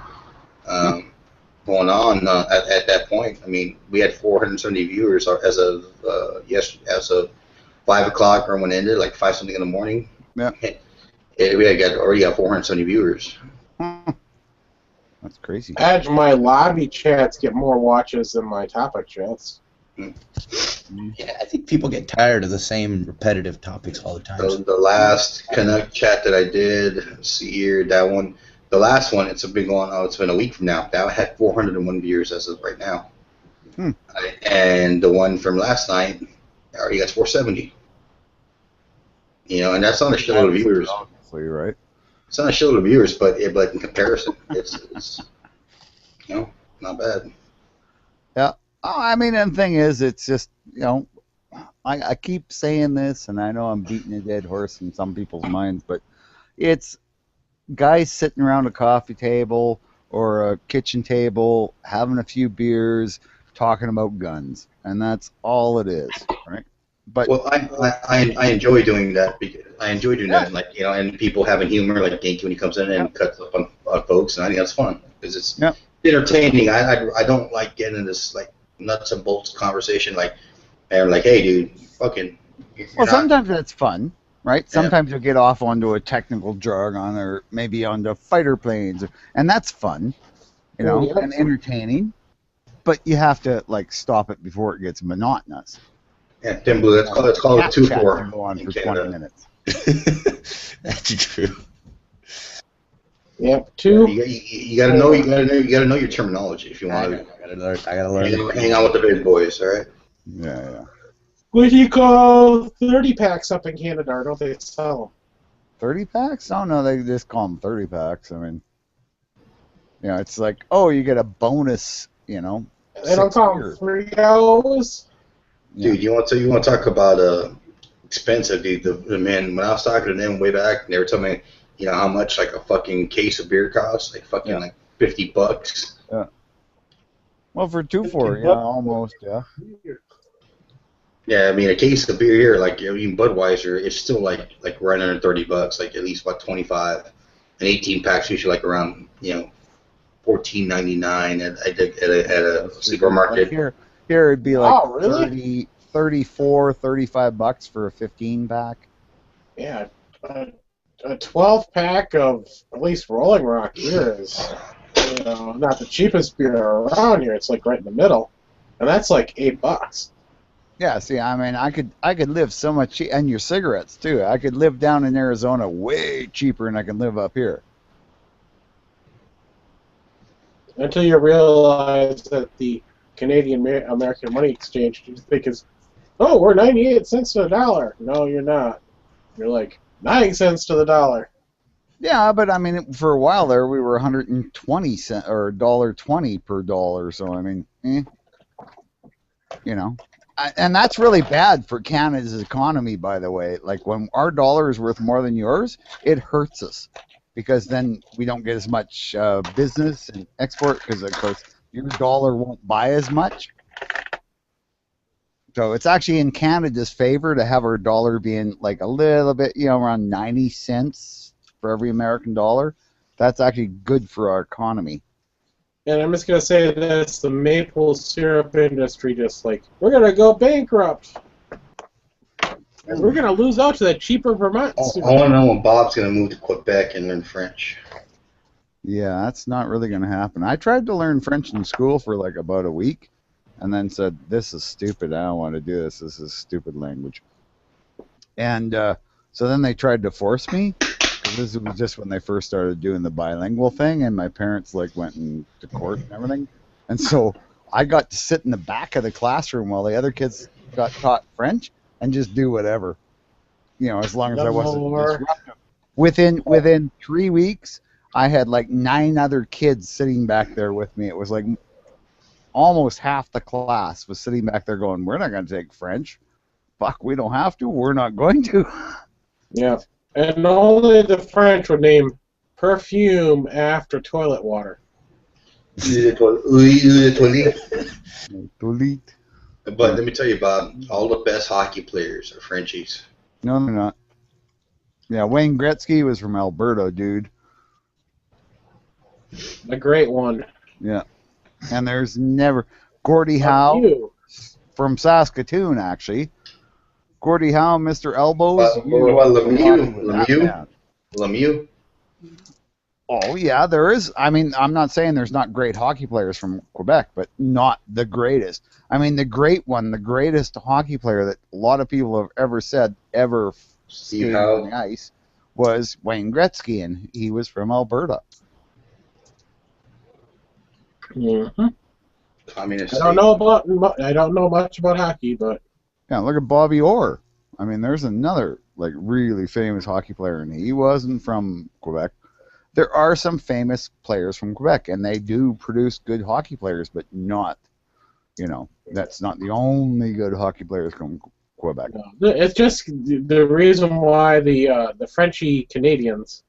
going on at that point. I mean, we had 470 viewers as of 5 o'clock or when it ended, like 5 something in the morning. Yeah. We already got 470 viewers. That's crazy. Edge, my lobby chats get more watches than my topic chats. Yeah, I think people get tired of the same repetitive topics all the time. The last Connect chat that I did, let's see here, that one, the last one, it's a big one. Oh, it's been a week from now. That had 401 viewers as of right now. And the one from last night already got 470. And that's not a shitload of viewers. Obviously, right? It's not a shitload of viewers, but in comparison, it's not bad. Yeah. Oh, I mean, and the thing is, it's just, I keep saying this, and I know I'm beating a dead horse in some people's minds, but it's guys sitting around a coffee table or a kitchen table, having a few beers, talking about guns, and that's all it is, right? But Well, I enjoy doing that because I enjoy doing that, and like and people having humor, like Genki when he comes in and cuts up on folks, and I think that's fun because it's entertaining. I don't like getting in this like nuts and bolts conversation and like, hey, dude, fucking. Well, sometimes that's fun, right? Sometimes you'll get off onto a technical jargon or maybe onto fighter planes, and that's fun, and entertaining. But you have to like stop it before it gets monotonous. Yeah, Tim Blue. Let's call it 2-4. Go on for 20 minutes. That's true. Yep, 2. You gotta know your terminology if you want to. I gotta learn. Hang on with the big boys, all right? Yeah. What do you call 30 packs up in Canada? Or don't they sell them? 30 packs? Oh no, they just call them 30 packs. I mean, it's like, oh, you get a bonus, They don't call them 3-0s. Dude, you want to talk about expensive, dude? The man, when I was talking to them way back, they were telling me, how much like a fucking case of beer costs, like fucking like $50. Yeah. Well, for 2-4, almost, yeah. Yeah, I mean a case of beer here, like even Budweiser, is still like right under $30, like at least about 25. And 18 packs usually like around $14.99 at a supermarket. Like here it'd be like really? 34, $35 for a 15 pack. Yeah, a 12 pack of at least Rolling Rock beer is not the cheapest beer around here. It's like right in the middle, and that's like $8. Yeah, see, I mean, I could live so much and your cigarettes too. I could live down in Arizona way cheaper than I can live up here. Until you realize that the Canadian American money exchange, you think is, we're 98 cents to the dollar. No, you're not. You're like 9 cents to the dollar. Yeah, but I mean, for a while there, we were 120 cents or $1.20 per dollar. So I mean, and that's really bad for Canada's economy, by the way. Like when our dollar is worth more than yours, it hurts us because then we don't get as much business and export because, of course, your dollar won't buy as much. So it's actually in Canada's favor to have our dollar being like a little bit, around 90 cents for every American dollar. That's actually good for our economy. And I'm just going to say this, the maple syrup industry just like, we're going to go bankrupt. And we're going to lose out to that cheaper Vermont syrup. I want to know when Bob's going to move to Quebec and learn French. Yeah, that's not really going to happen. I tried to learn French in school for like about a week and then said, this is stupid. I don't want to do this. This is a stupid language. And so then they tried to force me. This was just when they first started doing the bilingual thing, and my parents went into court and everything. And so I got to sit in the back of the classroom while the other kids got taught French and just do whatever, as long as I wasn't disruptive. Within 3 weeks, I had 9 other kids sitting back there with me. It was like almost half the class was sitting back there going, "We're not going to take French. Fuck, we don't have to. We're not going to." Yeah. And only the French would name perfume after toilet water. But let me tell you, Bob, all the best hockey players are Frenchies. No, they're not. Yeah, Wayne Gretzky was from Alberta, dude. A great one. Yeah. And there's never... Gordie Howe from Saskatoon, actually. Gordie Howe, Mr. Elbows. Lemieux? Oh, yeah, there is. I mean, I'm not saying there's not great hockey players from Quebec, but not the greatest. I mean, the greatest hockey player that a lot of people have ever said skated on the ice was Wayne Gretzky, and he was from Alberta. Mm-hmm. I don't know much about hockey, but yeah, look at Bobby Orr. I mean, there's another really famous hockey player, and he wasn't from Quebec. There are some famous players from Quebec, and they do produce good hockey players, but not, that's not the only good hockey players from Quebec. No, it's just the reason why the Frenchy Canadians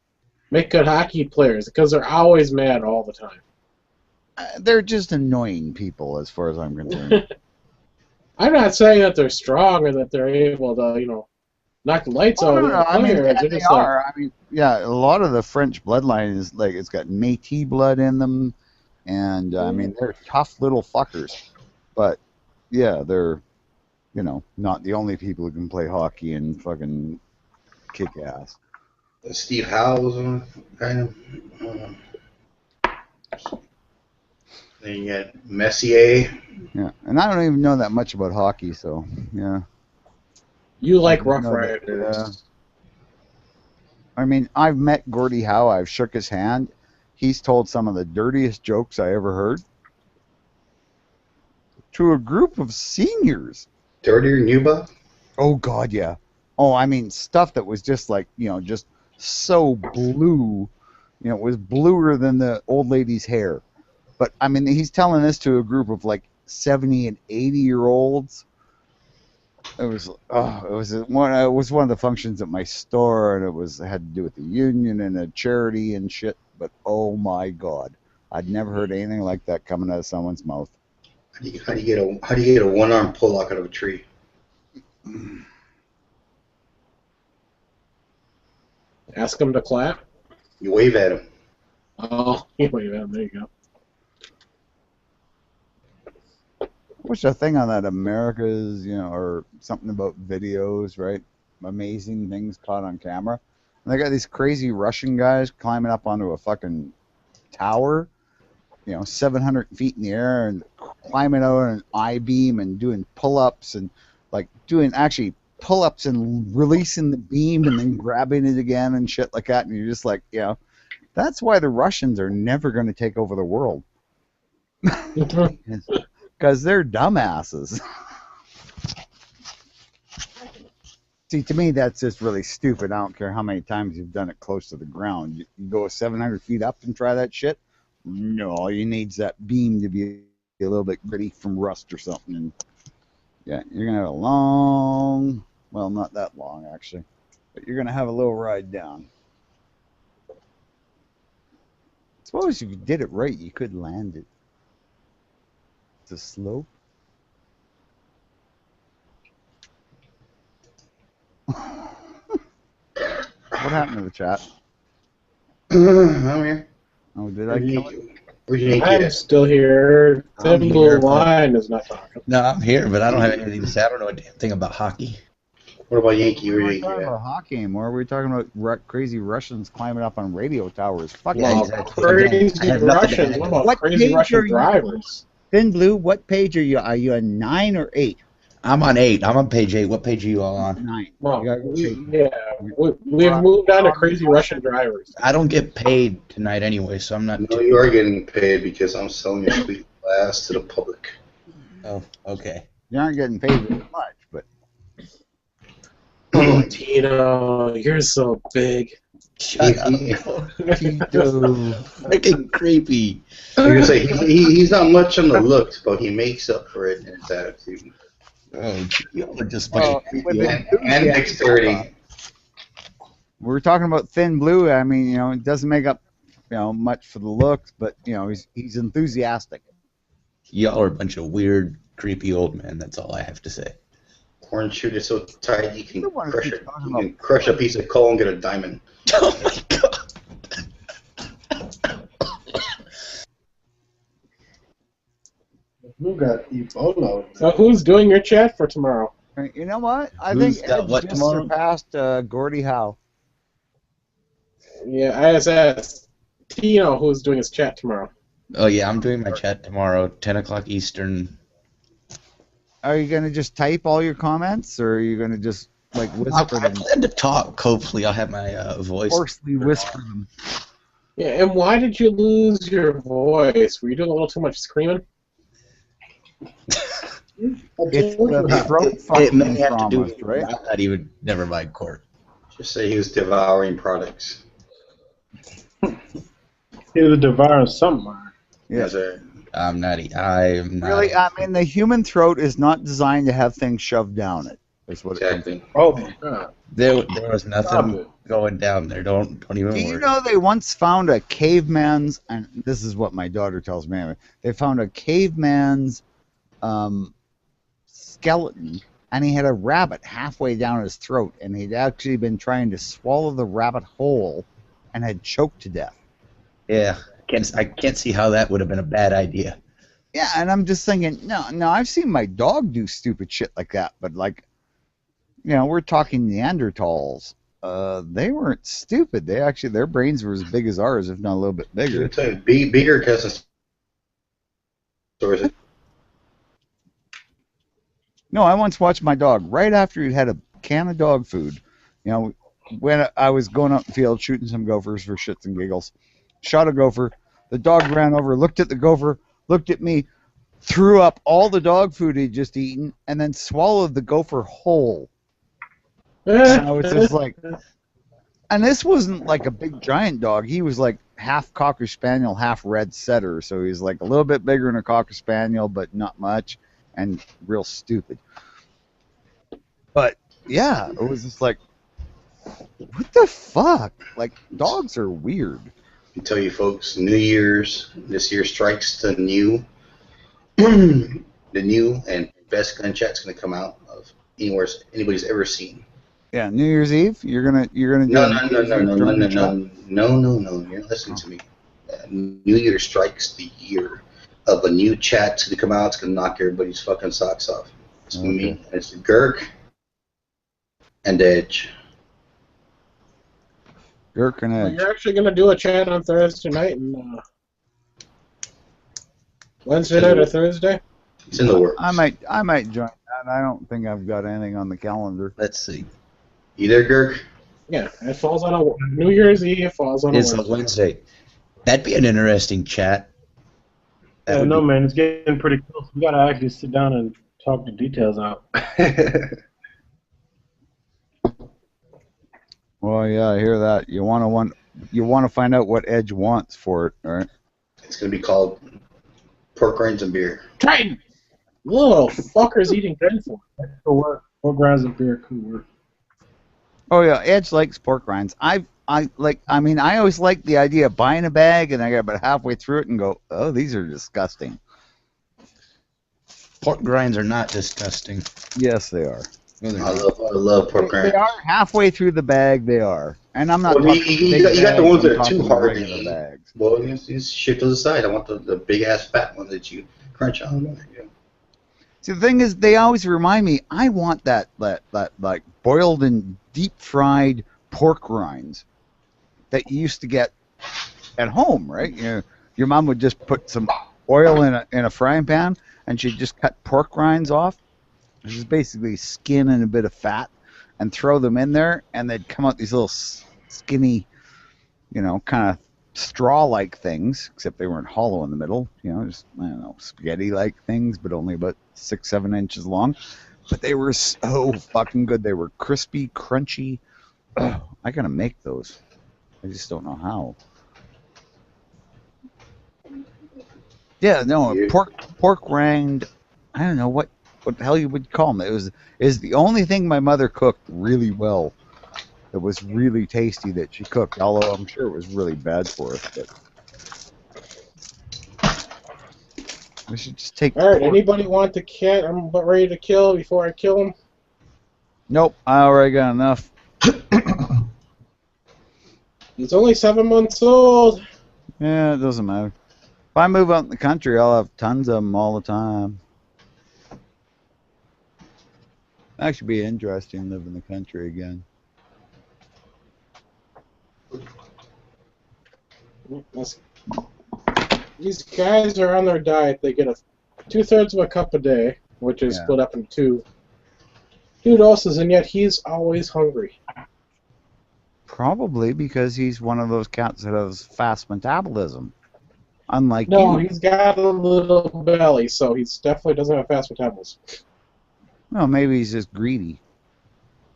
make good hockey players, because they're always mad all the time. They're just annoying people, as far as I'm concerned. I'm not saying that they're strong or that they're able to, knock the lights Oh, out no, of no. the I mean, players. they They're just like, are. I mean, yeah, a lot of the French bloodline is like it's got Métis blood in them, and I mean they're tough little fuckers. But yeah, they're not the only people who can play hockey and fucking kick ass. Steve Howe was on kind of. Then you got Messier. Yeah, and I don't even know that much about hockey, so yeah. you like I Rough know that, Riders. I mean, I've met Gordie Howe. I've shook his hand. He's told some of the dirtiest jokes I ever heard to a group of seniors. Dirtier Nuba. Oh, God, yeah. Oh, I mean, stuff that was just like, just so blue. It was bluer than the old lady's hair. But, I mean, he's telling this to a group of like 70 and 80-year-olds. It was one of the functions at my store, and it had to do with the union and a charity and shit. But oh my God, I'd never heard anything like that coming out of someone's mouth. How do you get a one-arm pull-lock out of a tree? Ask them to clap. You wave at him. Oh, you wave at them. There you go. What's the thing on that America's, or something about videos, right? Amazing things caught on camera. And they got these crazy Russian guys climbing up onto a fucking tower, 700 feet in the air and climbing out on an I-beam and doing pull-ups and like doing actually pull-ups and releasing the beam and then grabbing it again and shit like that. And you're just like, that's why the Russians are never going to take over the world. Because they're dumbasses. See, to me, that's just really stupid. I don't care how many times you've done it close to the ground. You go 700 feet up and try that shit? No, all you need is that beam to be a little bit gritty from rust or something. And yeah, you're going to have a long, well, not that long, actually. But you're going to have a little ride down. I suppose if you did it right, you could land it. It's a slope. What happened to the chat? I'm here. Oh, did I kill it? Where's Yankee I'm at? still here. I'm Thin here, Blue but- Line is not talking. No, I'm here, but I don't have anything to say. I don't know a damn thing about hockey. What about Yankee? We Where's weren't Yankee talking at? about hockey anymore. We were talking about crazy Russians climbing up on radio towers. Fuck Yeah, you. Well, exactly. crazy Again, I have nothing to Russians. add What to about What crazy page are Russian you drivers? Thin Blue, what page are you? Are you on 9 or 8? I'm on 8. I'm on page 8. What page are you all on? 9. Well, You gotta go take- we've moved on to crazy Russian drivers. I don't get paid tonight anyway, so I'm not. No, you are getting paid because I'm selling your sweet glass to the public. Oh, okay. You aren't getting paid very much, but Oh, Tino, you're so big. Shut up. Tito. Freaking creepy. I was gonna say he's not much on the looks, but he makes up for it in his attitude Oh, y'all are just Oh, fucking with creepy. the- and dexterity. we're talking about Thin Blue. I mean, it doesn't make up, much for the looks, but he's enthusiastic. Y'all are a bunch of weird, creepy old men. That's all I have to say. Corn shooter so tight you can The one who crush keeps it. talking You about- can crush a piece of coal and get a diamond. Oh my god. Who got Ebola? So who's doing your chat for tomorrow? You know what? I Who's think got Ed what just tomorrow? surpassed Gordie Howe. Yeah, I just asked Tino who's doing his chat tomorrow. Oh yeah, I'm doing my chat tomorrow, 10 o'clock Eastern. Are you gonna just type all your comments, or are you gonna just like I whisper them, plan to talk. Hopefully, I'll have my voice. hoarsely whisper them? Yeah, and why did you lose your voice? Were you doing a little too much screaming? It's the throat It fucking may have to do traumas, with right? I'm not even. Never mind, Court. Just say he was devouring products. He was devouring something. Yeah. Yes, sir. I'm not. I'm not. Really, I mean, the human throat is not designed to have things shoved down it. That's what Exactly. it comes. Oh my god. There was Stop nothing it. going down there. Don't even Do you worry. know they once found a caveman's, and this is what my daughter tells me. Anyway, they found a caveman's skeleton, and he had a rabbit halfway down his throat, and he'd actually been trying to swallow the rabbit whole, and had choked to death. Yeah, I can't see how that would have been a bad idea. Yeah, and I'm just thinking, no, I've seen my dog do stupid shit like that, but like, we're talking Neanderthals. They weren't stupid. They actually, their brains were as big as ours, if not a little bit I'm bigger. telling you, bigger because No, I once watched my dog right after he'd had a can of dog food. When I was going out in the field shooting some gophers for shits and giggles, shot a gopher. The dog ran over, looked at the gopher, looked at me, threw up all the dog food he'd just eaten, and then swallowed the gopher whole. And I was just like, and this wasn't like a big giant dog. He was like half Cocker Spaniel, half Red Setter. So he was like a little bit bigger than a Cocker Spaniel, but not much, and real stupid. But yeah, it was just like, what the fuck? Like, dogs are weird. I tell you folks, this year strikes the new, the new and best gun chat's going to come out of anywhere anybody's ever seen. Yeah, New Year's Eve, you're gonna do No. You're not listening to me. New Year strikes the year of a new chat to come out. It's going to knock everybody's fucking socks off. It's me. It's Girk and Edge. Girk and Well, Edge. you're actually going to do a chat on Thursday night and Wednesday night or Thursday? It's in the works. I might join that. I don't think I've got anything on the calendar. Let's see. You there, Girk? Yeah, it falls on a New Year's Eve. It falls on a It's a Wednesday. Wednesday. That'd be an interesting chat. That Yeah, would no, be- man, it's getting pretty close. We gotta actually sit down and talk the details out. Well, yeah, I hear that. You want to find out what Edge wants for it, all right? It's going to be called Pork Rinds and Beer. Triton! Little fucker's eating good for it. So what grinds of beer could work? Oh yeah, Edge likes pork rinds. I always like the idea of buying a bag and I get about halfway through it and go, oh, these are disgusting. Pork grinds are not disgusting. Yes, they are. No, they're I not. love pork They rinds. are halfway through the bag. They are, and I'm not. Well, talking you big got the bags, ones that I'm are too talking hard to regular eat. bags. Well, you shift to the side. I want the big ass fat one that you crunch on. Yeah. See, the thing is, they always remind me. I want that like boiled and deep fried pork rinds that you used to get at home, right? Your mom would just put some oil in a frying pan, and she'd just cut pork rinds off, which is basically skin and a bit of fat, and throw them in there, and they'd come out these little skinny, kind of straw-like things, except they weren't hollow in the middle. Just, I don't know, spaghetti-like things, but only about 6-7 inches long. But they were so fucking good. They were crispy, crunchy. Oh, I gotta make those. I just don't know how. Yeah, no, Yeah. pork rind. I don't know what the hell you would call them. Is the only thing my mother cooked really well. That was really tasty that she cooked. Although I'm sure it was really bad for us. But we should just take. Alright, anybody want the cat I'm about ready to kill before I kill him? Nope, I already got enough. He's only 7 months old. Yeah, it doesn't matter. If I move out in the country, I'll have tons of them all the time. Actually, be interesting to live in the country again. These guys are on their diet. They get 2/3 of a cup a day, which is Yeah. split up into two doses, and yet he's always hungry. Probably because he's one of those cats that has fast metabolism. Unlike No, you. he's got a little belly, so he definitely doesn't have fast metabolism. Well, maybe he's just greedy.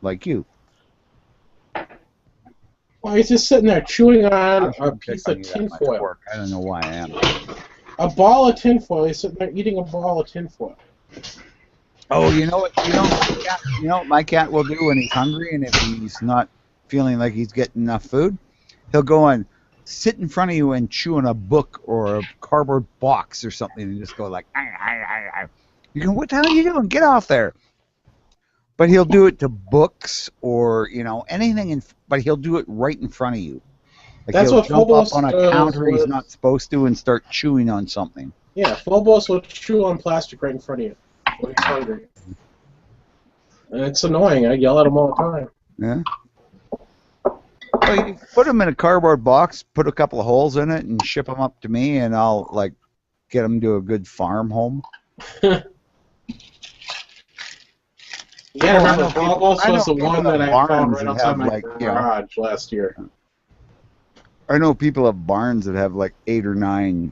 Like you. Well, he's just sitting there chewing on I a shouldn't piece pick on of you that much tinfoil. work. I don't know why I am. A ball of tinfoil. He's sitting there eating a ball of tinfoil. Oh, you know what? You know what my cat will do when he's hungry and if he's not feeling like he's getting enough food, he'll go and sit in front of you and chew on a book or a cardboard box or something and just go like, "Arr, arr, arr, arr." You go, what the hell are you doing? Get off there! But he'll do it to books or anything, but he'll do it right in front of you. Like That's he'll what jump up Phobos on a does counter he's with... not supposed to and start chewing on something. Yeah, Phobos will chew on plastic right in front of you when he's hungry. And it's annoying. I yell at him all the time. Yeah. Well, you put them in a cardboard box, put a couple of holes in it, and ship them up to me, and I'll get them to a good farm home. Yeah, I remember people- Phobos I know was the people one have that I found barns right that outside have, my like, garage last year. I know people have barns that have like 8 or 9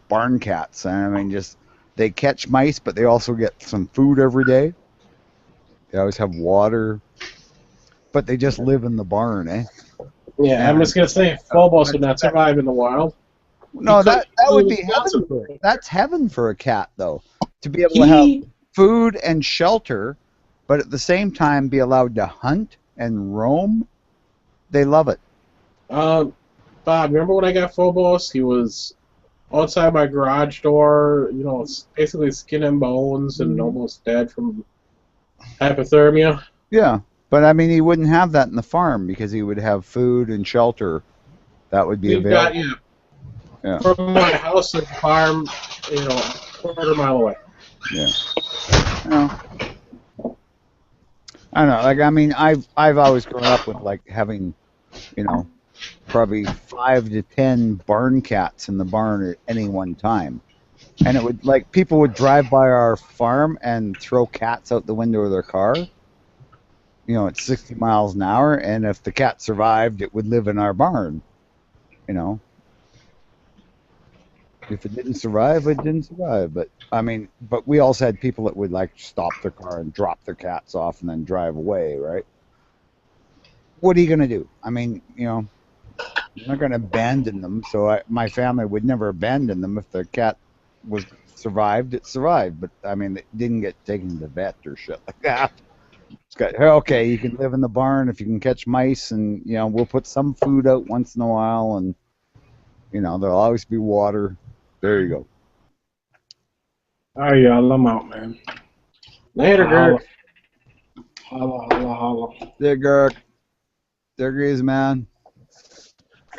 barn cats, and I mean they catch mice, but they also get some food every day. They always have water, but they just live in the barn, eh? Yeah, I'm just gonna say Phobos would not survive in the wild. No, that would be That's heaven. That's heaven for a cat, though, to be able to have food and shelter, but at the same time be allowed to hunt and roam. They love it. Bob, remember when I got Phobos? He was outside my garage door, basically skin and bones and almost dead from hypothermia. Yeah, but I mean, he wouldn't have that in the farm because he would have food and shelter that would be We've available. got, Yeah. from my house to the farm, a quarter-mile away. Yeah. I don't know. I mean, I've always grown up with having, probably 5 to 10 barn cats in the barn at any one time, and it would people would drive by our farm and throw cats out the window of their car. At 60 miles an hour, and if the cat survived, it would live in our barn. If it didn't survive, it didn't survive. But I mean, we also had people that would stop their car and drop their cats off and then drive away, right? What are you gonna do? I mean, you're not gonna abandon them. So my family would never abandon them. If their cat was survived, it survived. But I mean, it didn't get taken to the vet or shit like that. It's got, okay, you can live in the barn if you can catch mice, and we'll put some food out once in a while, and there'll always be water. There you go. All right, y'all, I'm out, man. Later, Holla. Gert. Holla. There, Gurk. There goes, man.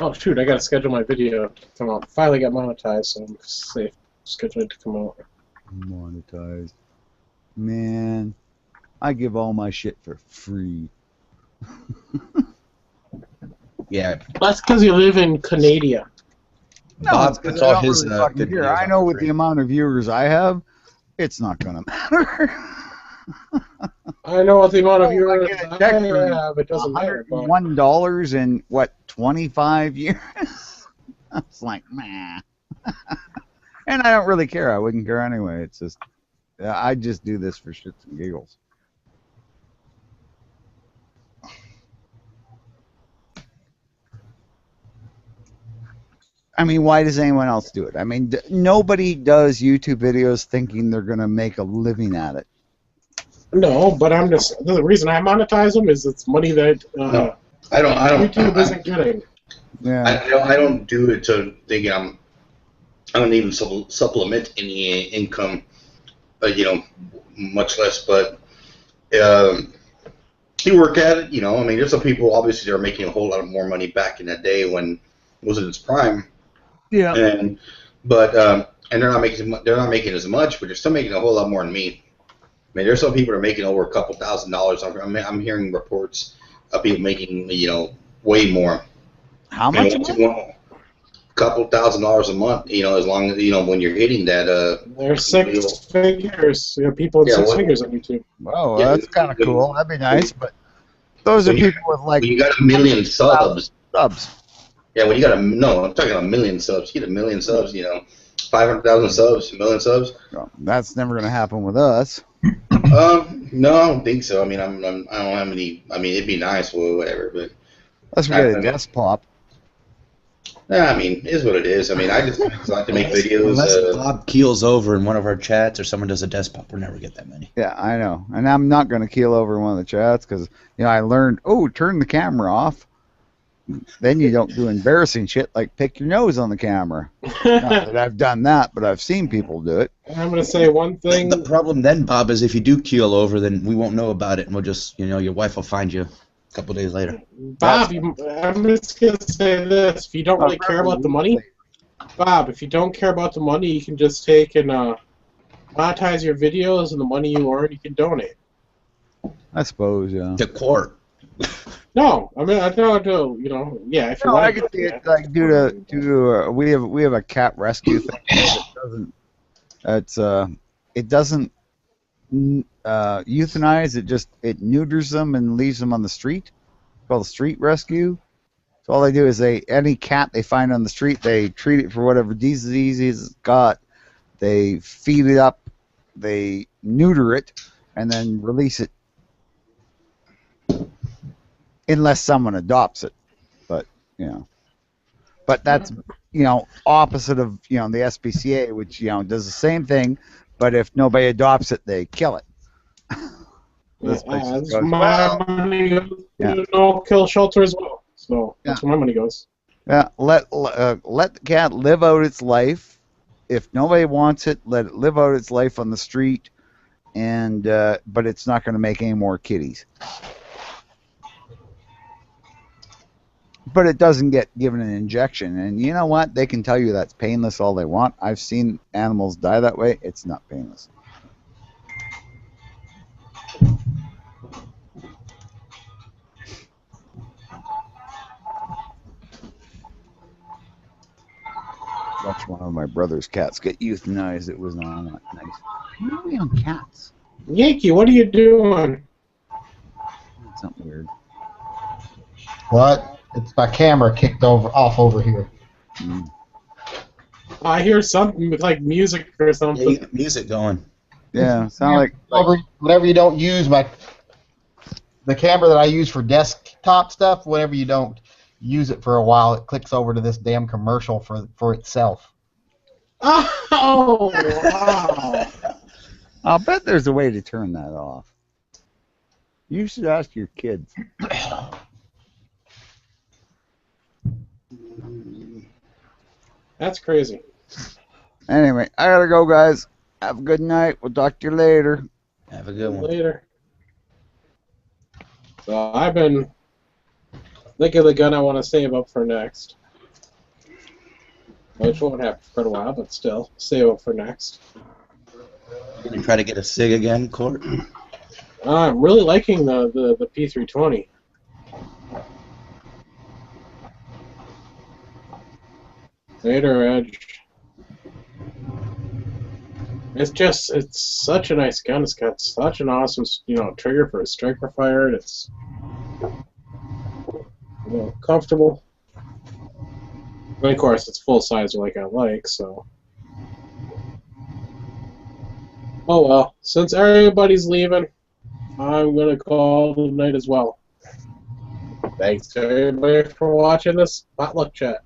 Oh, shoot, I gotta schedule my video to come out. Finally got monetized, so I'm safe. Schedule it to come out. Monetized. Man, I give all my shit for free. Yeah. That's because you live in Canada. No, Bob it's 'cause puts I all don't his really fucking good care. videos I on know for with free. the amount of viewers I have, it's not gonna matter. I know what the amount of viewers get a I check for have, it doesn't matter. But $101 in what 25 years? It's like, man. And I don't really care. I wouldn't care anyway. It's just, I just do this for shits and giggles. I mean, why does anyone else do it? I mean, nobody does YouTube videos thinking they're going to make a living at it. no, but I'm just the reason I monetize them is it's money that No, I don't. YouTube isn't getting. Yeah. I don't do it to thinking I don't even supplement any income, much less. But you work at it, I mean, there's some people obviously that are making a whole lot more money back in that day when it was in its prime. Yeah. And they're not making as much, but they're still making a whole lot more than me. I mean, there's some people that are making over a couple $1,000s. I'm hearing reports of people making way more. How much? A couple $1,000s a month. As long as when you're hitting that. There's six figures. People in six figures on YouTube. Oh, well, that's kind of cool. That'd be nice, but those are people with when you got a million subs. Yeah, when you got I'm talking about a million subs. You get a million subs, 500,000 subs, a million subs. Well, that's never going to happen with us. No, I don't think so. I mean, I don't have any. I mean, it'd be nice, or whatever, but Let's get a desk pop. Nah, I mean, it is what it is. I mean, I just like to make videos. Unless Bob keels over in one of our chats or someone does a desk pop, we'll never get that many. Yeah, I know. And I'm not going to keel over in one of the chats because, I learned, turn the camera off. Then you don't do embarrassing shit like pick your nose on the camera. Not that I've done that, but I've seen people do it. I'm going to say one thing. The problem then, Bob, is if you do keel over, then we won't know about it, and we'll just, your wife will find you a couple days later. Bob, I'm just going to say this. If you don't really care about the money, Bob, if you don't care about the money, you can just take and monetize your videos, and the money you earn, you can donate. I suppose, yeah. To court. No, I mean I don't do. Yeah. If you want I could see it like we have a cat rescue thing. It doesn't euthanize. It neuters them and leaves them on the street. It's called street rescue. So all they do is any cat they find on the street, they treat it for whatever disease it's got. They feed it up, they neuter it, and then release it. Unless someone adopts it, but that's opposite of the SPCA, which does the same thing, but if nobody adopts it, they kill it. My money goes to no kill shelter as well, so that's where my money goes. Yeah, let the cat live out its life. If nobody wants it, let it live out its life on the street, and but it's not going to make any more kitties. But it doesn't get given an injection, and you know what? They can tell you that's painless all they want. I've seen animals die that way. It's not painless. Watch one of my brother's cats get euthanized. It was not nice. Why are we on cats? Yankee, what are you doing? Something weird. What? It's my camera kicked off over here. I hear something with like music or something. Yeah, you got music going. Yeah, sound like whenever you don't use the camera that I use for desktop stuff, whenever you don't use it for a while, it clicks over to this damn commercial for itself. Oh, wow. I'll bet there's a way to turn that off. You should ask your kids. That's crazy. Anyway, I gotta go, guys. Have a good night. We'll talk to you later. Have a good one. Later. So I've been thinking of the gun I want to save up for next. Which won't happen for quite a while, but still, save up for next. You gonna try to get a SIG again, Court? I'm really liking the P320. Raider Edge. It's such a nice gun. It's got such an awesome, trigger for a striker fire. It's comfortable. But of course, it's full size like I like, so. Oh well, since everybody's leaving, I'm gonna call it a night as well. Thanks to everybody for watching this potluck chat.